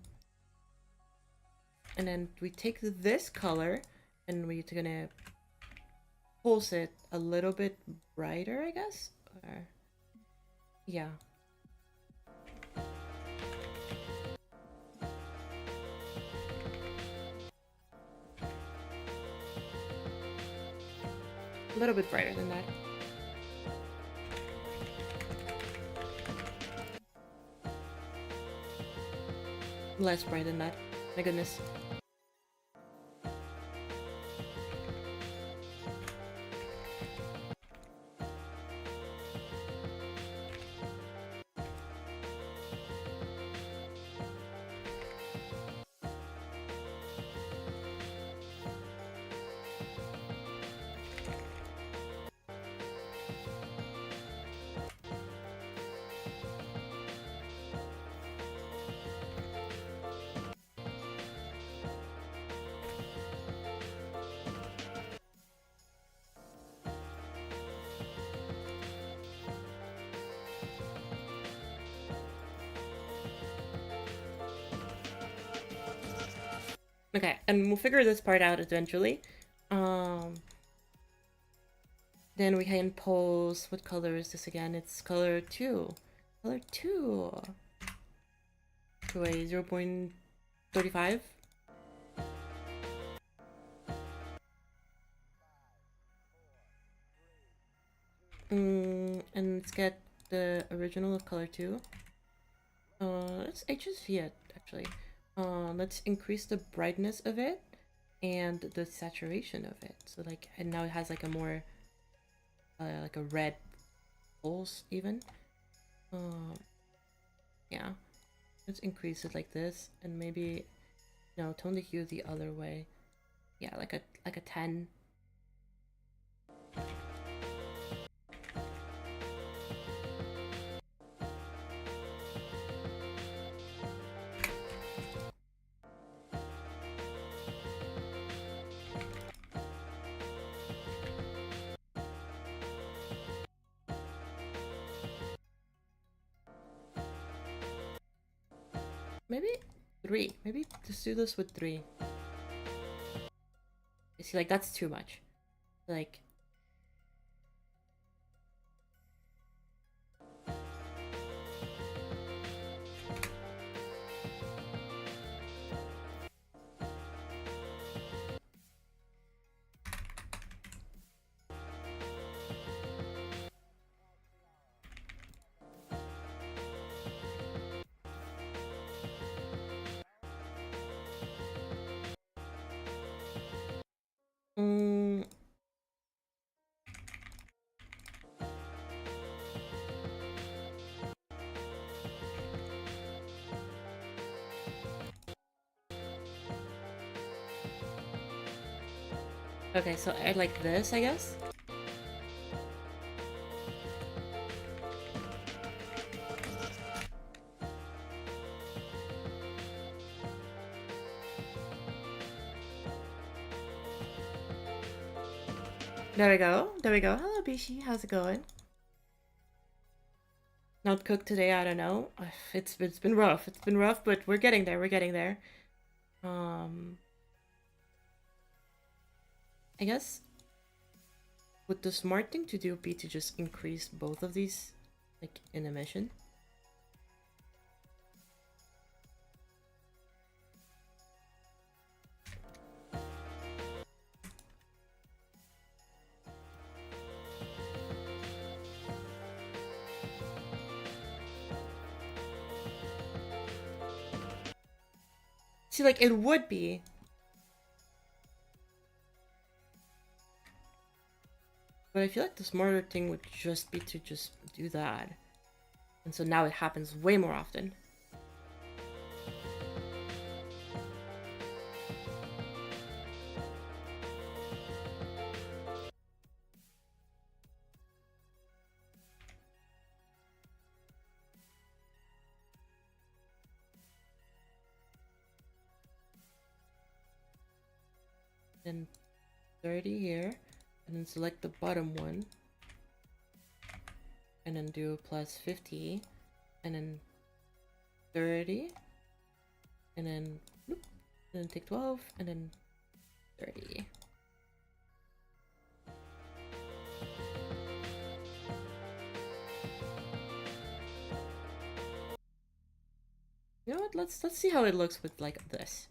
then we take this color and we're gonna pulse it a little bit brighter, I guess. Or, yeah. A little bit brighter than that. Less bright than that. My goodness. Okay, and we'll figure this part out eventually. Then we can pose, what color is this again? It's color 2. Color 2. To a 0.35. And let's get the original of color 2. Let's HSV it, actually. Let's increase the brightness of it and the saturation of it. So like, and now it has like a more, like a red pulse even. Yeah. Let's increase it like this, and maybe, no, tone the hue the other way. Yeah, like a 10. Maybe 3. Maybe just do this with 3. You see, like, that's too much. Like, Okay, so I like this, I guess. There we go. There we go. Hello, Bishi. How's it going? Not cooked today. I don't know. It's been rough. It's been rough, but we're getting there. We're getting there. I guess would the smart thing to do be to just increase both of these, like in emission? See, like, it would be. But I feel like the smarter thing would just be to just do that. And so now it happens way more often. Then 30 here, and then select the bottom one, and then do plus 50, and then 30, and then whoop, and then take 12, and then 30. You know what? Let's see how it looks with like this.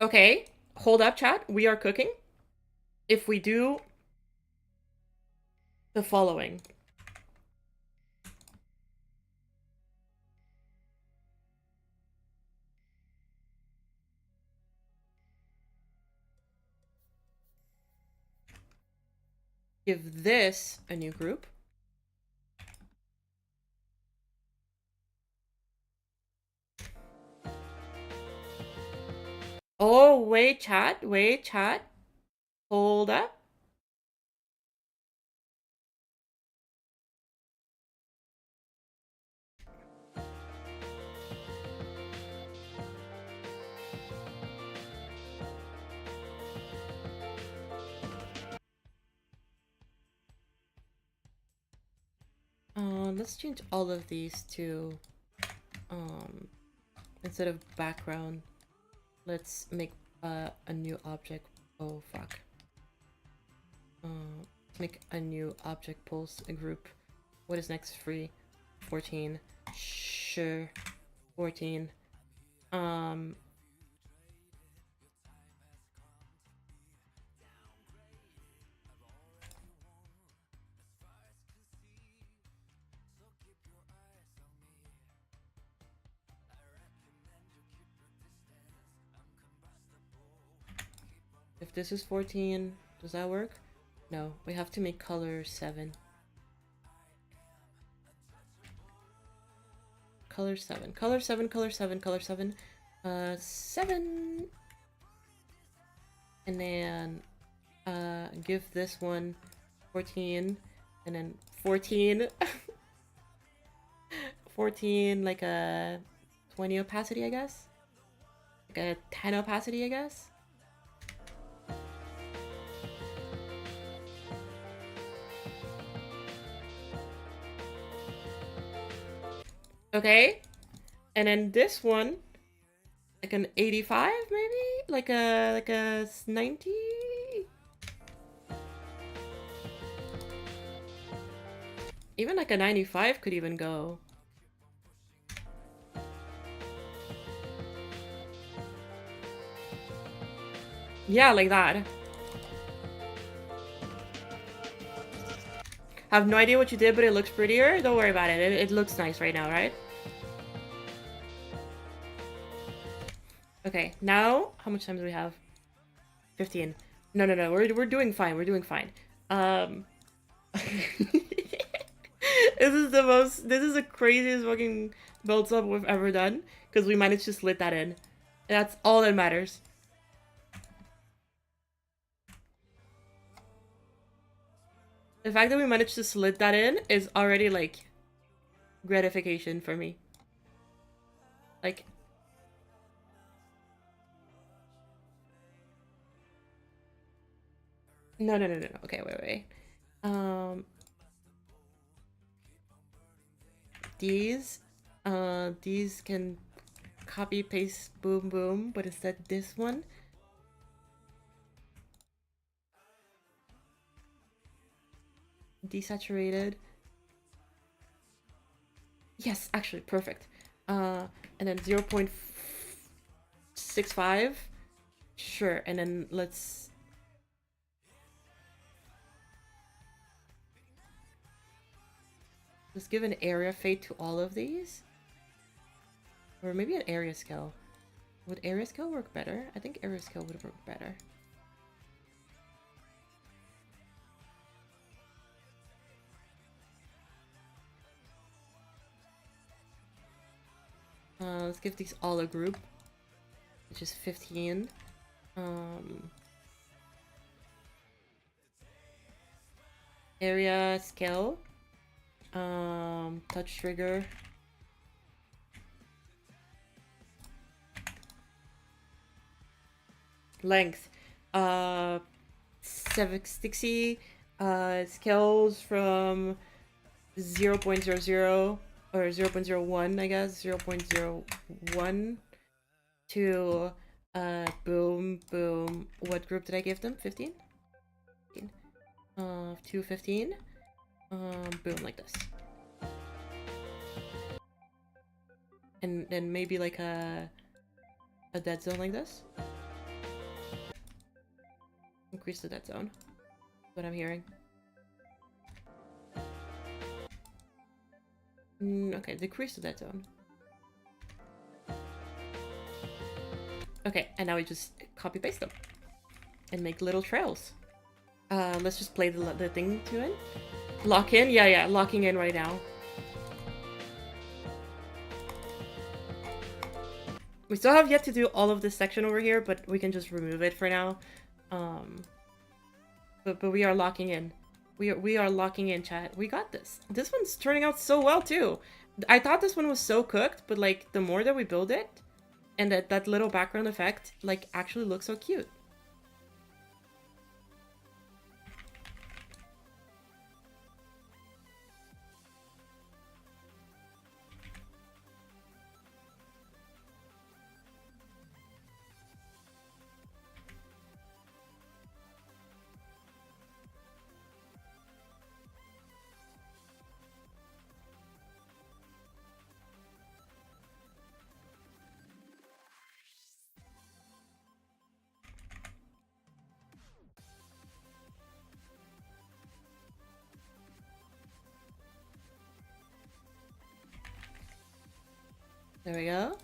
Okay, hold up, chat. We are cooking. If we do the following. Give this a new group. Oh, wait, chat. Wait, chat. Hold up. Let's change all of these to, instead of background, let's make a new object. Oh, fuck. Make a new object pulse a group. What is next? Free. 14. Sure. 14. If this is 14, does that work? No, we have to make color 7. Color 7. Color 7, color 7, color 7. 7. And then give this one 14. And then 14. 14, like a 20 opacity, I guess? Like a 10 opacity, I guess? Okay, and then this one, like an 85 maybe? Like a 90? Even like a 95 could even go. Yeah, like that. Have no idea what you did, but it looks prettier. Don't worry about it. It looks nice right now, right? Okay, now how much time do we have? 15. No, we're doing fine. We're doing fine. This is the craziest fucking build up we've ever done because we managed to slit that in. That's all that matters. The fact that we managed to slit that in is already like gratification for me. Like, no. Okay, wait. Um, these can copy paste boom boom, but instead this one. Desaturated. Yes, actually, perfect. And then 0.65. Sure, and then let's... Let's give an area fade to all of these. Or maybe an area scale. Would area scale work better? I think area scale would work better. Let's give these all a group, which is 15. Area scale. Touch trigger. Length. 760. Scales from 0.00 or 0.01, I guess, 0.01 to boom. What group did I give them? 15? 15. To 15. Boom, like this. And then maybe like a dead zone like this. Increase the dead zone. What I'm hearing. Okay, decrease the dead zone. Okay, and now we just copy paste them and make little trails. Let's just play the thing to it. Lock in? Yeah, locking in right now. We still have yet to do all of this section over here, but we can just remove it for now. But we are locking in. We are locking in, chat. We got this. This one's turning out so well too. I thought this one was so cooked, but like the more that we build it, and that little background effect like actually looks so cute. There we go.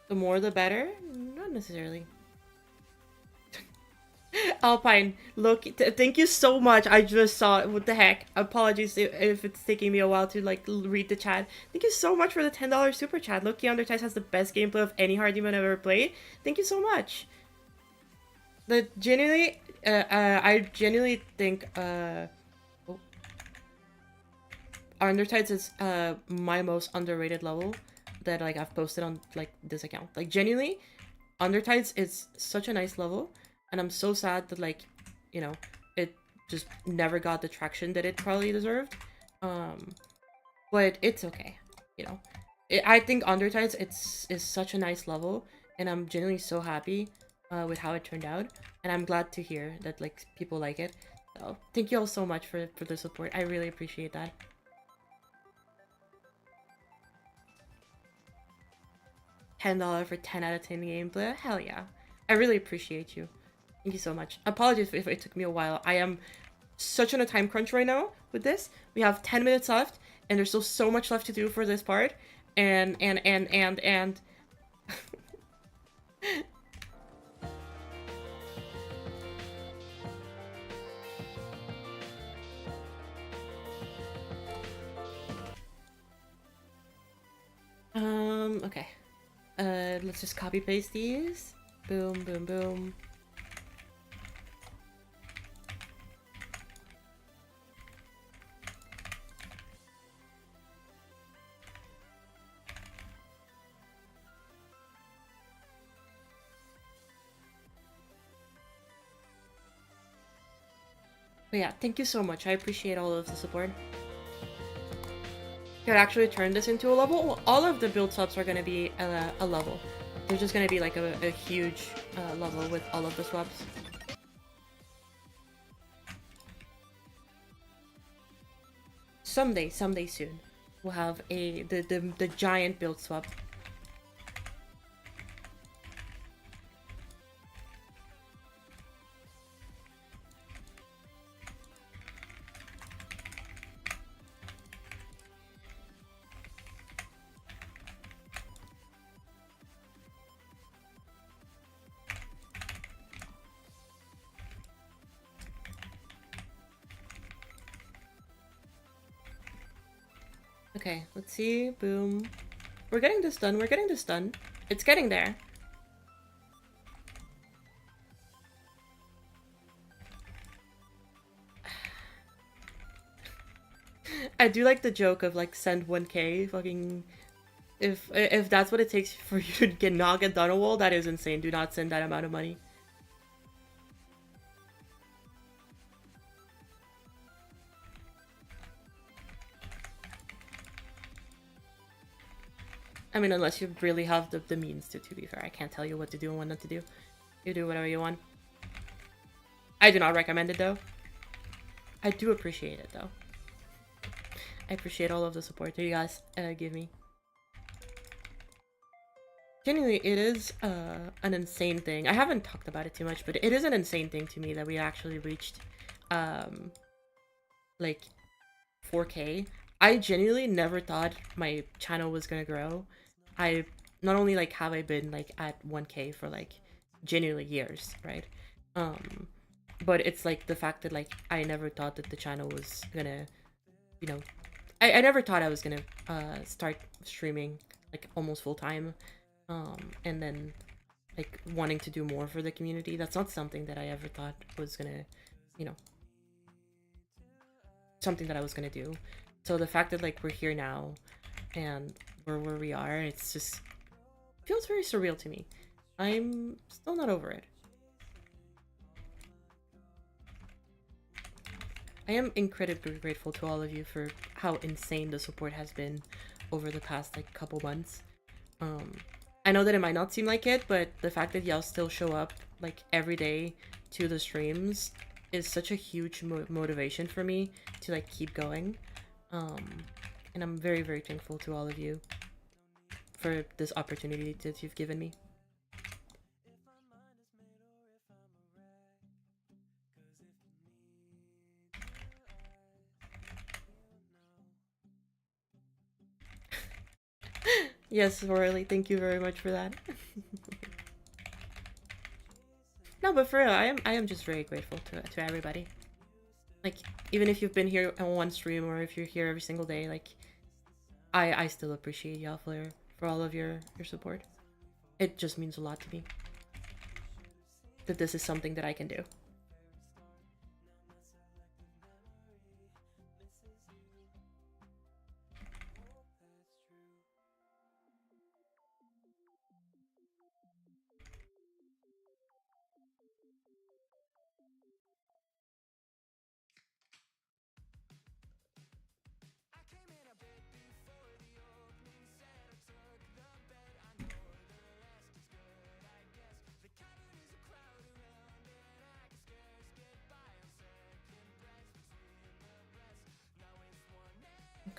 The more the better? Not necessarily. Alpine, look, thank you so much. I just saw it. What the heck? Apologies if it's taking me a while to like read the chat. Thank you so much for the $10 super chat. Loki Undertale has the best gameplay of any hard demon I've ever played. Thank you so much. I genuinely think Undertales is my most underrated level that like I've posted on like this account. Like genuinely, Undertales is such a nice level. And I'm so sad that, like, you know, it just never got the traction that it probably deserved. But it's okay, you know. I think Undertales is such a nice level, and I'm genuinely so happy with how it turned out. And I'm glad to hear that, like, people like it. So, thank you all so much for the support. I really appreciate that. $10 for 10 out of 10 gameplay? Hell yeah. I really appreciate you. Thank you so much. Apologies if it took me a while. I am such on a time crunch right now with this. We have 10 minutes left, and there's still so much left to do for this part, and okay. Let's just copy paste these. Boom, boom, boom. But yeah, thank you so much. I appreciate all of the support. Could actually turn this into a level. Well, all of the build subs are gonna be a level. There's just gonna be like a huge level with all of the swaps. Someday soon, we'll have the giant build swap. Okay, let's see. Boom. We're getting this done. We're getting this done. It's getting there. I do like the joke of like send 1k fucking if that's what it takes for you to not get done a wall, that is insane. Do not send that amount of money. I mean, unless you really have the means to be fair. I can't tell you what to do and what not to do. You do whatever you want. I do not recommend it, though. I do appreciate it, though. I appreciate all of the support that you guys give me. Genuinely, it is an insane thing. I haven't talked about it too much, but it is an insane thing to me that we actually reached, like, 4k. I genuinely never thought my channel was gonna grow. I not only like have I been like at 1k for like genuinely years, right? But it's like the fact that like I never thought that the channel was gonna, you know, I never thought I was gonna start streaming like almost full time, and then like wanting to do more for the community. That's not something that I ever thought was gonna, you know, something that I was gonna do. So the fact that like we're here now and we're where we are, it's just feels very surreal to me. I'm still not over it. I am incredibly grateful to all of you for how insane the support has been over the past like couple months. I know that it might not seem like it, but the fact that y'all still show up like every day to the streams is such a huge motivation for me to like keep going. And I'm very, very thankful to all of you for this opportunity that you've given me. Yes, Royally, thank you very much for that. No, but for real, I am just very grateful to everybody. Like, even if you've been here on one stream or if you're here every single day, like, I still appreciate y'all for all of your support. It just means a lot to me that this is something that I can do.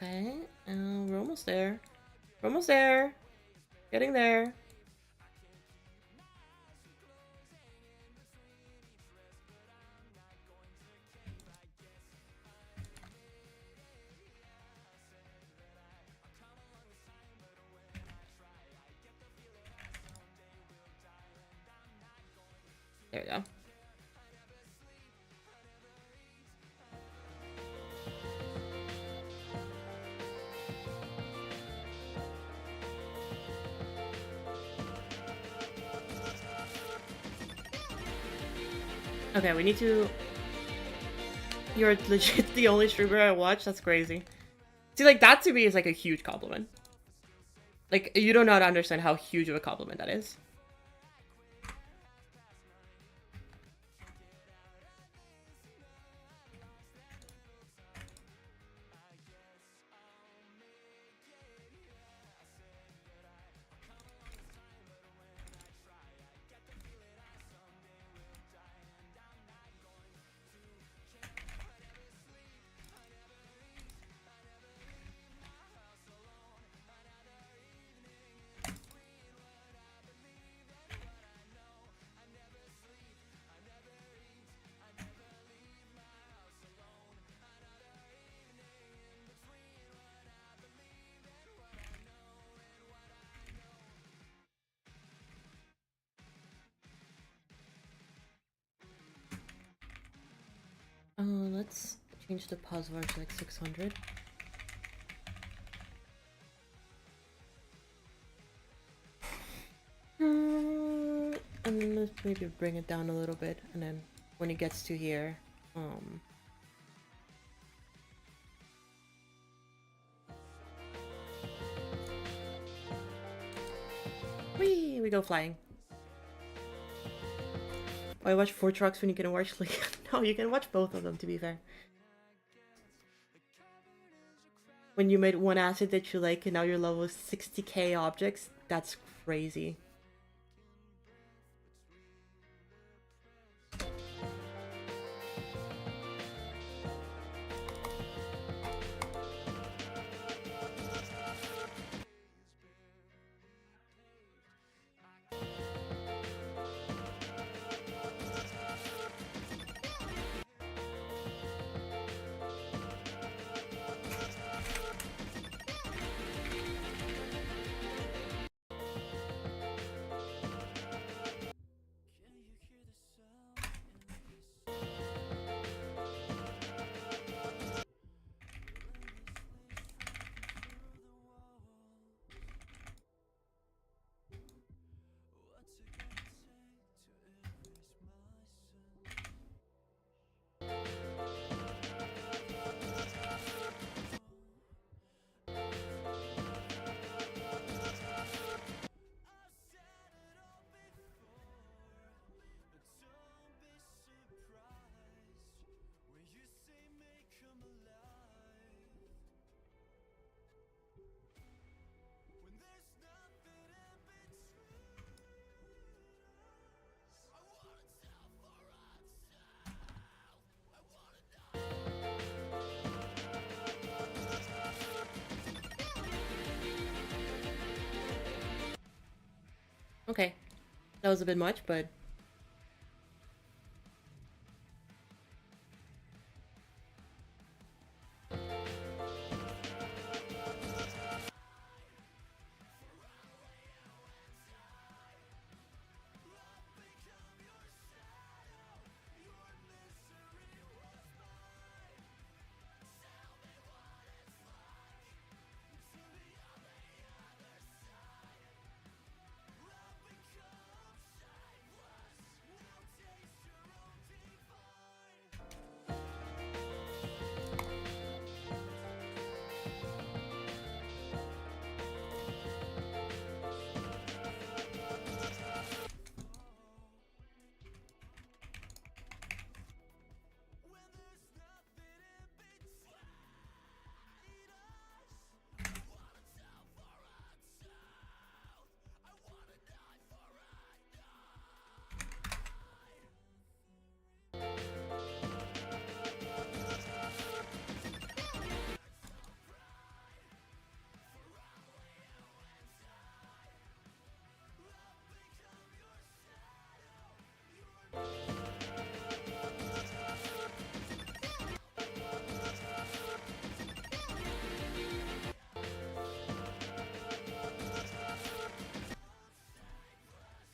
Okay, we're almost there. We're almost there. Getting there. There we go. Okay, we need to... You're legit the only streamer I watch? That's crazy. See, like, that to me is, like, a huge compliment. Like, you don't know how to understand how huge of a compliment that is. Let's change the pause bar to like 600. And then let's maybe bring it down a little bit, and then when it gets to here, whee, we go flying. Why watch 4 trucks when you can watch like no, you can watch both of them, to be fair. When you made one asset that you like and now your level is 60k objects, that's crazy. Okay, that was a bit much, but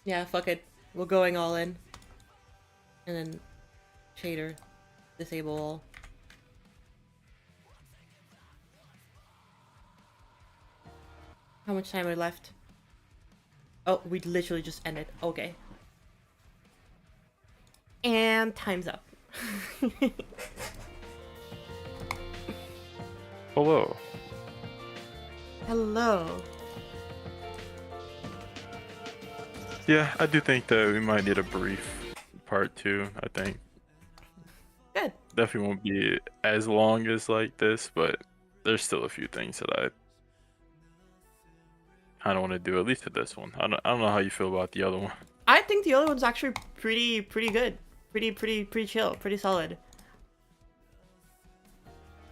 yeah, fuck it. We're going all in. And then shader, disable all. How much time are left? Oh, we literally just ended. Okay. And time's up. Hello. Hello. Yeah, I do think that we might need a brief part 2, I think. Good. Definitely won't be as long as like this, but there's still a few things that I kind of want to do, at least with this one. I don't know how you feel about the other one. I think the other one's actually pretty good. Pretty chill, pretty solid.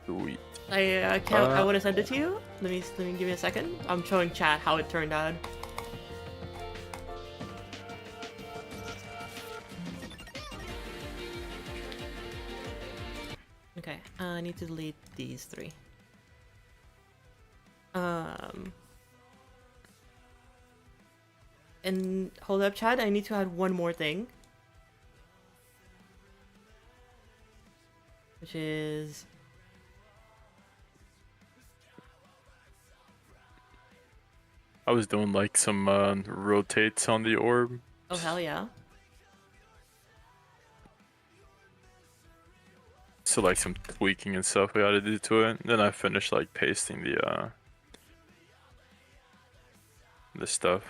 Sweet. I can't. I want to send it to you. Let me give me a second. I'm showing chat how it turned out. Okay, I need to delete these 3. And hold up, chat. I need to add one more thing, which is I was doing like some rotates on the orb. oh hell yeah. So like some tweaking and stuff we gotta do to it. Then I finished like pasting the stuff.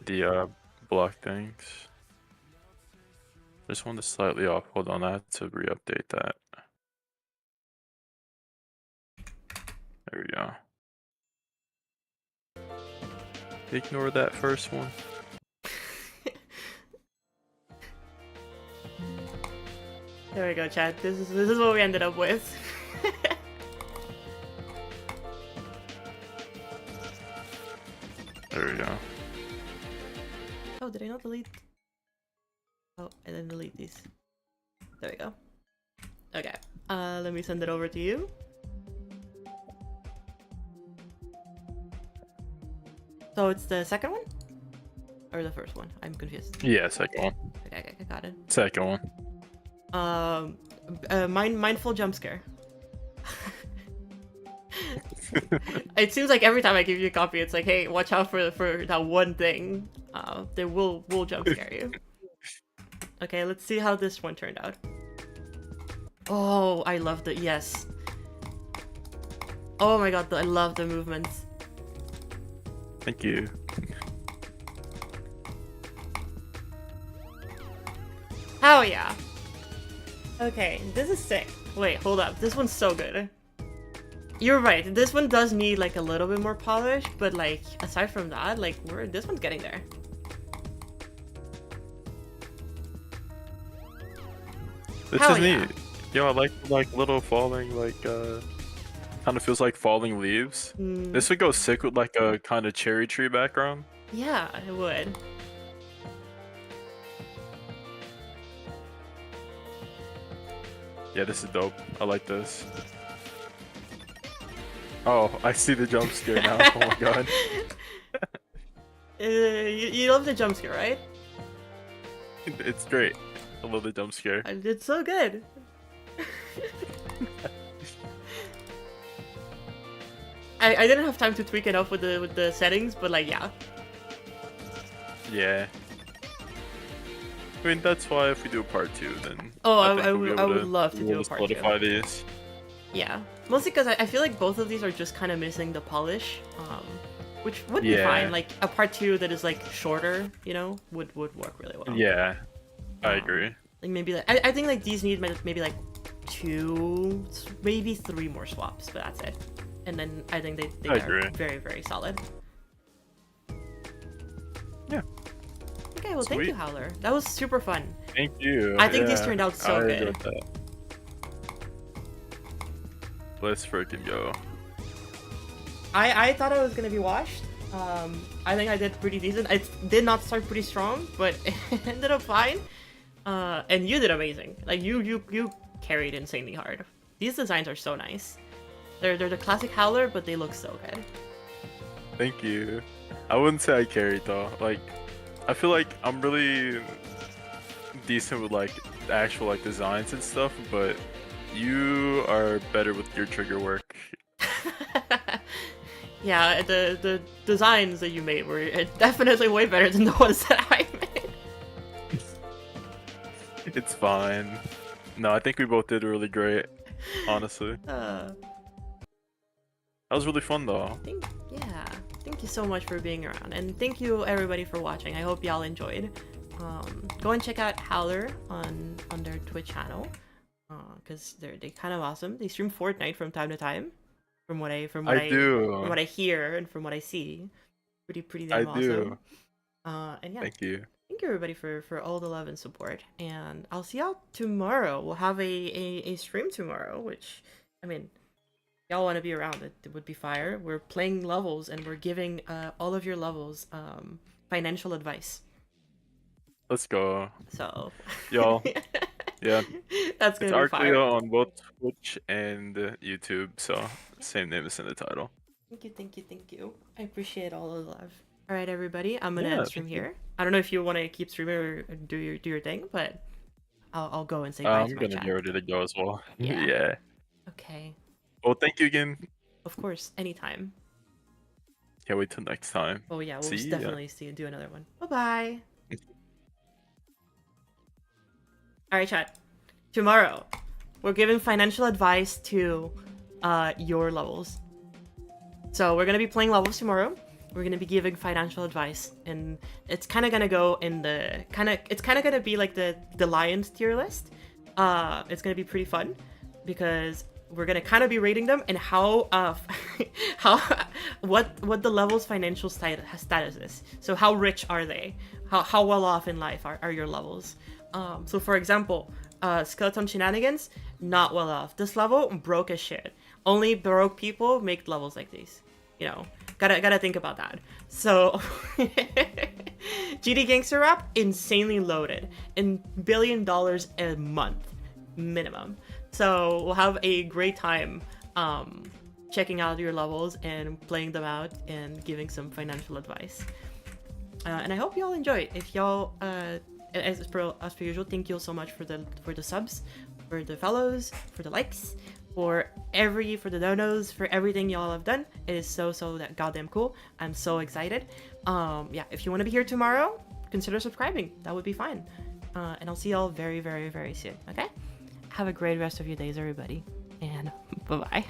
The block things. This one is slightly off. Hold on, I have to re-update that. There we go. Ignore that first one. There we go, chat. This is what we ended up with. There we go. Oh, did I not delete? Oh, I didn't delete these. There we go. Okay. Let me send it over to you. So it's the second one? Or the first one? I'm confused. Yeah, second one. Okay, got it. Second one. Mindful jump scare. It seems like every time I give you a copy, it's like, hey, watch out for that one thing. They will jump scare you. Okay, let's see how this one turned out. Oh, I love the yes. Oh my god, I love the movements. Thank you. Oh yeah. Okay, this is sick. Wait, hold up. This one's so good. You're right. This one does need like a little bit more polish, but like aside from that, like this one's getting there. This Hell is yeah. neat. Yo, I like little falling kind of feels like falling leaves. This would go sick with like a kind of cherry tree background. Yeah, it would. Yeah, this is dope. I like this. Oh, I see the jump scare now. Oh my god. You love the jump scare, right? It's great. I love the jump scare. It's so good. I didn't have time to tweak enough with the settings, but like yeah. Yeah. I mean, that's why if we do a part 2, then Oh, I I would love to do a part 2. Solidify these. Yeah, mostly because I feel like both of these are just kind of missing the polish, which would be fine. Like a part 2 that is like shorter, you know, would work really well. Yeah, I agree. Like maybe like I think like these need maybe like 2, maybe 3 more swaps, but that's it. And then I think they are very solid. Yeah. Okay, well, Sweet. thank you, Howler. That was super fun. Thank you. I think these turned out so good. enjoyed that. Let's freaking go. I thought I was gonna be washed. I think I did pretty decent. I did not start pretty strong, but it ended up fine. And you did amazing. Like you carried insanely hard. These designs are so nice. They're the classic Howler, but they look so good. Thank you. I wouldn't say I carried though. Like, I feel like I'm really decent with like actual like designs and stuff, but you are better with your trigger work. Yeah, the designs that you made were definitely way better than the ones that I made. It's fine. No, I think we both did really great, honestly. Uh, That was really fun though. yeah, thank you so much for being around, and thank you everybody for watching. I hope y'all enjoyed. Go and check out Howler on their Twitch channel, because they're kind of awesome. They stream Fortnite from time to time, from what I hear and from what I see. Pretty damn awesome. And yeah, Thank you. thank you everybody for all the love and support, and I'll see y'all tomorrow. We'll have a stream tomorrow, which, I mean, y'all want to be around, it would be fire. We're playing levels and we're giving all of your levels financial advice. Let's go. So y'all, yeah, that's gonna it's be fire. Arcleo on both Twitch and YouTube, so same name is in the title. Thank you. I appreciate all of the love. All right, everybody, I'm gonna end stream thank you. here. I don't know if you want to keep streaming or do your thing, but I'll go and say bye to I'm my gonna chat. get ready to go as well. Yeah. Yeah. Okay. Well, thank you again. Of course, anytime. Can't wait till next time. Oh yeah, we'll See ya. definitely do another one. Bye-bye. All right, chat. Tomorrow, we're giving financial advice to your levels. So we're gonna be playing levels tomorrow. We're gonna be giving financial advice, and it's kind of gonna go in the it's kind of gonna be like the Lions tier list. It's gonna be pretty fun because we're gonna kind of be rating them and how what the level's financial status is. So how rich are they? How well off in life are your levels? So for example, Skeleton Shenanigans, not well off. This level, broke as shit. Only broke people make levels like these. You know, gotta think about that. So GD Gangster Rap, insanely loaded, and $1 billion a month minimum. So we'll have a great time checking out your levels and playing them out and giving some financial advice. And I hope y'all enjoy it. If y'all, as per usual, thank you all so much for the subs, for the follows, for the likes, for the donos, for everything y'all have done. It is so that goddamn cool. I'm so excited. Yeah, if you want to be here tomorrow, consider subscribing. That would be fine. And I'll see y'all very soon. Okay. Have a great rest of your days, everybody, and bye-bye.